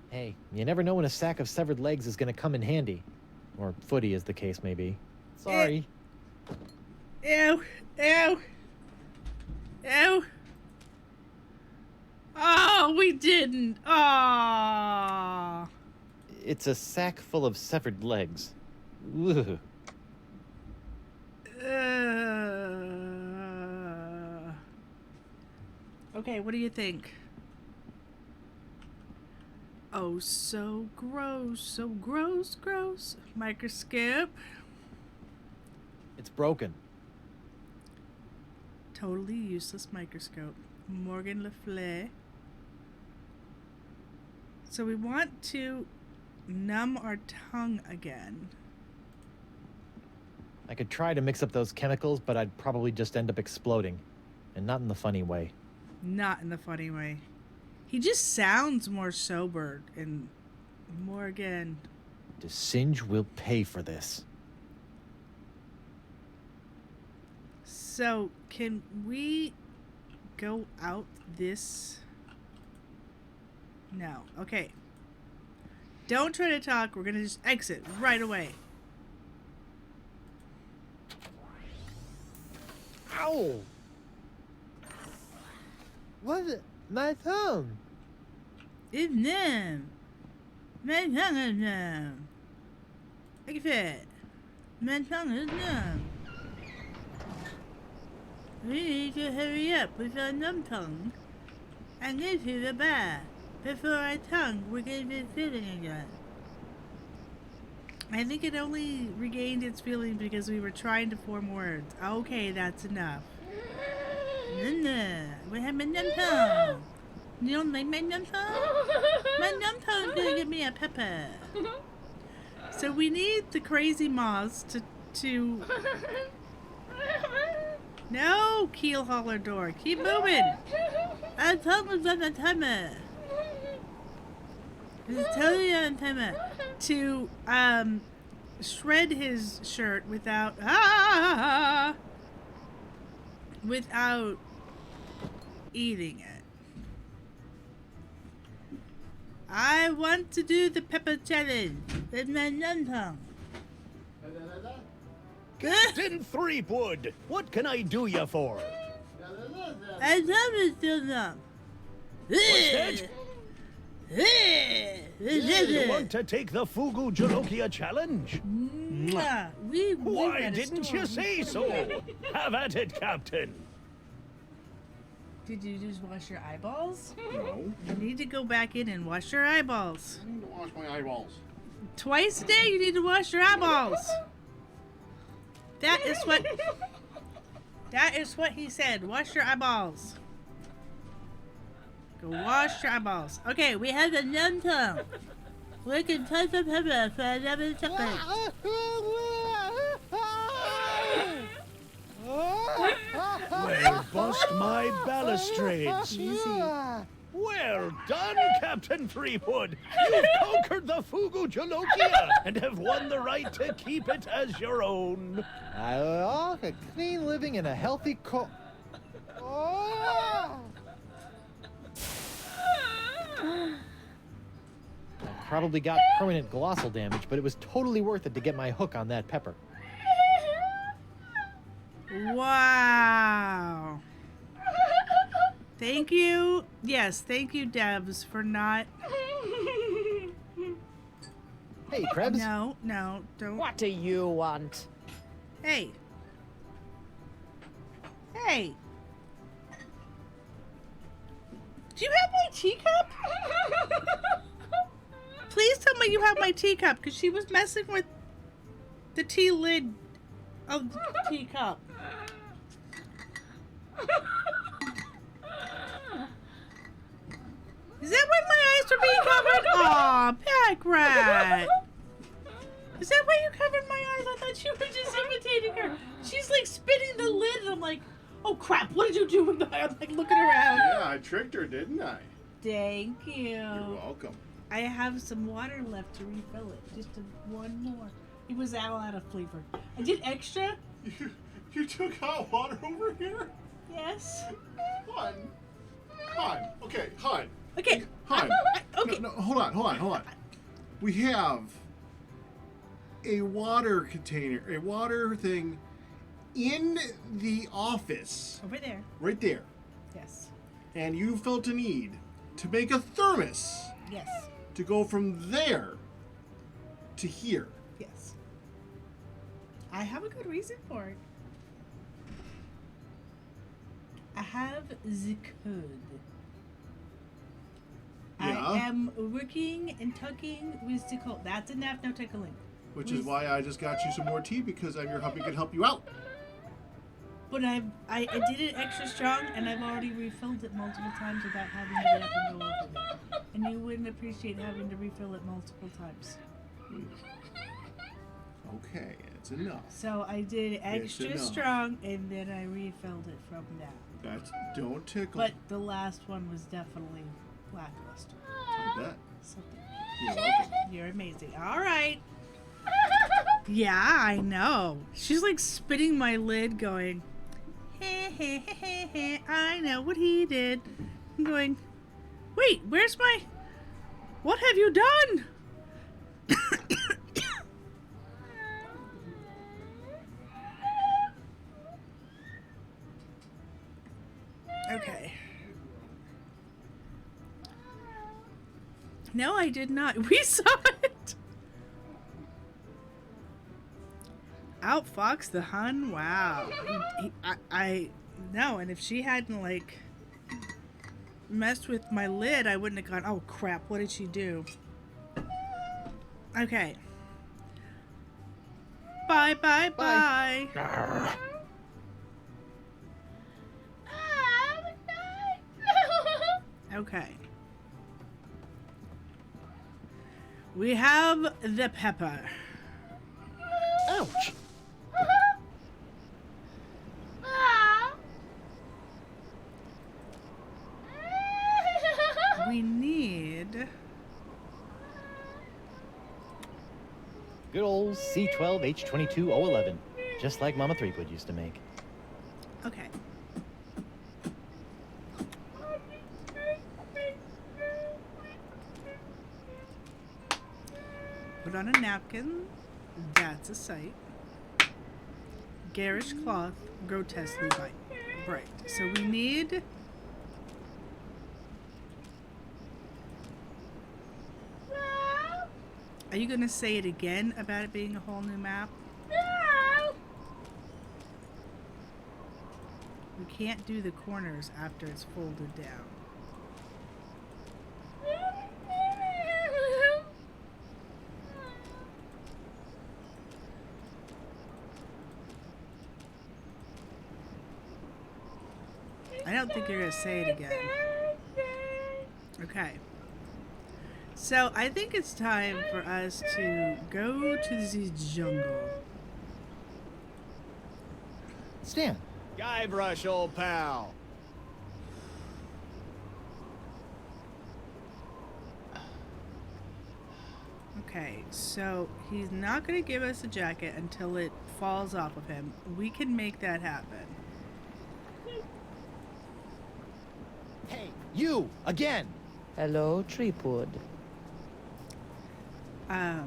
Hey, you never know when a sack of severed legs is gonna come in handy. Or footy, as the case may be. Sorry. Ew. Ew. Ew. Oh, we didn't. Oh. It's a sack full of severed legs. Ugh. Okay, what do you think? Oh, so gross. So gross, gross. Microscope. It's broken. Totally useless microscope. Morgan Le Flay. So we want to numb our tongue again. I could try to mix up those chemicals, but I'd probably just end up exploding. And not in the funny way. Not in the funny way. He just sounds more sober and Morgan. Singe will pay for this. So, can we go out this? No. Okay. Don't try to talk. We're gonna just exit right away. Ow! What? My tongue! It's numb. My tongue is numb. Like that. My tongue is numb. We need to hurry up with our numb tongue and get to the bar before our tongue will get its feeling again. I think it only regained its feeling because we were trying to form words. Okay, that's enough. We have my numb tongue. You don't like my numb tongue? My numb tongue's gonna give me a pepper. So we need the crazy moths to No, keel hauler door. Keep moving. I'm totally on the timer. It's totally on timer. To shred his shirt without without eating it. I want to do the pepper challenge with my numb tongue. Captain Threepwood, what can I do you for? I love it still numb. What's that? You want to take the Fugu Jalokia challenge? Why didn't you say so? Have at it, Captain. Did you just wash your eyeballs? No. You need to go back in and wash your eyeballs. I need to wash my eyeballs. Twice a day you need to wash your eyeballs. That is what he said. Wash your eyeballs. Go wash your eyeballs. Okay, we have the numb tongue. We can touch the pepper for 11 seconds. Well, bust my balustrades. Easy. Well done, Captain Threepwood. You've conquered the Fugu Jalokia and have won the right to keep it as your own. A clean living and a healthy I probably got permanent glossal damage, but it was totally worth it to get my hook on that pepper. Wow. Thank you. Yes, thank you, Debs, for not... Hey, Krebs. No, don't... What do you want? Hey. Hey. Do you have my teacup? Please tell me you have my teacup, because she was messing with the tea lid of the teacup. Is that why my eyes are being covered? Aw, pack rat. Is that why you covered my eyes? I thought you were just imitating her. She's like spinning the lid, and I'm like, oh crap, what did you do with my... I'm like looking around. Yeah, I tricked her, didn't I? Thank you. You're welcome. I have some water left to refill it. Just one more. It was all out of flavor. I did extra. You took hot water over here? Yes. Hun. Okay, Hun. Okay. Hun. Okay. No, hold on. We have a water container, a water thing in the office. Over there. Right there. Yes. And you felt a need to make a thermos. Yes. To go from there to here. Yes. I have a good reason for it. I have the code. Yeah. I am working and tucking with the code. That's enough, no tickling. Which is why I just got you some more tea, because I'm your hubby, can help you out. But I did it extra strong, and I've already refilled it multiple times without having to get up and go over it. And you wouldn't appreciate having to refill it multiple times. Okay, it's enough. So I did extra enough. strong, and then I refilled it from that. That's, don't tickle. But the last one was definitely lackluster. I bet. Something. You're welcome. You're amazing. All right. Yeah, I know. She's like spinning my lid, going, "Heh heh heh heh heh. I know what he did." I'm going, "Wait, where's my? What have you done?" Okay. No, I did not. We saw it. Outfox the Hun. Wow. I no, and if she hadn't like messed with my lid, I wouldn't have gone, "Oh crap, what did she do?" Okay. Bye bye bye. Okay. We have the pepper. Ouch! We need... Good old C12H22O11. Just like Mama Threepwood used to make. Okay. Put on a napkin. That's a sight. Garish cloth, grotesquely bright. So we need... Are you going to say it again about it being a whole new map? We can't do the corners after it's folded down. I don't think you're going to say it again. Okay. So, I think it's time for us to go to the jungle. Stan. Guybrush, old pal. Okay, so he's not going to give us a jacket until it falls off of him. We can make that happen. Hey, you! Again! Hello, Treepwood. I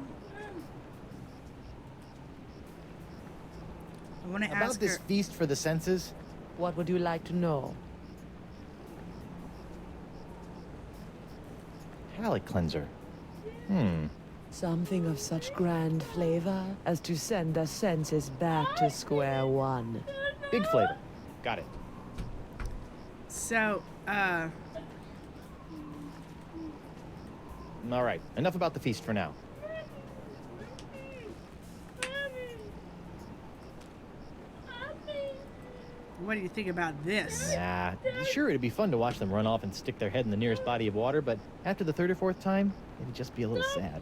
want to About ask this her... feast for the senses? What would you like to know? Palate cleanser. Something of such grand flavor as to send the senses back to square one. Big flavor. Got it. So, All right, enough about the feast for now. what do you think about this? Nah, sure, it'd be fun to watch them run off and stick their head in the nearest body of water, but after the third or fourth time, it'd just be a little sad.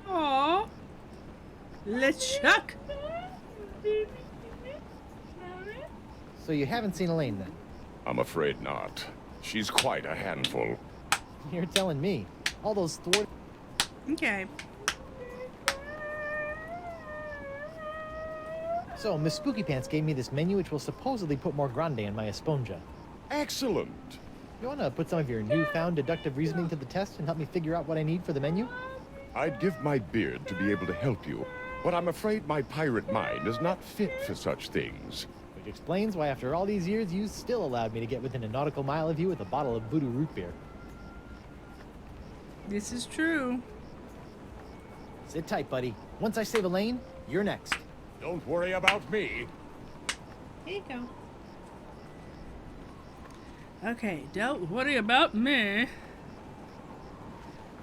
Aww. LeChuck! So you haven't seen Elaine, then? I'm afraid not. She's quite a handful. You're telling me. All those thwart... Okay. So, Miss Spooky Pants gave me this menu which will supposedly put more grande in my Esponja. Excellent! You wanna put some of your newfound deductive reasoning to the test and help me figure out what I need for the menu? I'd give my beard to be able to help you, but I'm afraid my pirate mind is not fit for such things. Which explains why after all these years, you still allowed me to get within a nautical mile of you with a bottle of voodoo root beer. This is true. Sit tight, buddy. Once I save Elaine, you're next. Don't worry about me. Here you go. Okay, don't worry about me.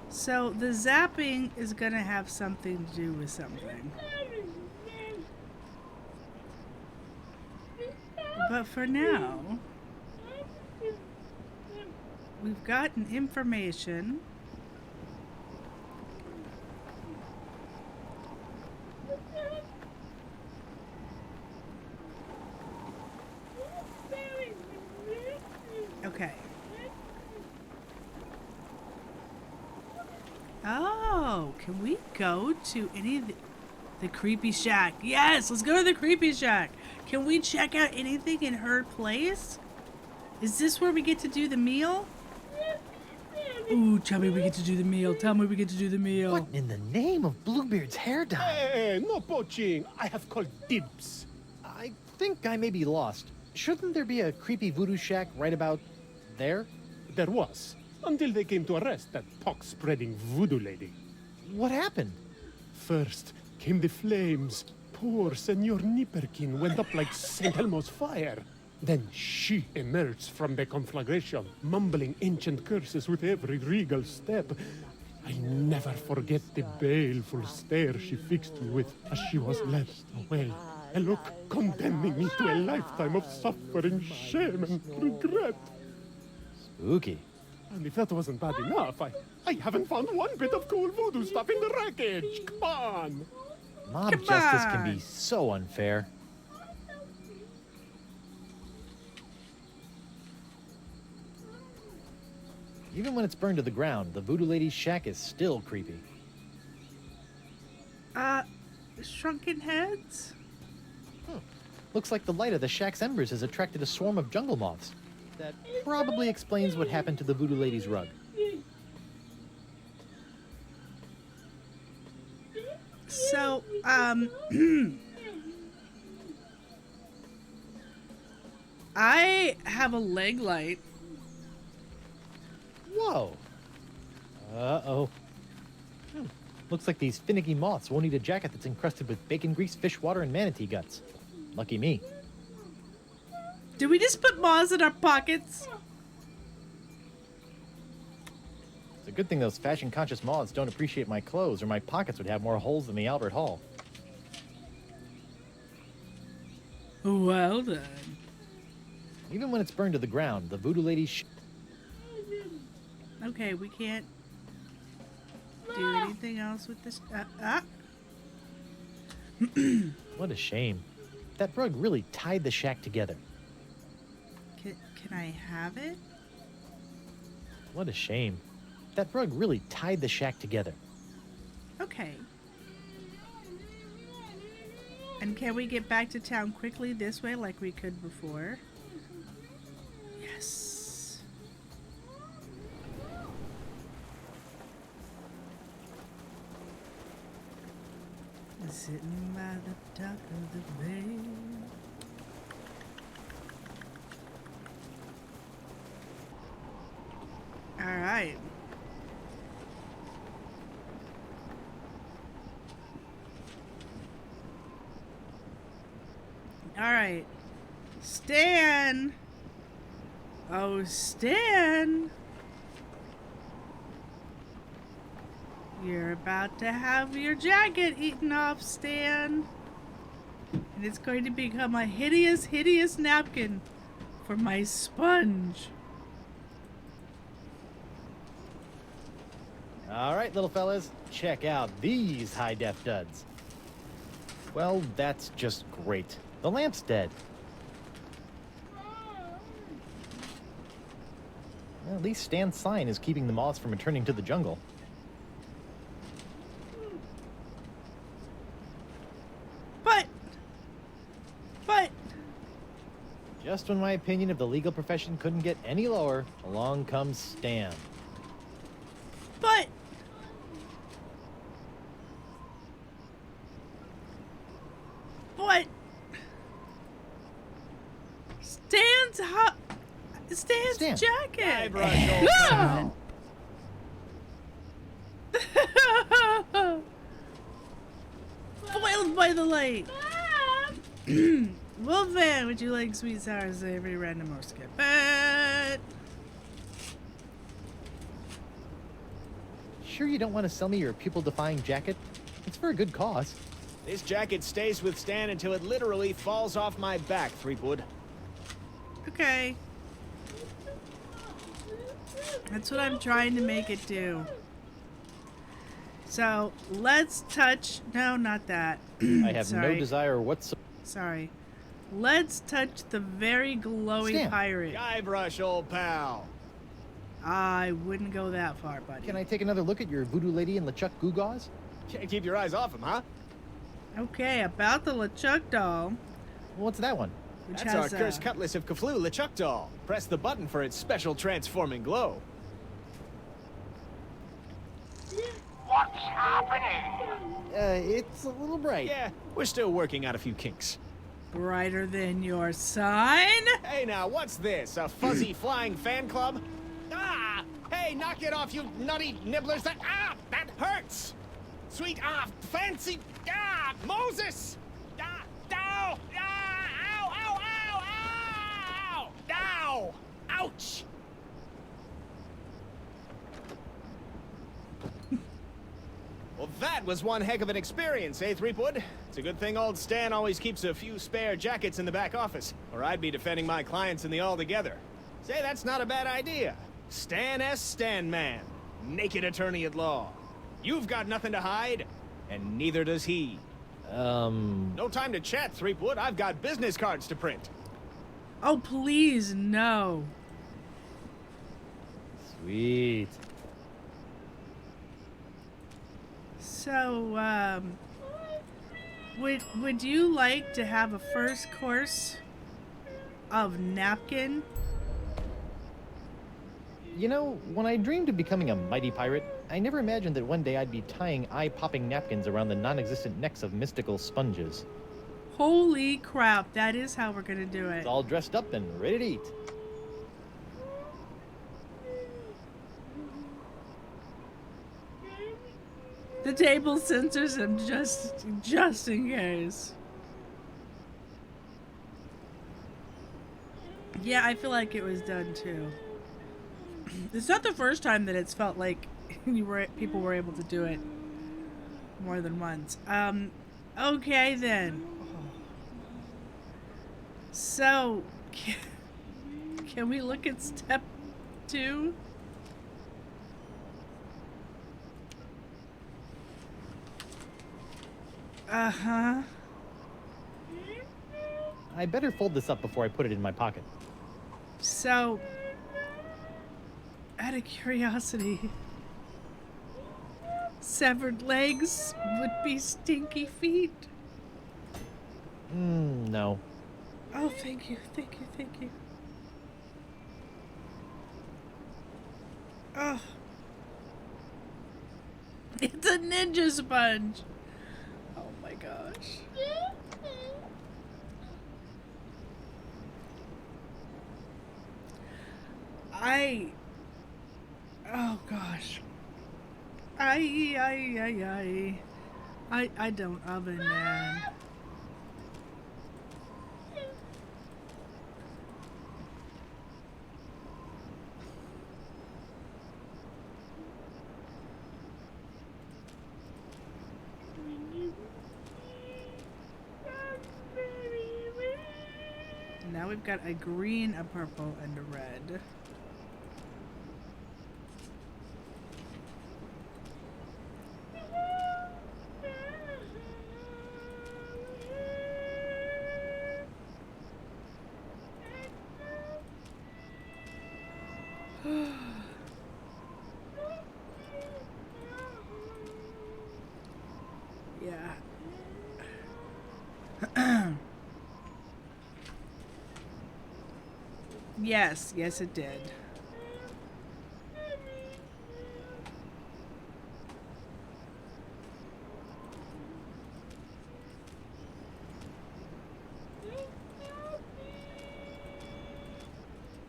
So the zapping is gonna have something to do with something. But for now, we've gotten information. Okay. Oh, can we go to any of the creepy shack? Yes, let's go to the creepy shack. Can we check out anything in her place? Is this where we get to do the meal? Ooh, tell me we get to do the meal. Tell me we get to do the meal. What in the name of Bluebeard's hair dye? Hey, no poaching. I have called dibs. I think I may be lost. Shouldn't there be a creepy voodoo shack right about there? There was, until they came to arrest that pox-spreading voodoo lady. What happened? First came the flames. Poor Senor Nipperkin went up like St. Elmo's fire. Then she emerged from the conflagration, mumbling ancient curses with every regal step. I never forget the baleful stare she fixed me with as she was led away. A look condemning me to a lifetime of suffering, shame, and regret. Spooky. And if that wasn't bad enough, I haven't found one bit of cool voodoo stuff in the wreckage. Come on! Mob justice can be so unfair. Even when it's burned to the ground, the voodoo lady's shack is still creepy. Shrunken heads? Looks like the light of the shack's embers has attracted a swarm of jungle moths. That probably explains what happened to the voodoo lady's rug. So, I have a leg light. Whoa. Uh-oh. Looks like these finicky moths won't eat a jacket that's encrusted with bacon grease, fish water, and manatee guts. Lucky me. Did we just put moths in our pockets? It's a good thing those fashion-conscious moths don't appreciate my clothes, or my pockets would have more holes than the Albert Hall. Well done. Even when it's burned to the ground, the voodoo lady's Okay, we can't do anything else with this. What a shame. That rug really tied the shack together. Can I have it? What a shame. That rug really tied the shack together. Okay. And can we get back to town quickly this way like we could before? Yes. Sitting by the dock of the bay. All right. All right. Stan. Oh, Stan. You're about to have your jacket eaten off, Stan. And it's going to become a hideous, hideous napkin for my sponge. All right, little fellas, check out these high-def duds. Well, that's just great. The lamp's dead. Well, at least Stan's sign is keeping the moths from returning to the jungle. But... Just when my opinion of the legal profession couldn't get any lower, along comes Stan. But... Stan's jacket! Guybrush, No! Foiled by the light! Wolfman, would you like sweet, sour, savory, random, or skip it? Sure you don't want to sell me your pupil-defying jacket? It's for a good cause. This jacket stays with Stan until it literally falls off my back, Threepwood. Okay. That's what I'm trying to make it do. So, let's touch... No, not that. I have no Sorry. desire whatsoever. Sorry. Let's touch the very glowing Stan. pirate. Guybrush, old pal. I wouldn't go that far, buddy. Can I take another look at your voodoo lady and LeChuck Gewgaws? Can't keep your eyes off him, huh? Okay, about the LeChuck doll. What's that one? Which That's has our cursed cutlass of Kaflu LeChuck doll. Press the button for its special transforming glow. What's happening? It's a little bright. Yeah, we're still working out a few kinks. brighter than your sign? Hey now, what's this? A fuzzy flying fan club? Ah! Hey, knock it off, you nutty nibblers! That hurts! Sweet fancy Moses! Ow! Ow! Ow! Ow! Ow! Ouch! Well, that was one heck of an experience, eh, Threepwood? It's a good thing old Stan always keeps a few spare jackets in the back office, or I'd be defending my clients in the All Together. Say, that's not a bad idea. Stan S. Stanman, naked attorney at law. You've got nothing to hide, and neither does he. No time to chat, Threepwood. I've got business cards to print. Oh, please, no. Sweet. So, would you like to have a first course of napkin? You know, when I dreamed of becoming a mighty pirate, I never imagined that one day I'd be tying eye-popping napkins around the non-existent necks of mystical sponges. Holy crap, that is how we're gonna do it. It's all dressed up and ready to eat. The table censors him just in case. Yeah, I feel like it was done too. It's not the first time that it's felt like people were able to do it more than once. Okay then. So, can we look at step 2? Uh-huh. I better fold this up before I put it in my pocket. So, out of curiosity, severed legs would be stinky feet? No. Oh, thank you, thank you, thank you. Oh. It's a ninja sponge. Oh my gosh. Oh gosh. I don't oven, man. Now we've got a green, a purple, and a red. Yeah. Yes, it did.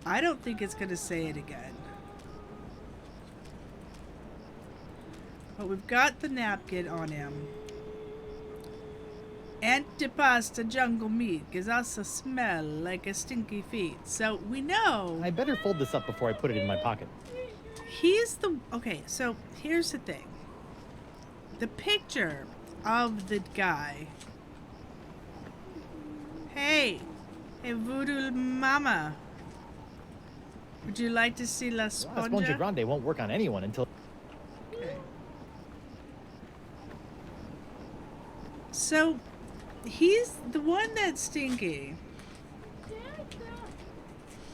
I don't think it's gonna say it again. But we've got the napkin on him. Antipasta jungle meat gives us a smell like a stinky feet. So we know. I better fold this up before I put it in my pocket. He's the. Okay, so here's the thing. The picture of the guy. Hey, voodoo mama. Would you like to see La Esponja? Esponja Grande won't work on anyone until... Okay. So, he's the one that's stinky.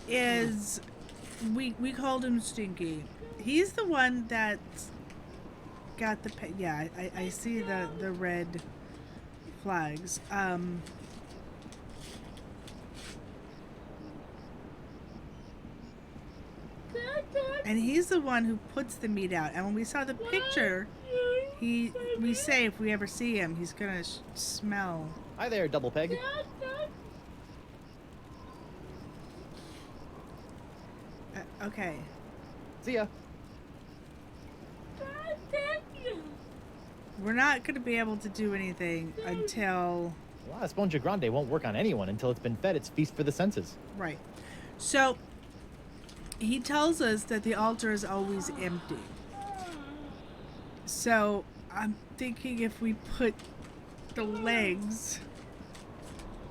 Is we called him Stinky. He's the one that's got the yeah. I see the red flags. And he's the one who puts the meat out. And when we saw the picture, we say if we ever see him, he's gonna smell. Hi there, Double Peg. Okay. See ya. We're not gonna be able to do anything until. Well, Esponja Grande won't work on anyone until it's been fed its feast for the senses. Right. So he tells us that the altar is always empty. So I'm thinking if we put the legs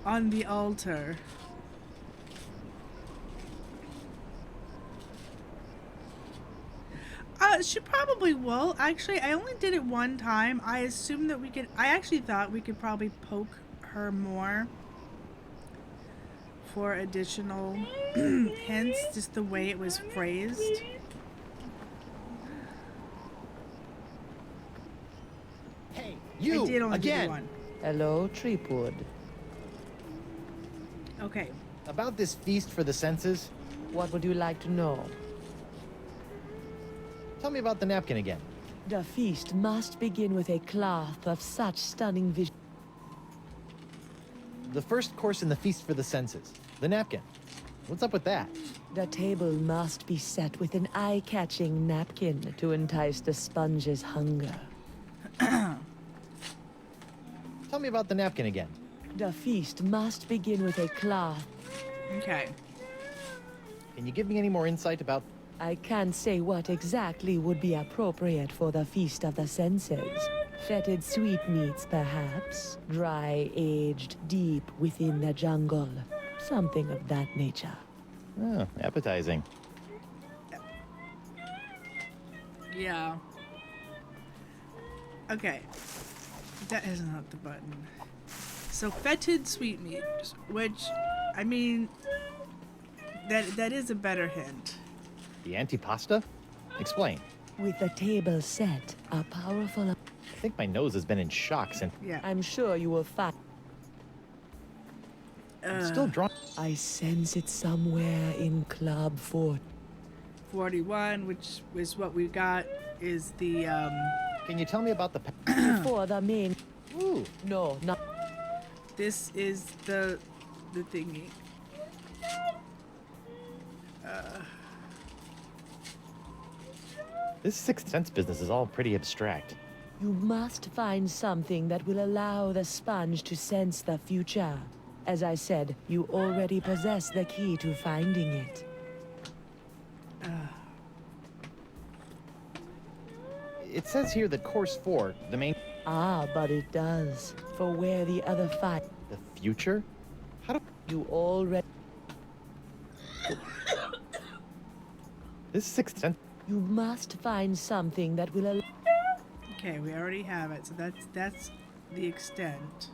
on the altar. She probably will. Actually, I only did it one time. I assumed that we could. I actually thought we could probably poke her more for additional hints, just the way it was phrased. Hey, you I did only again. do one. Hello, Treepwood. Okay. About this feast for the senses. What would you like to know? Tell me about the napkin again. The feast must begin with a cloth of such stunning vision. The first course in the feast for the senses. The napkin. What's up with that? The table must be set with an eye-catching napkin to entice the sponge's hunger. Tell me about the napkin again. The feast must begin with a cloth. Okay. Can you give me any more insight about... I can't say what exactly would be appropriate for the Feast of the Senses. Fetid sweetmeats, perhaps. Dry, aged deep within the jungle. Something of that nature. Oh, appetizing. Yeah. Okay. That is not the button. So fetid sweetmeats, which, I mean, that is a better hint. The antipasta? Explain. With the table set, a powerful... I think my nose has been in shock since... Yeah. I'm sure you will find... I'm still drawn... I sense it somewhere in Club 41, which is what we got, is the, Can you tell me about the... For the main... Ooh. No, not... This is the thingy. This Sixth Sense business is all pretty abstract. You must find something that will allow the sponge to sense the future. As I said, you already possess the key to finding it. It says here that course 4, the main... Ah, but it does. For where the other 5... The future? How do... You already... This Sixth Sense... You must find something that will allow... Okay, we already have it, so that's the extent.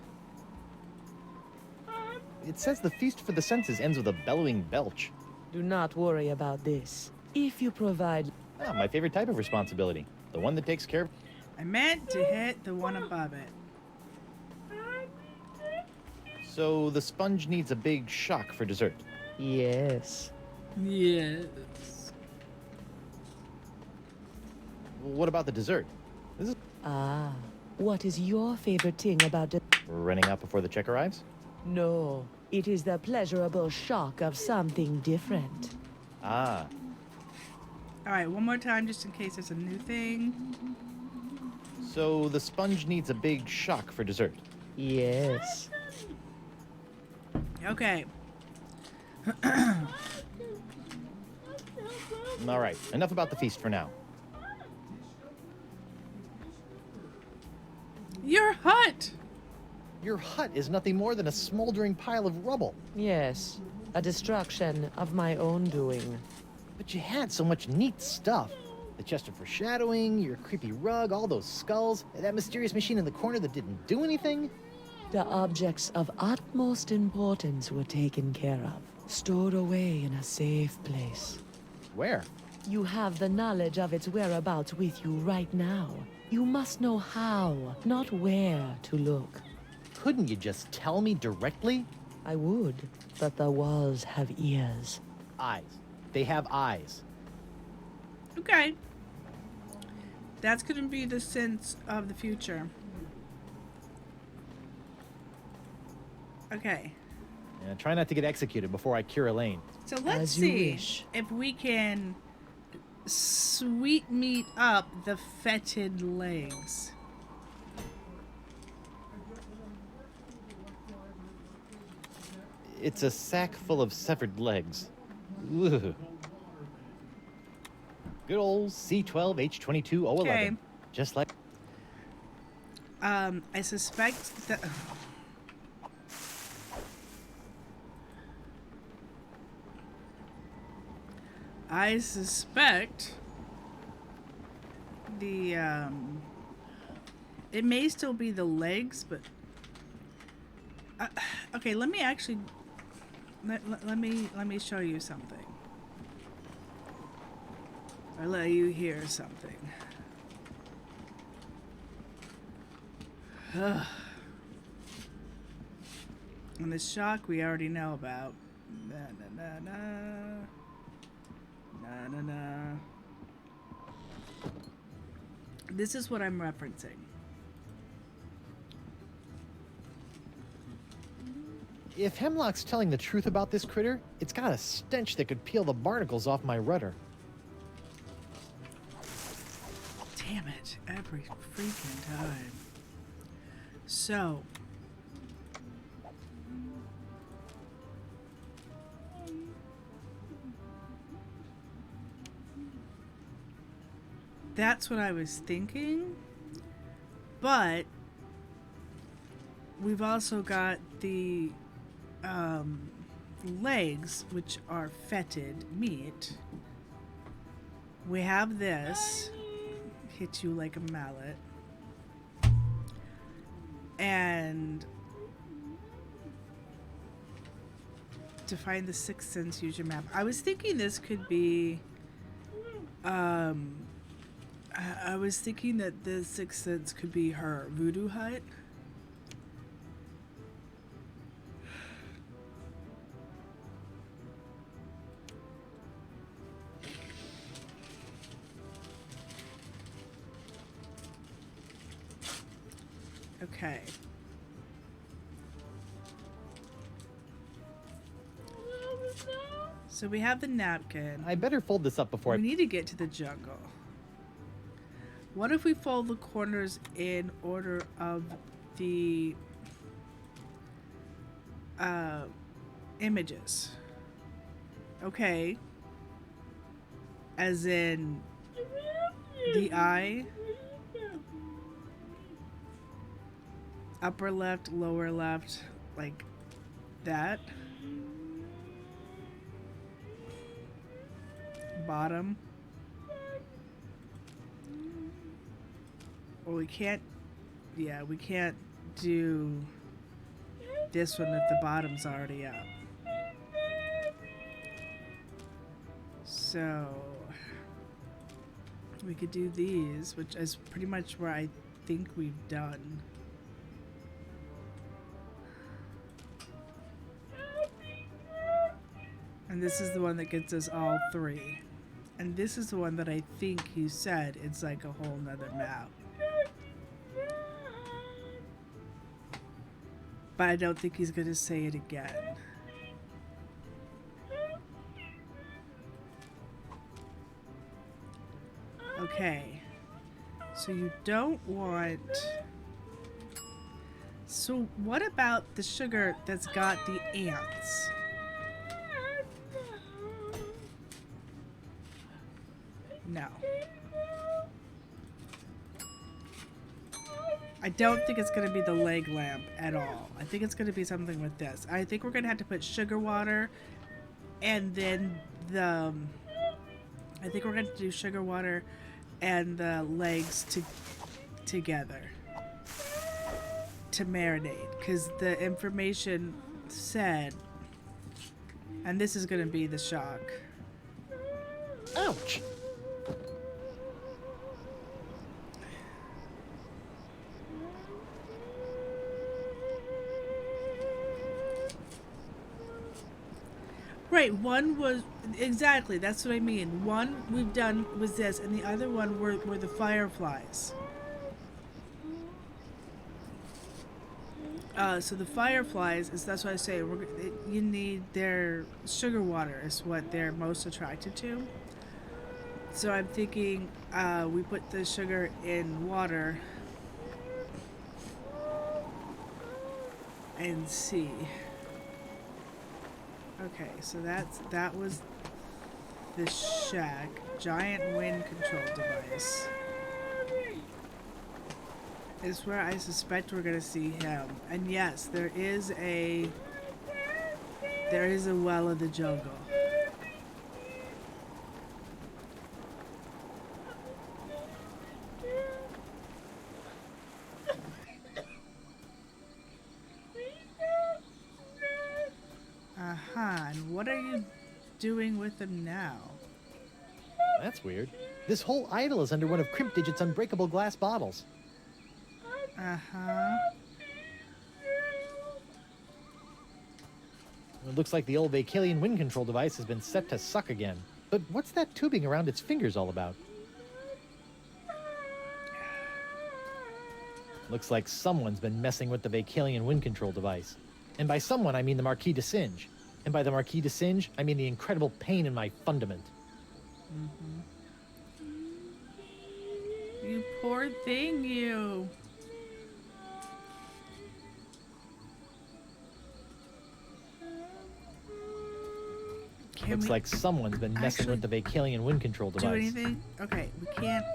It says the feast for the senses ends with a bellowing belch. Do not worry about this. If you provide... Ah, my favorite type of responsibility. The one that takes care of... I meant to hit the one above it. So the sponge needs a big shock for dessert. Yes. Yes. What about the dessert? This is... Ah, what is your favorite thing about the... Running out before the check arrives? No, it is the pleasurable shock of something different. Ah. Alright, one more time just in case there's a new thing. So the sponge needs a big shock for dessert. Yes. Okay. All right, enough about the feast for now. Your hut! Your hut is nothing more than a smoldering pile of rubble. Yes, a destruction of my own doing. But you had so much neat stuff. The chest of foreshadowing, your creepy rug, all those skulls, that mysterious machine in the corner that didn't do anything. The objects of utmost importance were taken care of, stored away in a safe place. Where? You have the knowledge of its whereabouts with you right now. You must know how, not where to look. Couldn't you just tell me directly? I would, but the walls have ears. Eyes. They have eyes. Okay. That's going to be the sense of the future. Okay. Yeah, try not to get executed before I cure Elaine. So let's As you see wish. if we can sweet meat up the fetid legs. It's a sack full of severed legs. Ugh. Good old C12H22O11. Okay. Just like... I suspect that... I suspect the, it may still be the legs, but... okay, let me actually... Let me show you something. I'll let you hear something. Ugh. And the shock we already know about. Na na na na. Na na na. This is what I'm referencing. If Hemlock's telling the truth about this critter, it's got a stench that could peel the barnacles off my rudder. Damn it, every freaking time. So, that's what I was thinking, but we've also got the legs, which are fetid meat. We have this, hit you like a mallet, and to find the Sixth Sense, use your map. I was thinking this could be I was thinking that the Sixth Sense could be her voodoo hut. Okay. So we have the napkin. I better fold this up before We need to get to the jungle. What if we fold the corners in order of the images? Okay. As in the eye, upper left, lower left, like that. Bottom. Well, we can't, yeah, we can't do this one if the bottom's already up. So, we could do these, which is pretty much where I think we've done. And this is the one that gets us all three. And this is the one that I think he said it's like a whole nother map. But I don't think he's gonna say it again. Okay. So you don't want... So what about the sugar that's got the ants? No. I don't think it's going to be the leg lamp at all. I think it's going to be something with this. I think we're going to have to put sugar water and then the... I think we're going to do sugar water and the legs together to marinate, because the information said, and this is going to be the shock. Ouch! Right, one was exactly. That's what I mean. One we've done was this, and the other one were the fireflies. So the fireflies is that's what I say. You need their sugar water is what they're most attracted to. So I'm thinking we put the sugar in water and see. Okay, so that was the shack. Giant wind control device is where I suspect we're gonna see him. And yes, there is a well of the jungle. And what are you doing with them now? That's weird. This whole idol is under one of Crimp Digit's unbreakable glass bottles. It looks like the old Vacalian wind control device has been set to suck again. But what's that tubing around its fingers all about? Looks like someone's been messing with the Vacalian wind control device. And by someone, I mean the Marquis de Singe. And by the Marquis de Singe, I mean the incredible pain in my fundament. You poor thing, you. Looks like someone's been messing with the Vacalian wind control device. Do anything? Okay, we can't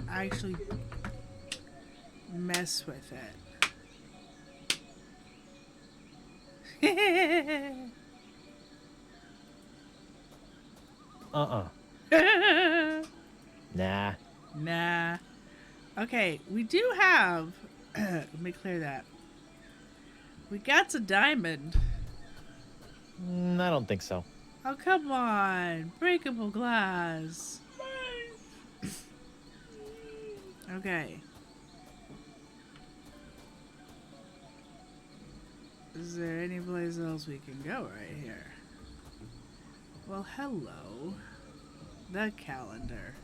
actually mess with it. Nah. Nah. Okay, we do have... let me clear that. We got a diamond. I don't think so. Oh, come on. Breakable glass. Okay. Is there any place else we can go right here? Well, hello. The calendar.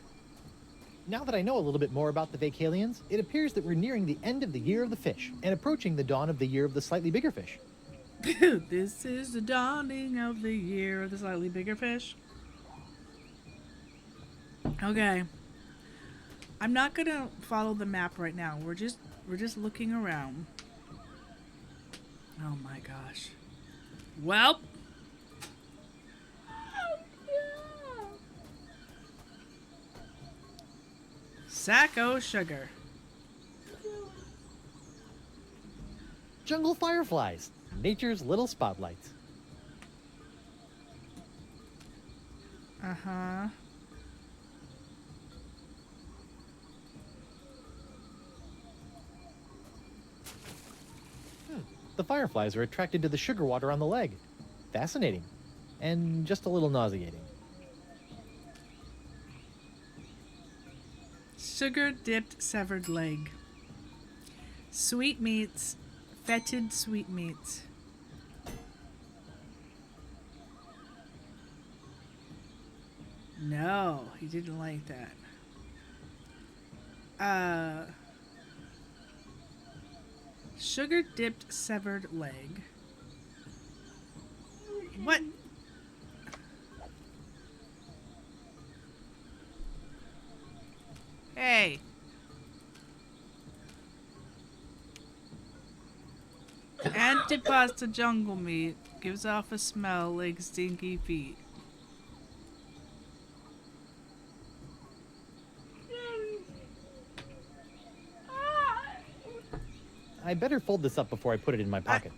Now that I know a little bit more about the Vacalians, it appears that we're nearing the end of the Year of the Fish and approaching the dawn of the Year of the Slightly Bigger Fish. This is the dawning of the year of the slightly bigger fish. Okay. I'm not gonna follow the map right now. We're just looking around. Oh my gosh. Well. Sacco sugar. Jungle fireflies. Nature's little spotlights. The fireflies are attracted to the sugar water on the leg. Fascinating. And just a little nauseating. Sugar dipped severed leg. Sweetmeats. Fetid sweetmeats. No, he didn't like that. Sugar dipped severed leg. What? Hey. Antipasta jungle meat gives off a smell like stinky feet. I better fold this up before I put it in my pocket.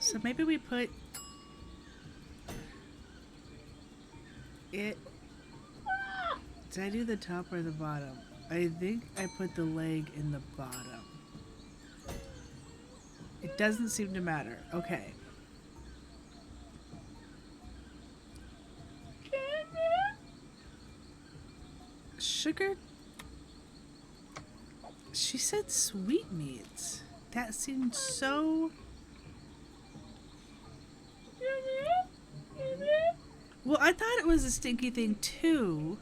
So maybe we put it... Did I do the top or the bottom? I think I put the leg in the bottom. It doesn't seem to matter. Okay. Sugar? She said sweetmeats. That seemed so... Well, I thought it was a stinky thing too.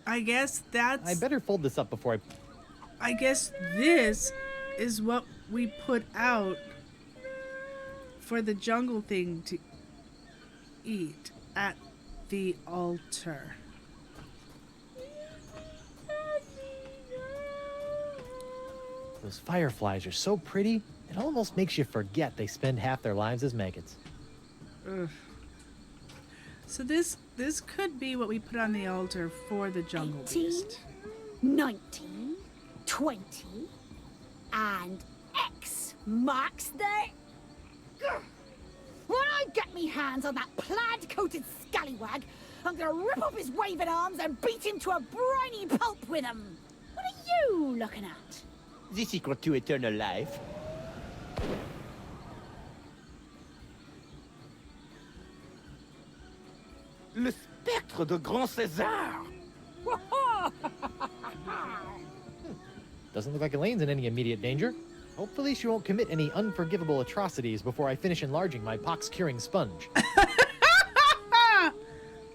I guess that's... I better fold this up before I guess this is what we put out for the jungle thing to eat at the altar. Those fireflies are so pretty, it almost makes you forget they spend half their lives as maggots. Ugh. So this could be what we put on the altar for the jungle 18, beast. 19, 20, and X marks the... Grr. When I get me hands on that plaid-coated scallywag, I'm gonna rip off his waving arms and beat him to a briny pulp with them. What are you looking at? The secret to eternal life. Le spectre de Grand César! Doesn't look like Elaine's in any immediate danger. Hopefully she won't commit any unforgivable atrocities before I finish enlarging my pox-curing sponge.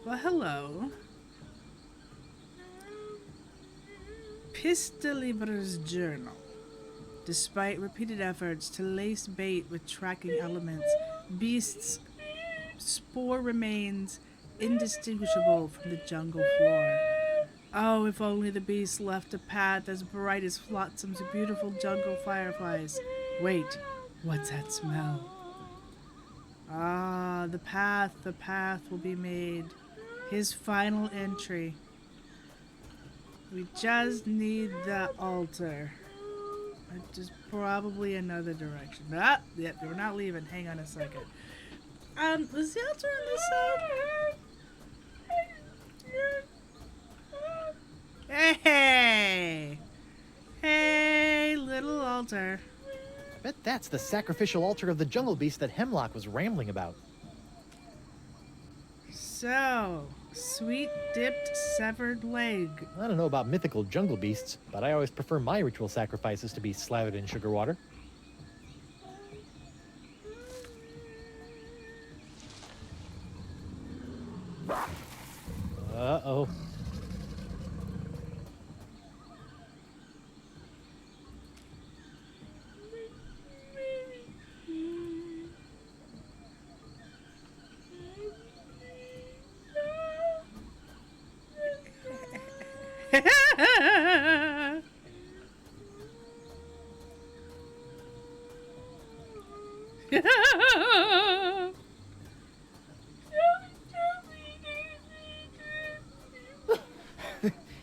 Well, hello. Pistolibre's journal. Despite repeated efforts to lace bait with tracking elements, Beast's spore remains indistinguishable from the jungle floor. Oh, if only the beast left a path as bright as Flotsam's beautiful jungle fireflies. Wait, what's that smell? Ah, the path will be made. His final entry. We just need the altar. Just probably another direction. Ah, yep, we're not leaving. Hang on a second. Was the altar on this side? Hey! Hey, little altar. I bet that's the sacrificial altar of the jungle beast that Hemlock was rambling about. So, sweet dipped severed leg. I don't know about mythical jungle beasts, but I always prefer my ritual sacrifices to be slathered in sugar water. Uh-oh.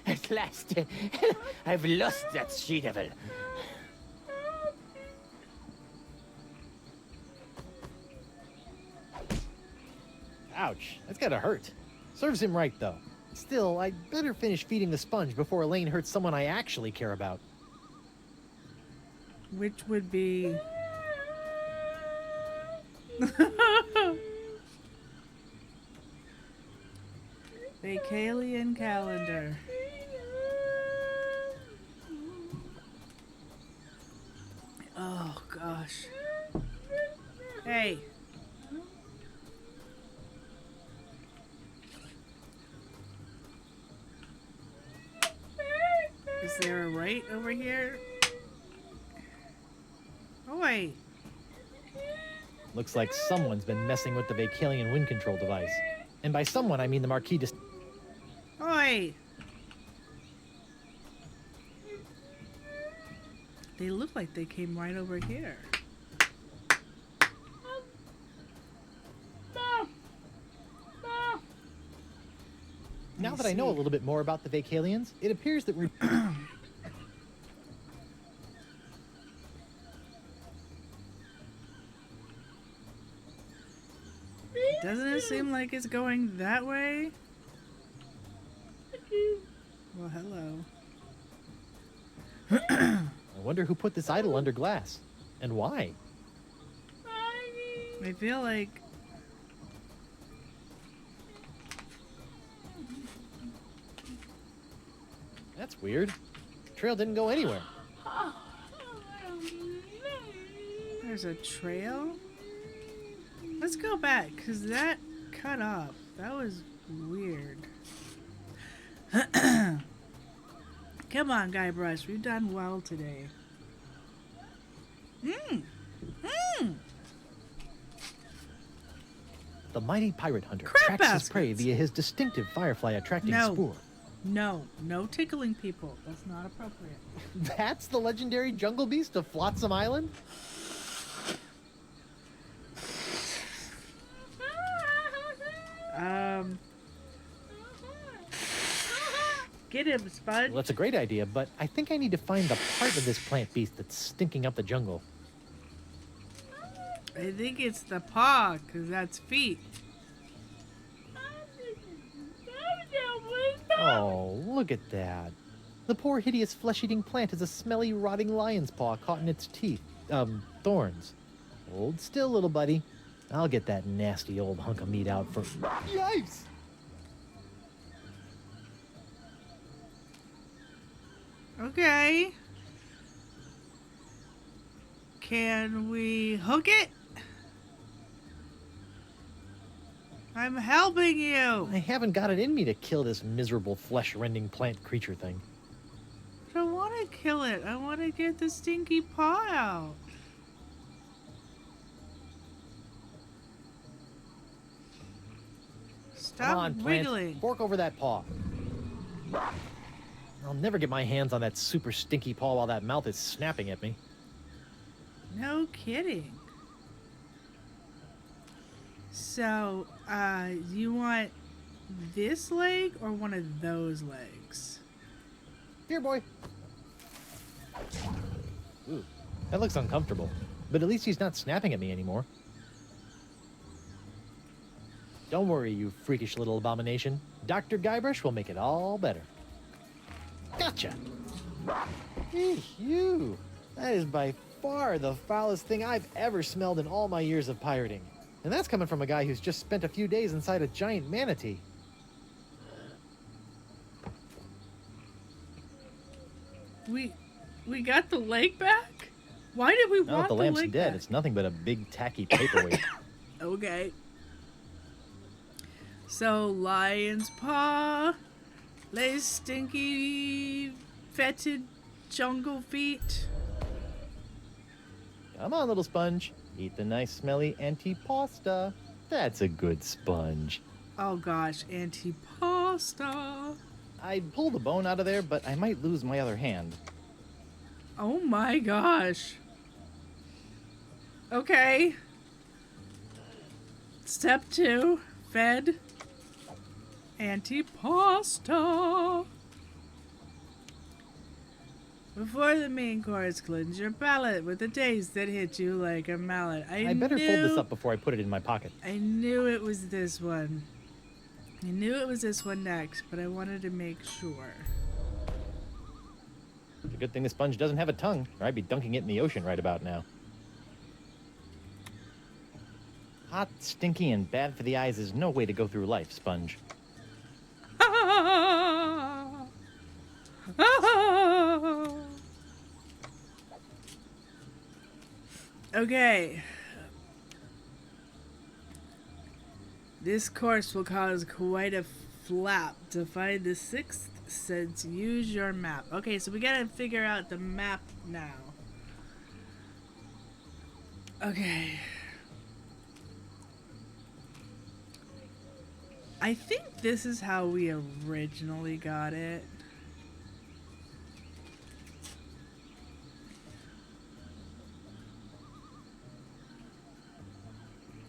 At last, I've lost that she-devil. Ouch, that's gotta hurt. Serves him right, though. Still, I'd better finish feeding the sponge before Elaine hurts someone I actually care about. Which would be... Vacalian calendar. Oh, gosh. Hey. Is there a right over here? Oh, wait. Looks like someone's been messing with the Vacalian wind control device. And by someone, I mean the Marquis de... Oi! They look like they came right over here. Now that I know a little bit more about the Vacalians, it appears that we're... Doesn't of seem like it's going that way. Well, hello. I wonder who put this idol under glass. And why? I feel like... That's weird. Trail didn't go anywhere. There's a trail? Let's go back, because that cut off. That was weird. Come on, Guybrush. We've done well today. The mighty pirate hunter Crab tracks his prey baskets. via his distinctive firefly-attracting spoor. No. No tickling people. That's not appropriate. That's the legendary jungle beast of Flotsam Island? Get him, Spud. Well, that's a great idea, but I think I need to find the part of this plant beast that's stinking up the jungle. I think it's the paw, because that's feet. Oh, look at that. The poor hideous flesh-eating plant has a smelly, rotting lion's paw caught in its teeth. Thorns. Hold still, little buddy. I'll get that nasty old hunk of meat out for... Yipes! Okay. Can we hook it? I'm helping you. I haven't got it in me to kill this miserable flesh-rending plant creature thing. I don't want to kill it. I want to get the stinky paw out. Stop Come on, plant. wiggling. Fork over that paw. I'll never get my hands on that super stinky paw while that mouth is snapping at me. No kidding. So, you want this leg or one of those legs? Here, boy. Ooh, that looks uncomfortable. But at least he's not snapping at me anymore. Don't worry, you freakish little abomination. Dr. Guybrush will make it all better. Gotcha! You! That is by far the foulest thing I've ever smelled in all my years of pirating. And that's coming from a guy who's just spent a few days inside a giant manatee. We got the leg back? Why did we Now want that the lamp's leg dead, back? it's nothing but a big tacky paperweight. Okay. So, lion's paw, lays stinky, fetid jungle feet. Come on, little sponge. Eat the nice, smelly antipasta. That's a good sponge. Oh gosh, antipasta. I'd pull the bone out of there, but I might lose my other hand. Oh my gosh. Okay. Step 2, fed. Antipasta. Before the main course, cleanse your palate with a taste that hit you like a mallet. I better fold this up before I put it in my pocket. I knew it was this one. I knew it was this one next, but I wanted to make sure. It's a good thing the sponge doesn't have a tongue, or I'd be dunking it in the ocean right about now. Hot, stinky, and bad for the eyes is no way to go through life, Sponge. Okay. This course will cause quite a flap. To find the sixth sense, use your map. Okay, so we gotta figure out the map now. Okay. I think this is how we originally got it.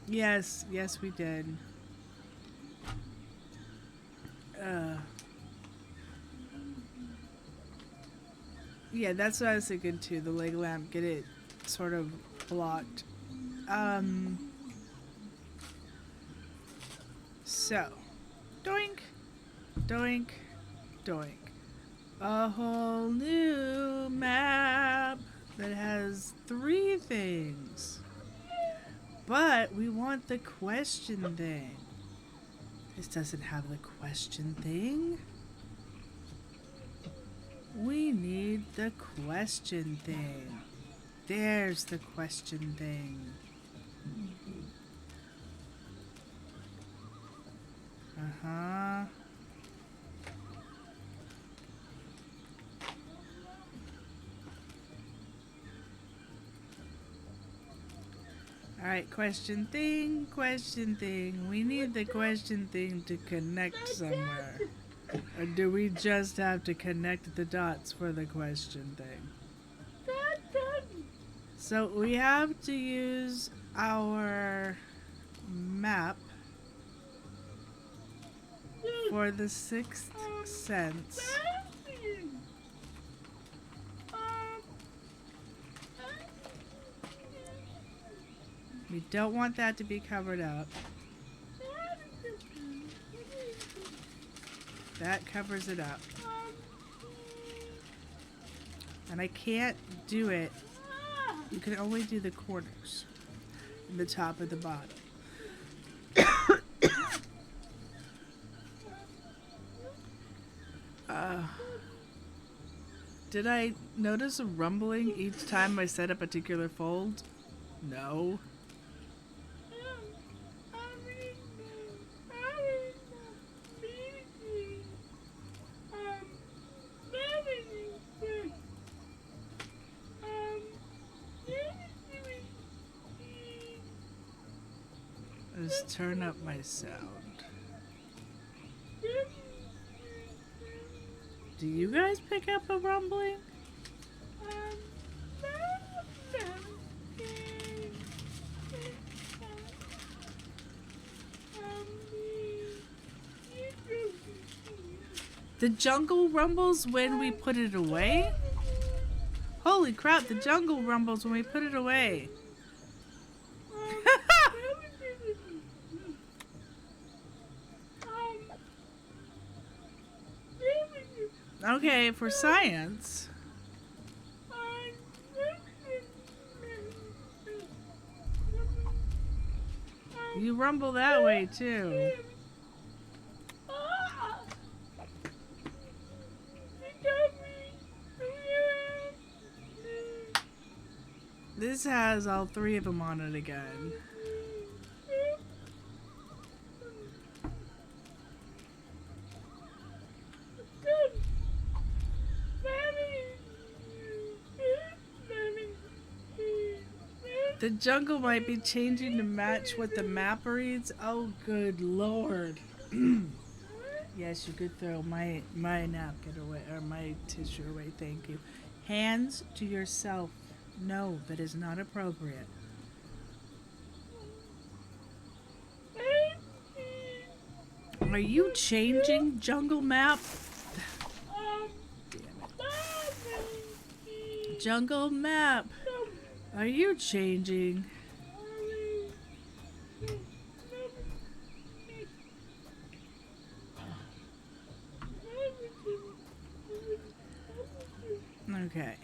Yes, yes we did. Yeah, that's what I was thinking too. The leg lamp, get it sort of blocked. So, doink, doink, doink. A whole new map that has 3 things. But we want the question thing. This doesn't have the question thing. We need the question thing. There's the question thing. Uh-huh. Alright, question thing, question thing. We need the question thing to connect somewhere. Or do we just have to connect the dots for the question thing? So we have to use our map for the 6th sense. We don't want that to be covered up. That covers it up. And I can't do it. You can only do the corners. And the top and the bottom. Did I notice a rumbling each time I set a particular fold? No. Let's turn up my sound. Do you guys pick up a rumbling? The jungle rumbles when we put it away? Holy crap, the jungle rumbles when we put it away. Okay, for science. You rumble that way too. This has all 3 of them on it again. The jungle might be changing to match what the map reads. Oh, good lord. Yes, you could throw my napkin away, or my tissue away, thank you. Hands to yourself. No, that is not appropriate. Are you changing jungle map? Damn it. Jungle map. Are you changing? Okay.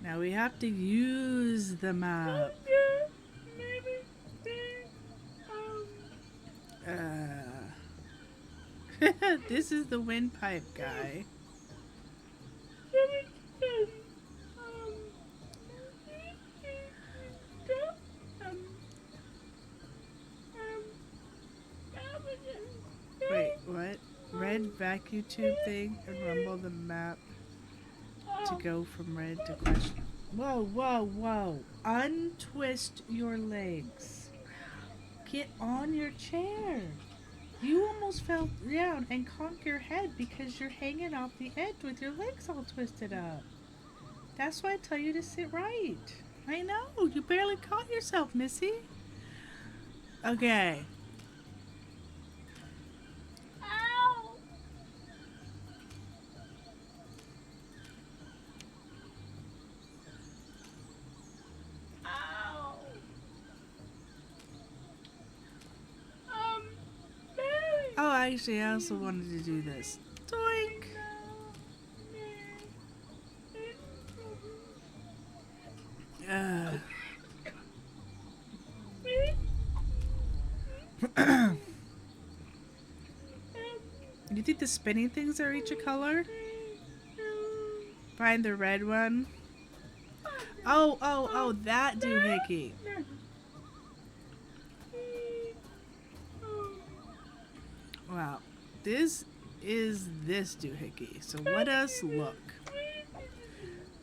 Now we have to use the map. This is the windpipe guy. Wait, what? Red vacuum tube thing and rumble the map to go from red to question. Whoa, whoa, whoa. Untwist your legs. Get on your chair. You almost fell down and conked your head because you're hanging off the edge with your legs all twisted up. That's why I tell you to sit right. I know. You barely caught yourself, Missy. Okay. actually, I also wanted to do this. Doink! You think the spinning things are each a color? Find the red one. Oh, that doohickey. Wow. This is this doohickey. So let us look.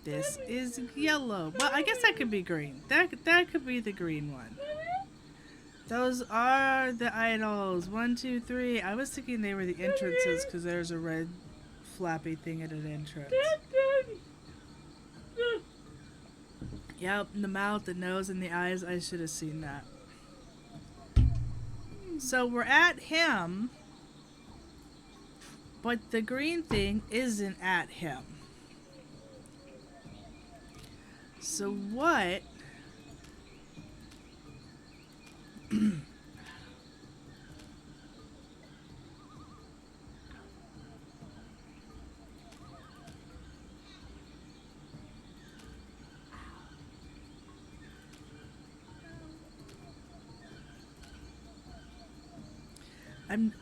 This is yellow. Well, I guess that could be green. That could be the green one. Those are the idols. 1, 2, 3. I was thinking they were the entrances because there's a red flappy thing at an entrance. Yep, the mouth, the nose, and the eyes. I should have seen that. So we're at him, but the green thing isn't at him. So what? I'm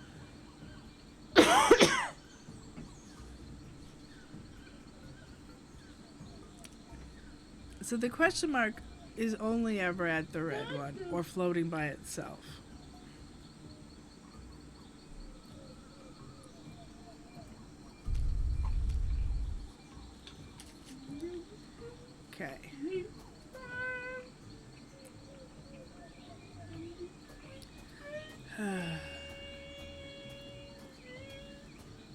So the question mark is only ever at the red one or floating by itself. Okay.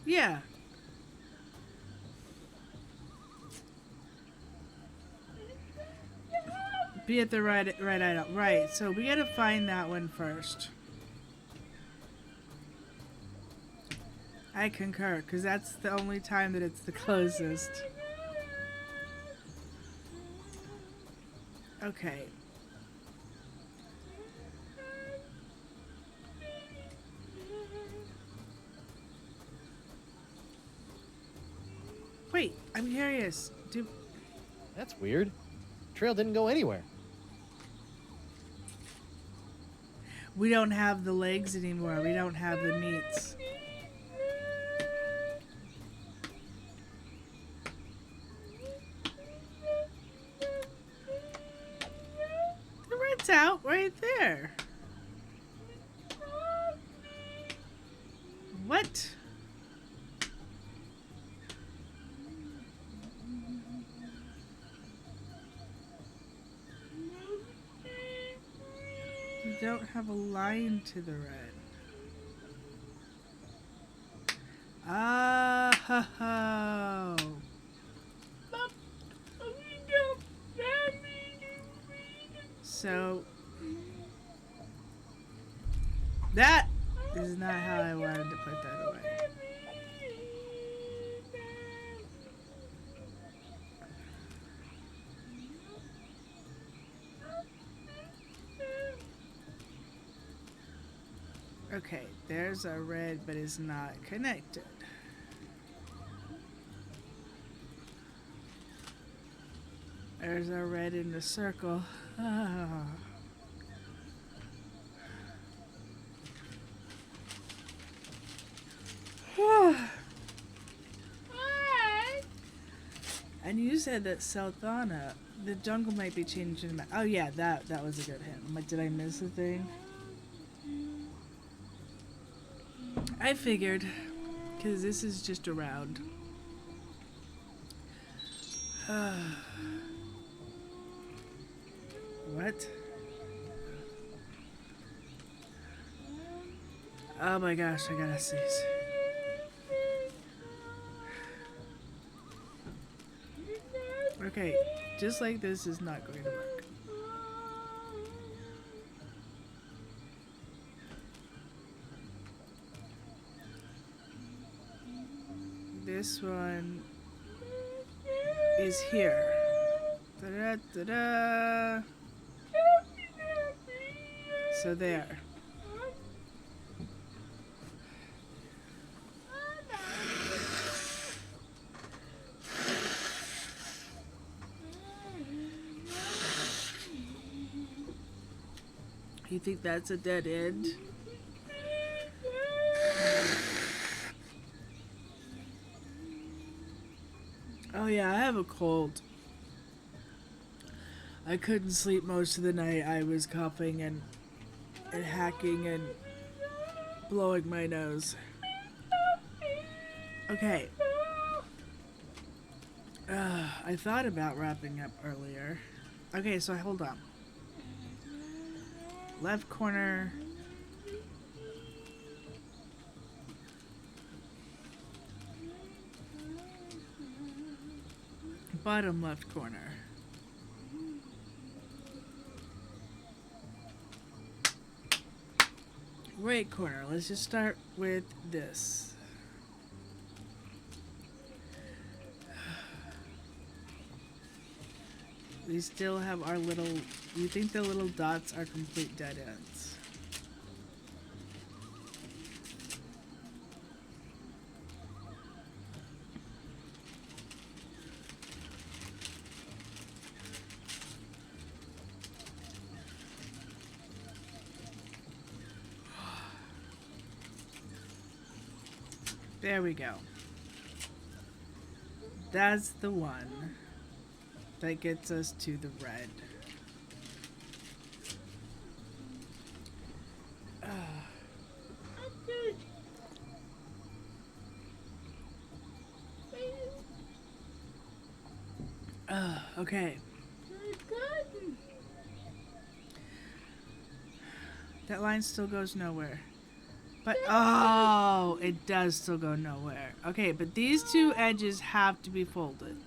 Yeah. Be at the right item. Right, so we gotta find that one first. I concur, because that's the only time that it's the closest. Okay. Wait, I'm curious. That's weird. Trail didn't go anywhere. We don't have the legs anymore. We don't have the meats. The red's out right there. What? We don't have a line to the red. Oh. So that is not how I wanted to put that away. Okay, there's a red, but it's not connected. There's a red in the circle. Ah. And you said that Southana, the jungle might be changing. Oh yeah, that was a good hint. I'm like, did I miss a thing? I figured, because this is just around. What? Oh my gosh, I gotta sneeze. Okay, just like this is not going to work. This one is here. Da-da-da-da. So there. You think that's a dead end? Oh yeah, I have a cold. I couldn't sleep most of the night. I was coughing and hacking and blowing my nose. Okay. I thought about wrapping up earlier. Okay, so hold on. Left corner. Bottom left corner. Right corner. Let's just start with this. We still have our little... You think the little dots are complete dead ends? There we go. That's the one that gets us to the red. Okay. That line still goes nowhere. But, oh, it does still go nowhere. Okay, but these two edges have to be folded.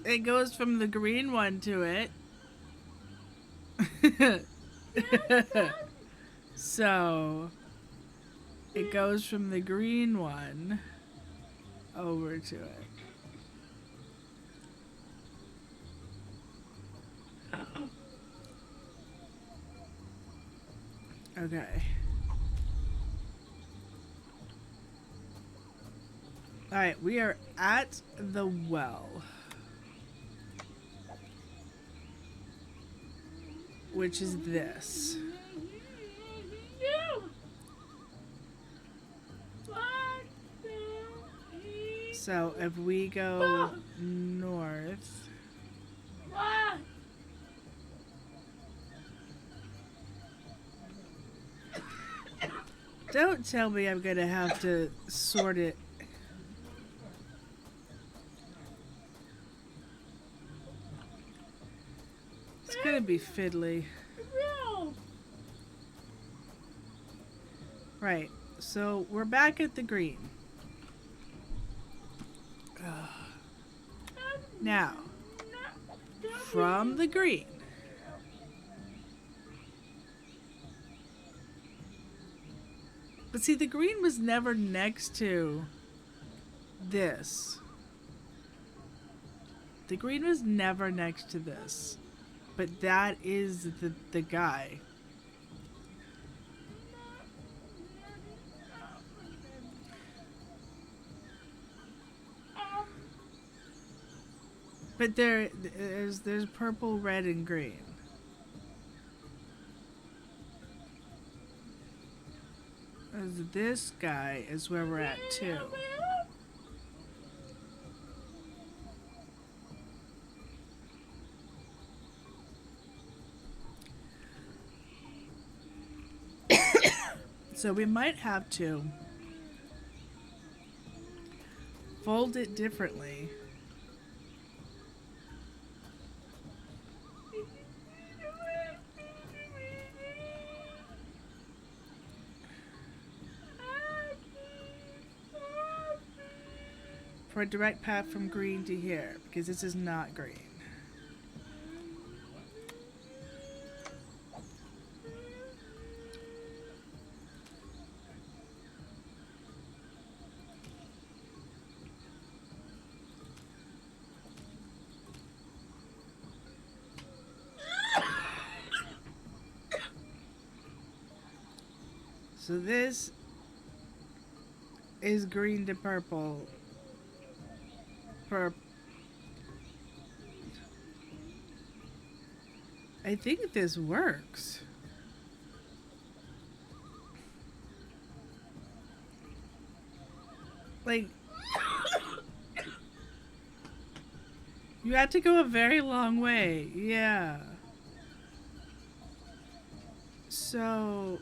It goes from the green one to it. So, it goes from the green one over to it. Okay. Alright, we are at the well. Which is this. So if we go north. Don't tell me I'm gonna have to sort it. It's gonna be fiddly. Right, so we're back at the green. Now, from the green. But see, the green was never next to this. The green was never next to this. But that is the guy. But there's purple, red, and green. This guy is where we're at too. So we might have to fold it differently. For a direct path from green to here, because this is not green. So this is green to purple. I think this works. Like, you had to go a very long way. Yeah. So,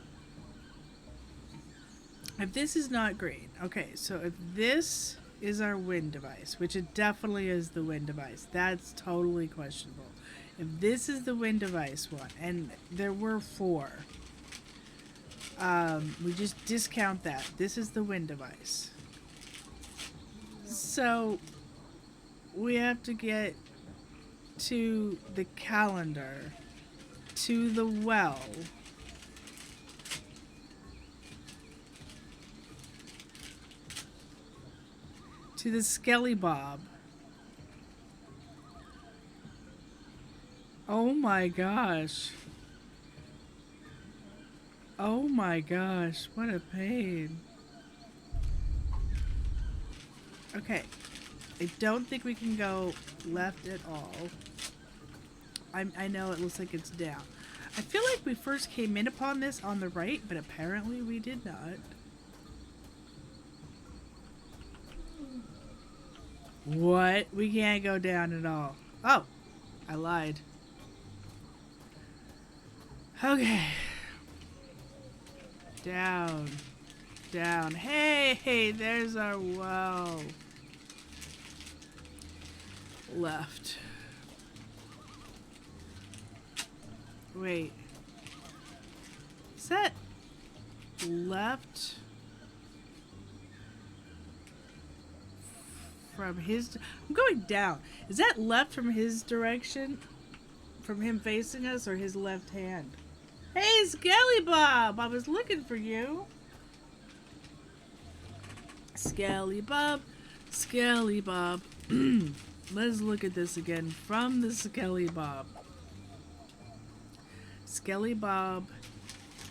if this is not green, okay, so if this is our wind device, which it definitely is the wind device, that's totally questionable. If this is the wind device one, and there were 4, we just discount that. This is the wind device. So, we have to get to the calendar, to the well, to the Skelly Bob. Oh my gosh. Oh my gosh, what a pain. Okay, I don't think we can go left at all. I know it looks like it's down. I feel like we first came in upon this on the right, but apparently we did not. What? We can't go down at all. Oh, I lied. Okay. Down. Down. Hey, there's our well. Left. Wait. Is that left from his... I'm going down. Is that left from his direction? From him facing us, or his left hand? Hey, Skelly Bob! I was looking for you. Skelly Bob. Skelly Bob. Let's look at this again from the Skelly Bob. Skelly Bob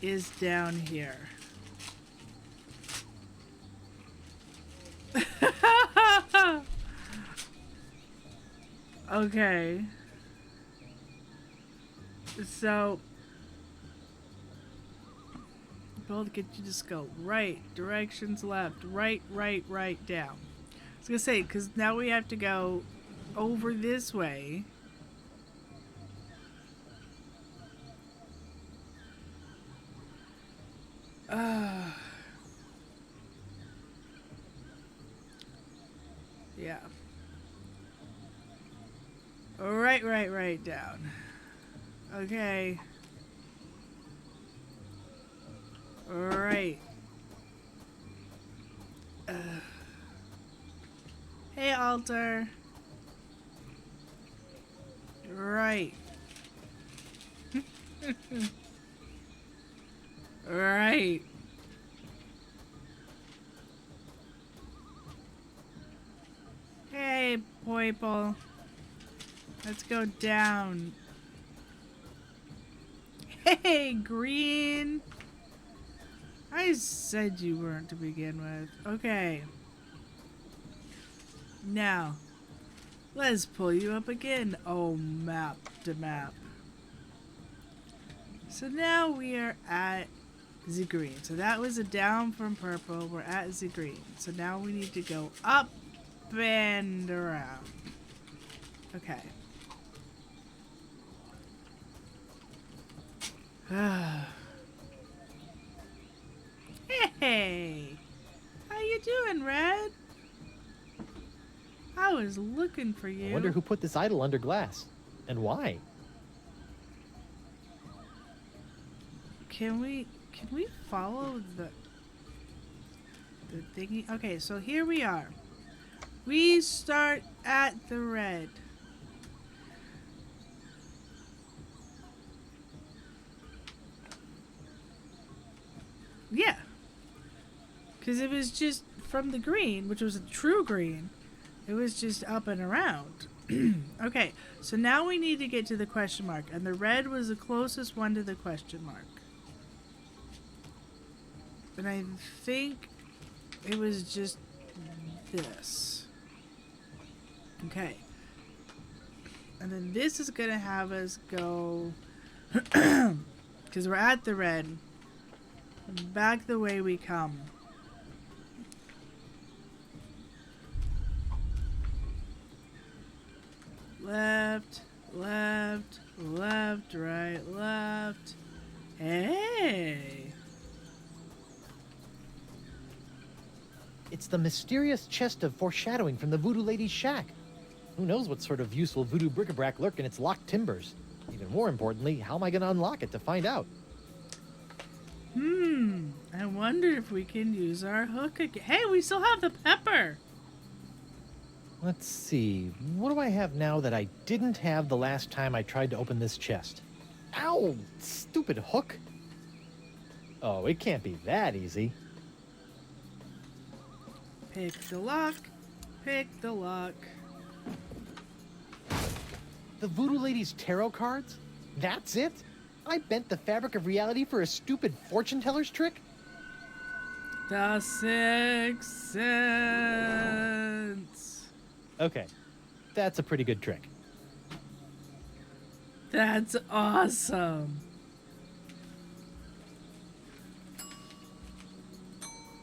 is down here. Okay. So, both get you to just go right, directions left, right, down. I was gonna say, because now we have to go over this way. Yeah. Right down. Okay. Alright. Hey, Alter. Right. Right. Hey, Poiple. Let's go down. Hey, green. I said you weren't to begin with. Okay. Now, let's pull you up again. Oh, map to map. So now we are at the green. So that was a down from purple. We're at the green. So now we need to go up and around. Okay. Hey! How you doing, Red? I was looking for you. I wonder who put this idol under glass, and why? Can we follow the thingy? Okay, so here we are. We start at the red. Yeah. Because it was just from the green, which was a true green, it was just up and around. Okay, so now we need to get to the question mark, and the red was the closest one to the question mark. And I think it was just this. Okay. And then this is gonna have us go, because we're at the red, back the way we come. Left, left, left, right, left. Hey! It's the mysterious chest of foreshadowing from the Voodoo Lady's shack. Who knows what sort of useful voodoo bric-a-brac lurk in its locked timbers? Even more importantly, how am I going to unlock it to find out? I wonder if we can use our hook again. Hey, we still have the pepper! Let's see, what do I have now that I didn't have the last time I tried to open this chest? Ow! Stupid hook! Oh, it can't be that easy. Pick the lock. Pick the lock. The Voodoo Lady's tarot cards? That's it? I bent the fabric of reality for a stupid fortune teller's trick? The Sixth Sense. Okay, that's a pretty good trick. That's awesome.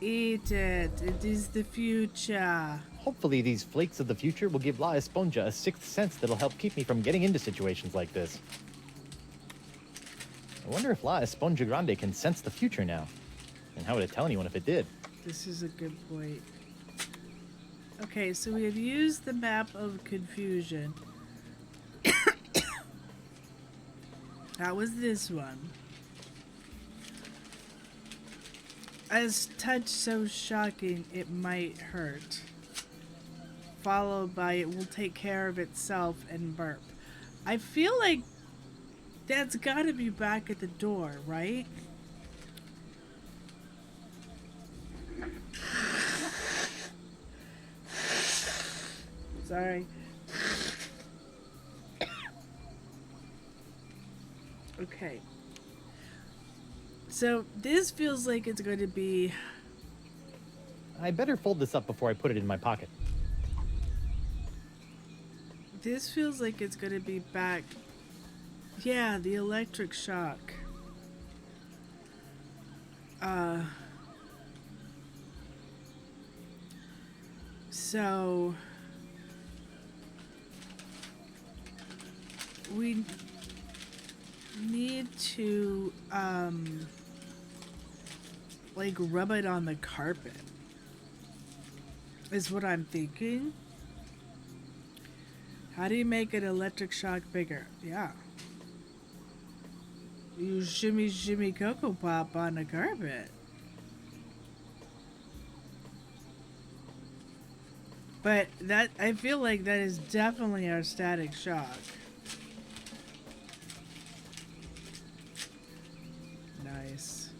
Eat it. It is the future. Hopefully these flakes of the future will give La Esponja a sixth sense that'll help keep me from getting into situations like this. I wonder if La Esponja Grande can sense the future now. And how would it tell anyone if it did? This is a good point. Okay, so we have used the map of confusion. That was this one. As touch so shocking it might hurt. Followed by it will take care of itself and burp. I feel like that's gotta be back at the door, right? Sorry. Okay. So this feels like it's going to be... I better fold this up before I put it in my pocket. This feels like it's going to be back... Yeah, the electric shock. So... we need to, like, rub it on the carpet. Is what I'm thinking. How do you make an electric shock bigger? Yeah. You shimmy shimmy Cocoa Pop on the carpet. But that, I feel like that is definitely our static shock. Nice.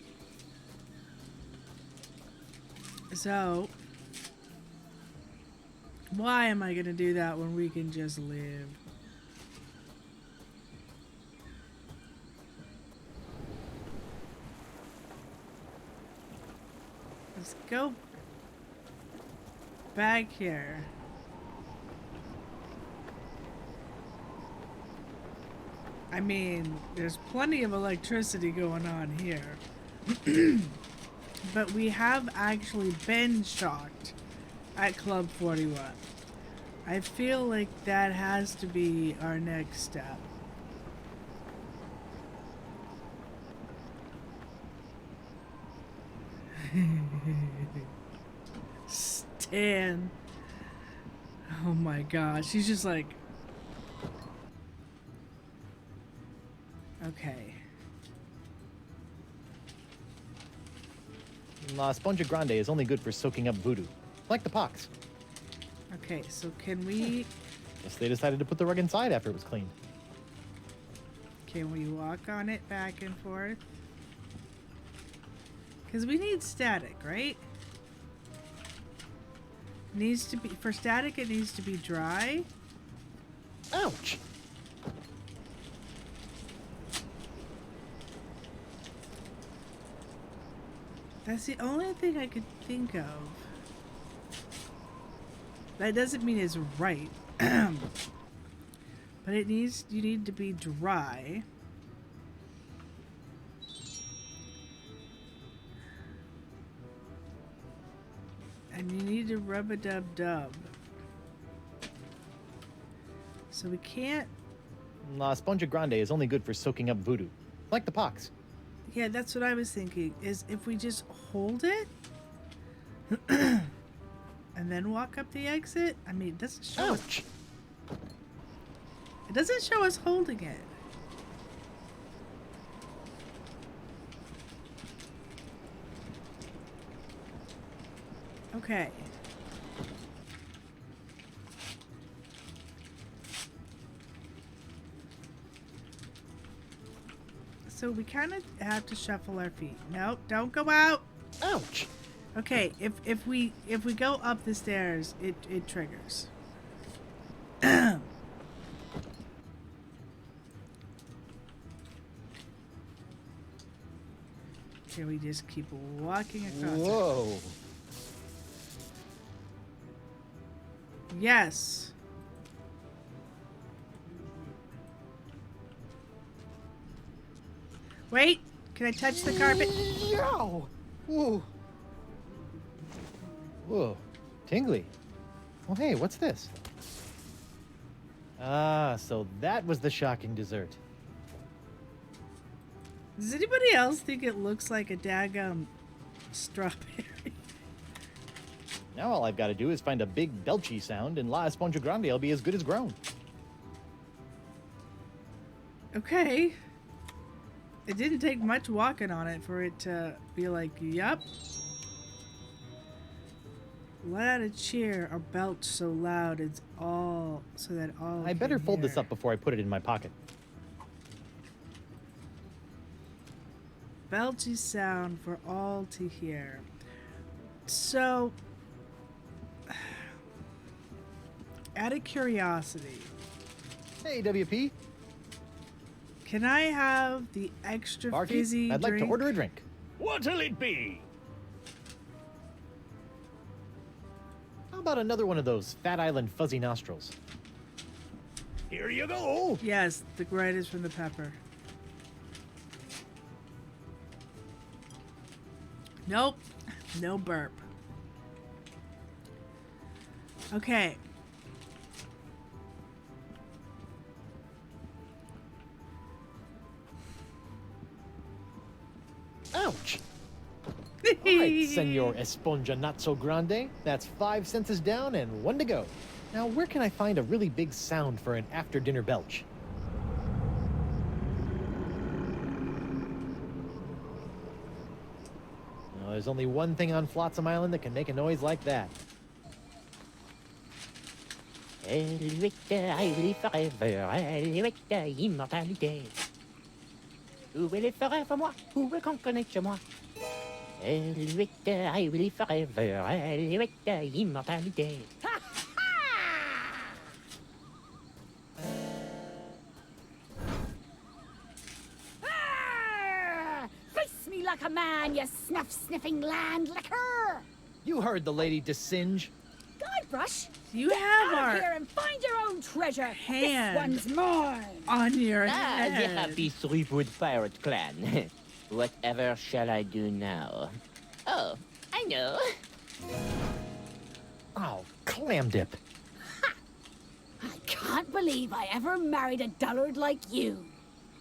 So, why am I gonna do that when we can just live? Let's go back here. I mean, there's plenty of electricity going on here. But we have actually been shocked at Club 41. I feel like that has to be our next step. Stan. Oh my gosh, he's just like... Okay. La Esponja Grande is only good for soaking up voodoo. Like the pox. Okay, so can we... Guess they decided to put the rug inside after it was cleaned. Can we walk on it back and forth? Because we need static, right? Needs to be... For static, it needs to be dry. Ouch! That's the only thing I could think of. That doesn't mean it's right. But you need to be dry. And you need to rub-a-dub-dub. So we can't... La Esponja Grande is only good for soaking up voodoo. Like the pox. Yeah, that's what I was thinking. Is if we just hold it... and then walk up the exit? I mean, it doesn't show us... It doesn't show us holding it. Okay. So we kind of have to shuffle our feet. No, don't go out. Ouch. Okay, if we go up the stairs, it triggers. Here we just keep walking across. Whoa. It. Yes. Wait, can I touch the carpet? Yo! Whoa. Whoa. Tingly. Oh, hey, what's this? Ah, so that was the shocking dessert. Does anybody else think it looks like a daggum strawberry? Now all I've got to do is find a big belchy sound, and La Esponja Grande will be as good as grown. Okay. It didn't take much walking on it for it to be like, yup. Let out a cheer or belch so loud it's all so that all I better can fold hear. this up before I put it in my pocket. Belchy sound for all to hear. So, out of curiosity, Hey, WP. can I have the extra Barkeep, fizzy I'd like to drink? order a drink. What'll it be? How about another one of those Fat Island fuzzy nostrils? Here you go. Yes, the grind is from the pepper. Nope. No burp. Okay. Ouch! All right, Senor Esponja Not So Grande. That's 5 senses down and 1 to go. Now, where can I find a really big sound for an after-dinner belch? Well, there's only one thing on Flotsam Island that can make a noise like that. Elvita, I will forever. Elvita, immortalité. Où est les forêts pour moi? Où est qu'on connaît chez moi? Elvita, I will forever. Elvita, immortalité. Face me like a man, you snuff-sniffing land licker! You heard the lady Desinge. Guybrush, You get have out our of here and find your own treasure. hand This one's mine. on your The head. happy three-wood pirate clan. Whatever shall I do now? Oh, I know. Oh, clam dip. I can't believe I ever married a dullard like you.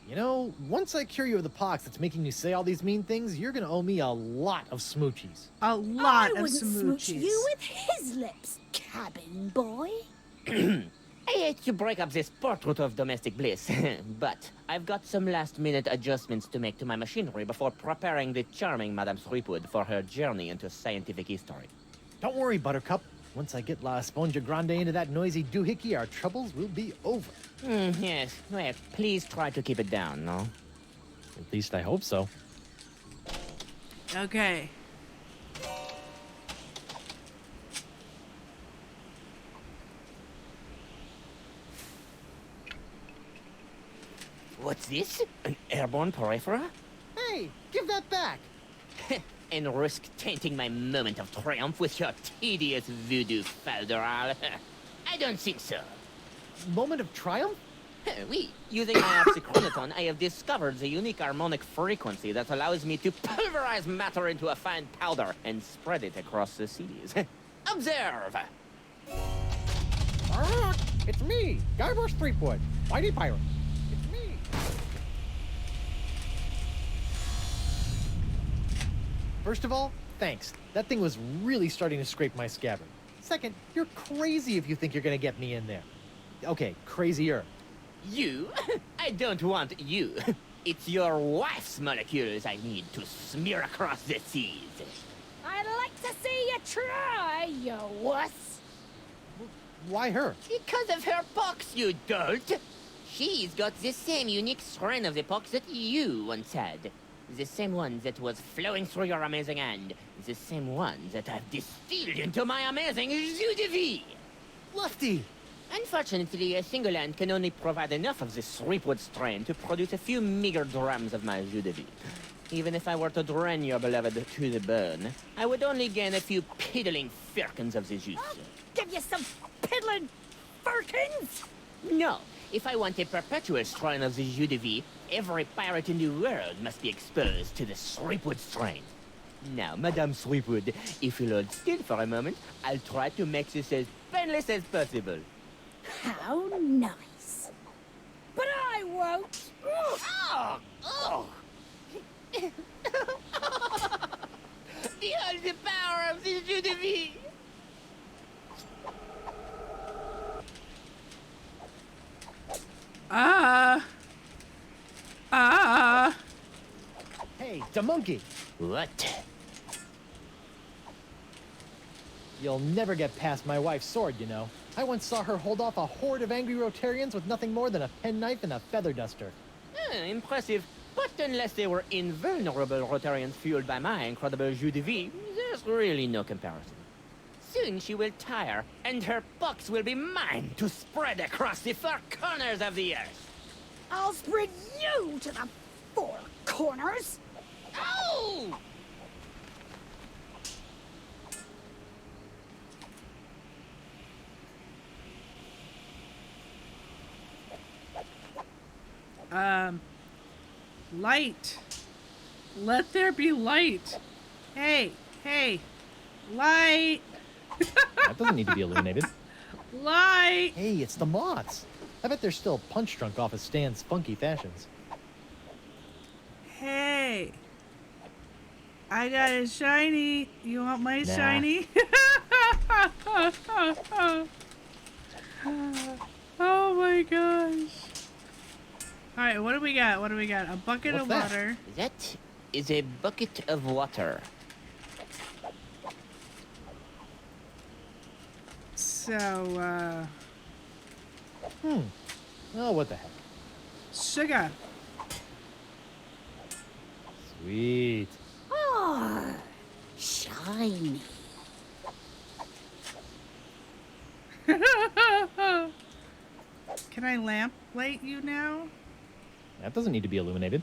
You know, once I cure you of the pox that's making you say all these mean things, you're gonna owe me a lot of smoochies. A lot I of wouldn't smooch smoochies. you with his lips, cabin boy. I hate to break up this portrait of domestic bliss, but I've got some last-minute adjustments to make to my machinery before preparing the charming Madame Threepwood for her journey into scientific history. Don't worry, Buttercup. Once I get La Esponja Grande into that noisy doohickey, our troubles will be over. Yes, well, please try to keep it down, no? At least I hope so. Okay. What's this? An airborne porifera? Hey, give that back! and risk tainting my moment of triumph with your tedious voodoo falderal? I don't think so. Moment of triumph? Oui, using my oxychronoton, I have discovered the unique harmonic frequency that allows me to pulverize matter into a fine powder and spread it across the seas. Observe! It's me, Guybrush Threepwood, Mighty Pirate. It's me. First of all, thanks. That thing was really starting to scrape my scabbard. Second, you're crazy if you think you're gonna get me in there. Okay, crazier. You? I don't want you. It's your wife's molecules I need to smear across the seas. I'd like to see you try, you wuss. Why her? Because of her pox, you dolt! She's got the same unique strain of the pox that you once had. The same one that was flowing through your amazing hand. The same one that I've distilled into my amazing jus de vie! Lefty! Unfortunately, a single hand can only provide enough of this Threepwood strain to produce a few meager drams of my jus de vie. Even if I were to drain your beloved to the bone, I would only gain a few piddling firkins of the juice. I'll give you some piddling firkins! No, if I want a perpetual strain of the jus de vie, every pirate in the world must be exposed to the Threepwood strain. Now, Madame Threepwood, if you'll hold still for a moment, I'll try to make this as painless as possible. How nice. But I won't. Oh! Oh! Behold the power of the jus de vie! Hey, the monkey! What? You'll never get past my wife's sword, you know. I once saw her hold off a horde of angry Rotarians with nothing more than a penknife and a feather duster. Impressive. But unless they were invulnerable Rotarians fueled by my incredible jus de vie, there's really no comparison. Soon she will tire, and her pox will be mine to spread across the four corners of the earth. I'll spread you to the four corners. Oh! Light. Let there be light. Hey, hey, light. That doesn't need to be illuminated. Light. Hey, it's the moths. I bet they're still punch drunk off of Stan's funky fashions. Hey. I got a shiny. You want my shiny? Oh my gosh. Alright, what do we got? What do we got? A bucket of water. That is a bucket of water. So, Oh, what the heck. sugar. Sweet. Oh, shiny. Can I lamp light you now? That doesn't need to be illuminated.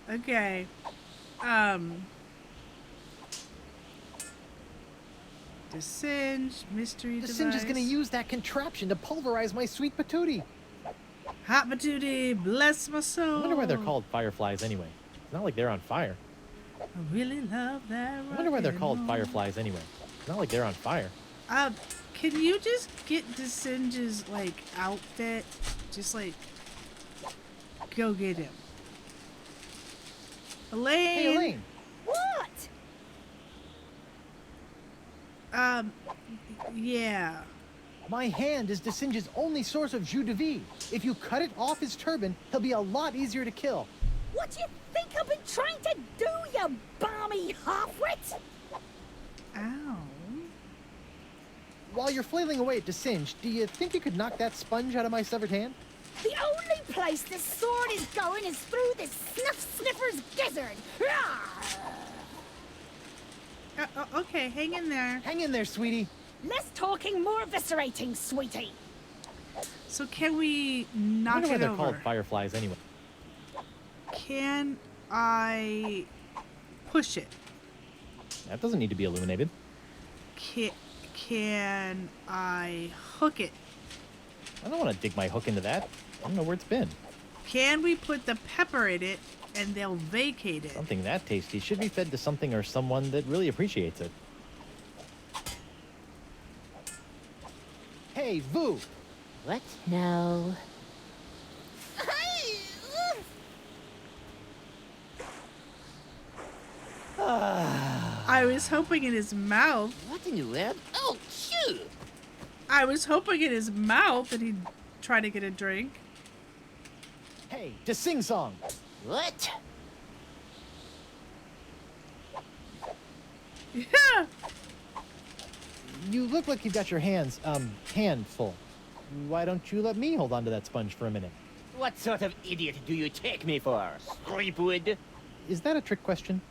Okay. Descend, mystery device. Descend is gonna use that contraption to pulverize my sweet patootie. Hot patootie, bless my soul. I wonder why they're called fireflies anyway. It's not like they're on fire. I really love that. I wonder why they're called fireflies anyway. It's not like they're on fire. Can you just get Descend's, like, outfit? Just, like, go get him. Elaine! Hey, Elaine! What? Yeah. My hand is Descend's only source of jus de vie. If you cut it off his turban, he'll be a lot easier to kill. What do you think I've been trying to do, you balmy halfwit? Ow. While you're flailing away at Descend, do you think you could knock that sponge out of my severed hand? The only place this sword is going is through this snuff sniffer's gizzard. Okay, hang in there. Hang in there, sweetie. Less talking, more eviscerating, sweetie. So can we I knock wonder why it they're over? called fireflies anyway. Can I push it? That doesn't need to be illuminated. Can I hook it? I don't want to dig my hook into that. I don't know where it's been. Can we put the pepper in it and they'll vacate it? Something that tasty should be fed to something or someone that really appreciates it. Hey, Voo! What now? I was hoping in his mouth. What in the world? Oh, shoot! I was hoping in his mouth that he'd try to get a drink. Hey, to sing song. What? Yeah. You look like you've got your hands, full. Why don't you let me hold on to that sponge for a minute? What sort of idiot do you take me for, Creepwood? Is that a trick question?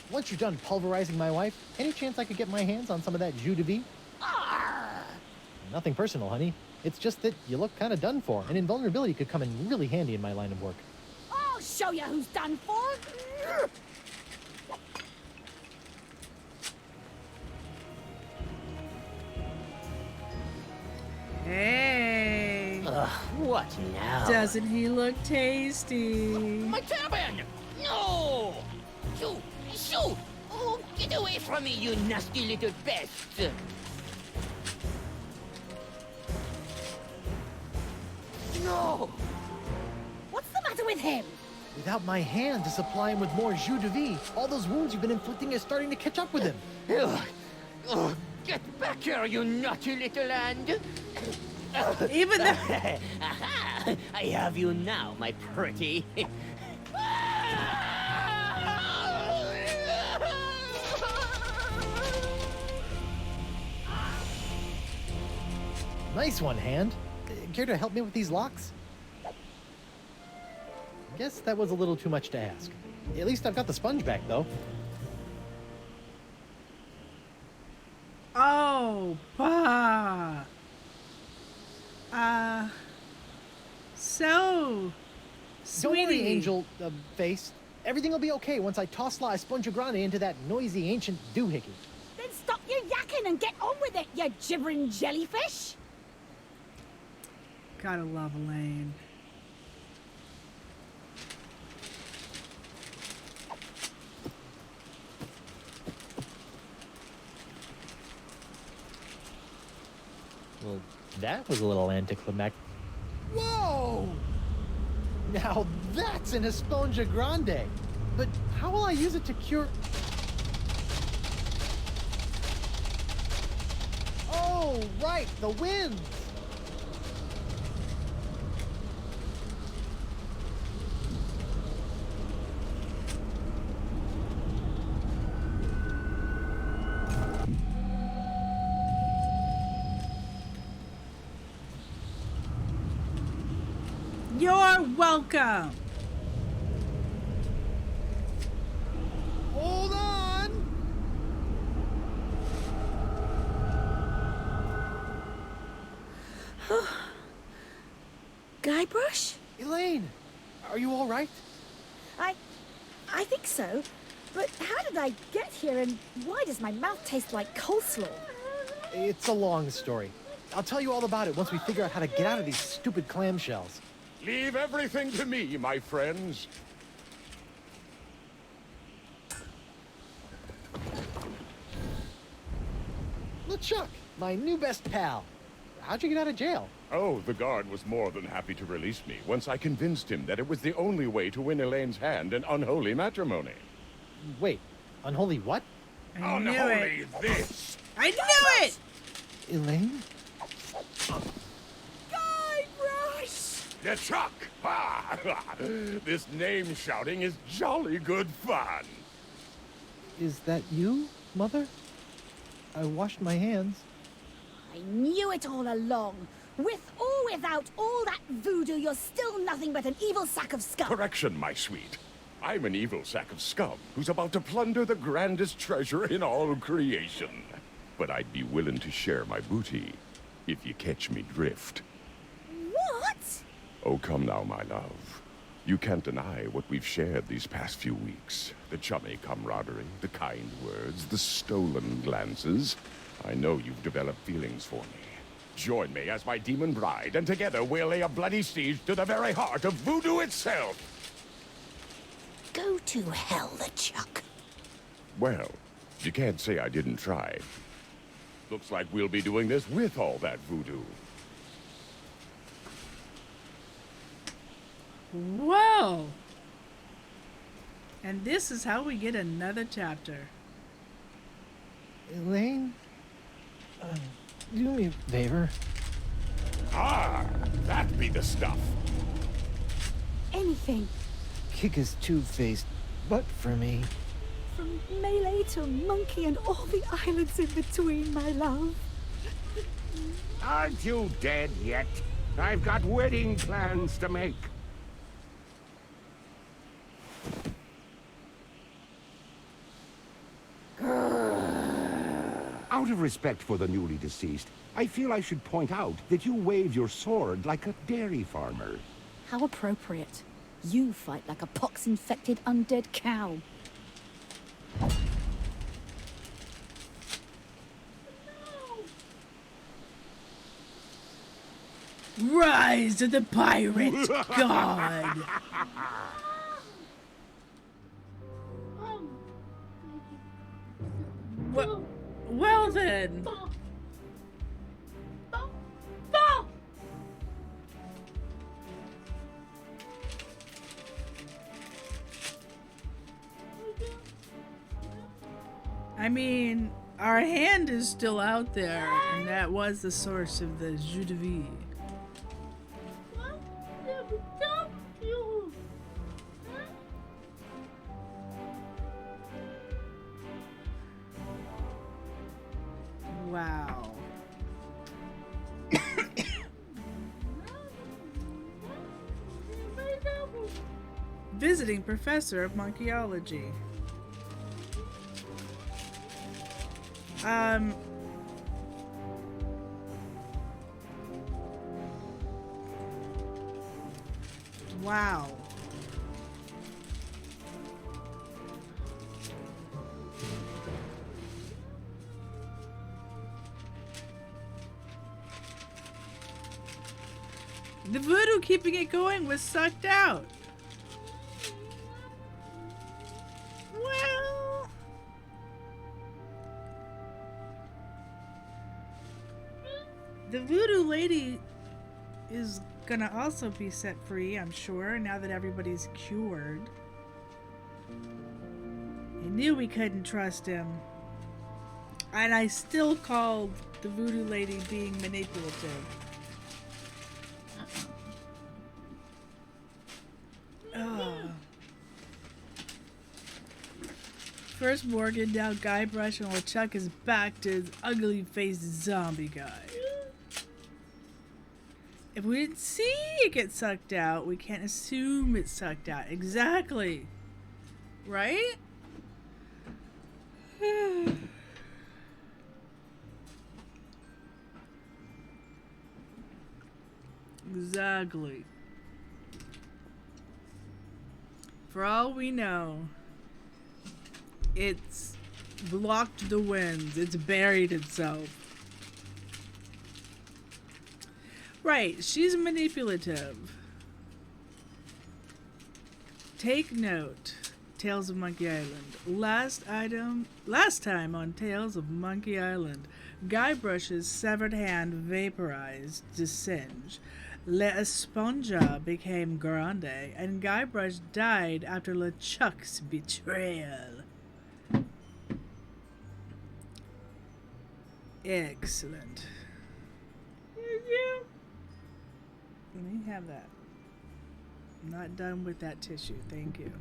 Once you're done pulverizing my wife, any chance I could get my hands on some of that jus de vie? Nothing personal, honey. It's just that you look kind of done for, and invulnerability could come in really handy in my line of work. I'll show you who's done for. Hey. What now? Doesn't he look tasty? My turban! No! Shoo! Shoo! Oh, get away from me, you nasty little pest! No! What's the matter with him? Without my hand to supply him with more jus de vie, all those wounds you've been inflicting are starting to catch up with him. Oh, get back here, you naughty little hand! Even though... Aha! I have you now, my pretty. Nice one, Hand. Care to help me with these locks? Guess that was a little too much to ask. At least I've got the sponge back, though. Oh, bah. So, Don't worry, sweetie. Angel Face. Everything will be okay once I toss La Esponja Grande into that noisy ancient doohickey. Then stop your yakking and get on with it, you gibbering jellyfish. Gotta love Elaine. Well, that was a little anticlimactic. Whoa! Now that's an Esponja Grande. But how will I use it to cure... Oh, right, the winds! You're welcome. Hold on! Guybrush? Elaine, are you all right? I think so. But how did I get here, and why does my mouth taste like coleslaw? It's a long story. I'll tell you all about it once we figure out how to get out of these stupid clamshells. Leave everything to me, my friends. LeChuck, my new best pal. How'd you get out of jail? Oh, the guard was more than happy to release me once I convinced him that it was the only way to win Elaine's hand in unholy matrimony. Wait, unholy what? I knew it. This! I knew it! Elaine? Guybrush! LeChuck! Ha! This name shouting is jolly good fun. Is that you, Mother? I washed my hands. I knew it all along. With or without all that voodoo, you're still nothing but an evil sack of scum. Correction, my sweet. I'm an evil sack of scum who's about to plunder the grandest treasure in all creation. But I'd be willing to share my booty if you catch me drift. What? Oh, come now, my love. You can't deny what we've shared these past few weeks. The chummy camaraderie, the kind words, the stolen glances. I know you've developed feelings for me. Join me as my demon bride, and together we'll lay a bloody siege to the very heart of voodoo itself! Go to hell, LeChuck. Well, you can't say I didn't try. Looks like we'll be doing this with all that voodoo. Whoa! And this is how we get another chapter. Elaine? Do me a favor. Ah! That be the stuff! Anything. Kick his two-faced butt for me. From Melee to Monkey and all the islands in between, my love. Aren't you dead yet? I've got wedding plans to make. Out of respect for the newly deceased, I feel I should point out that you wave your sword like a dairy farmer. How appropriate. You fight like a pox-infected undead cow. Rise of the Pirate God! Well then. I mean, our hand is still out there, and that was the source of the jus de vie. Wow. Visiting professor of monkeyology. Wow. The voodoo keeping it going was sucked out. Well, the voodoo lady is gonna also be set free, I'm sure, now that everybody's cured. I knew we couldn't trust him. And I still called the voodoo lady being manipulative. First Morgan, now Guybrush, and LeChuck is back to his ugly-faced zombie guy. If we didn't see it get sucked out, we can't assume it's sucked out. Exactly. Right? Exactly. For all we know, it's blocked the winds. It's buried itself. Right, she's manipulative. Take note. Tales of Monkey Island. Last time on Tales of Monkey Island, Guybrush's severed hand vaporized to singe. Le Esponja became Grande, and Guybrush died after LeChuck's betrayal. Excellent. Let me have that. I'm not done with that tissue. Thank you.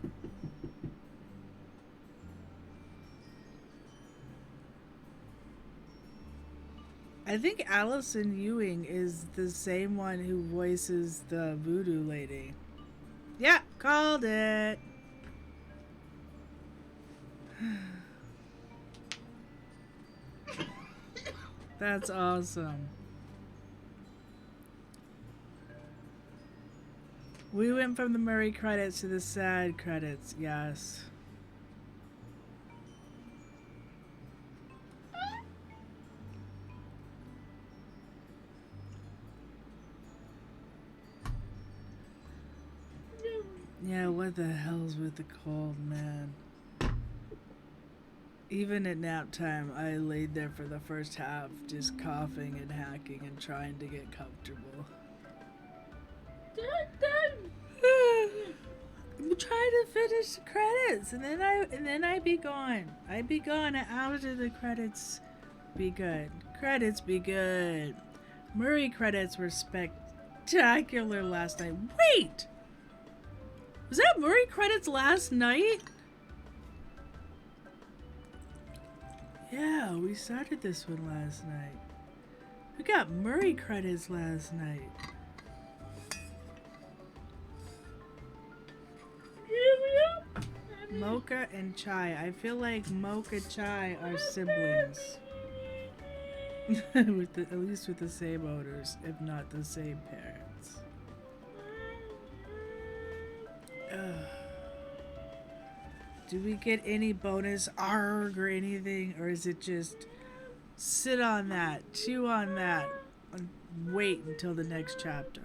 I think Allison Ewing is the same one who voices the voodoo lady. Yeah, called it. That's awesome. We went from the Murray credits to the sad credits, yes. Yeah, what the hell's with the cold, man? Even at nap time, I laid there for the first half, just coughing and hacking and trying to get comfortable. I'm trying to finish the credits, and then I be gone. I be gone, and after the credits be good. Credits be good. Murray credits were spectacular last night. Wait! Was that Murray credits last night? Yeah, we started this one last night. We got Murray credits last night. Mocha and Chai. I feel like Mocha Chai are siblings. At least with the same owners, if not the same parents. Do we get any bonus ARG or anything? Or is it just sit on that, chew on that, and wait until the next chapter?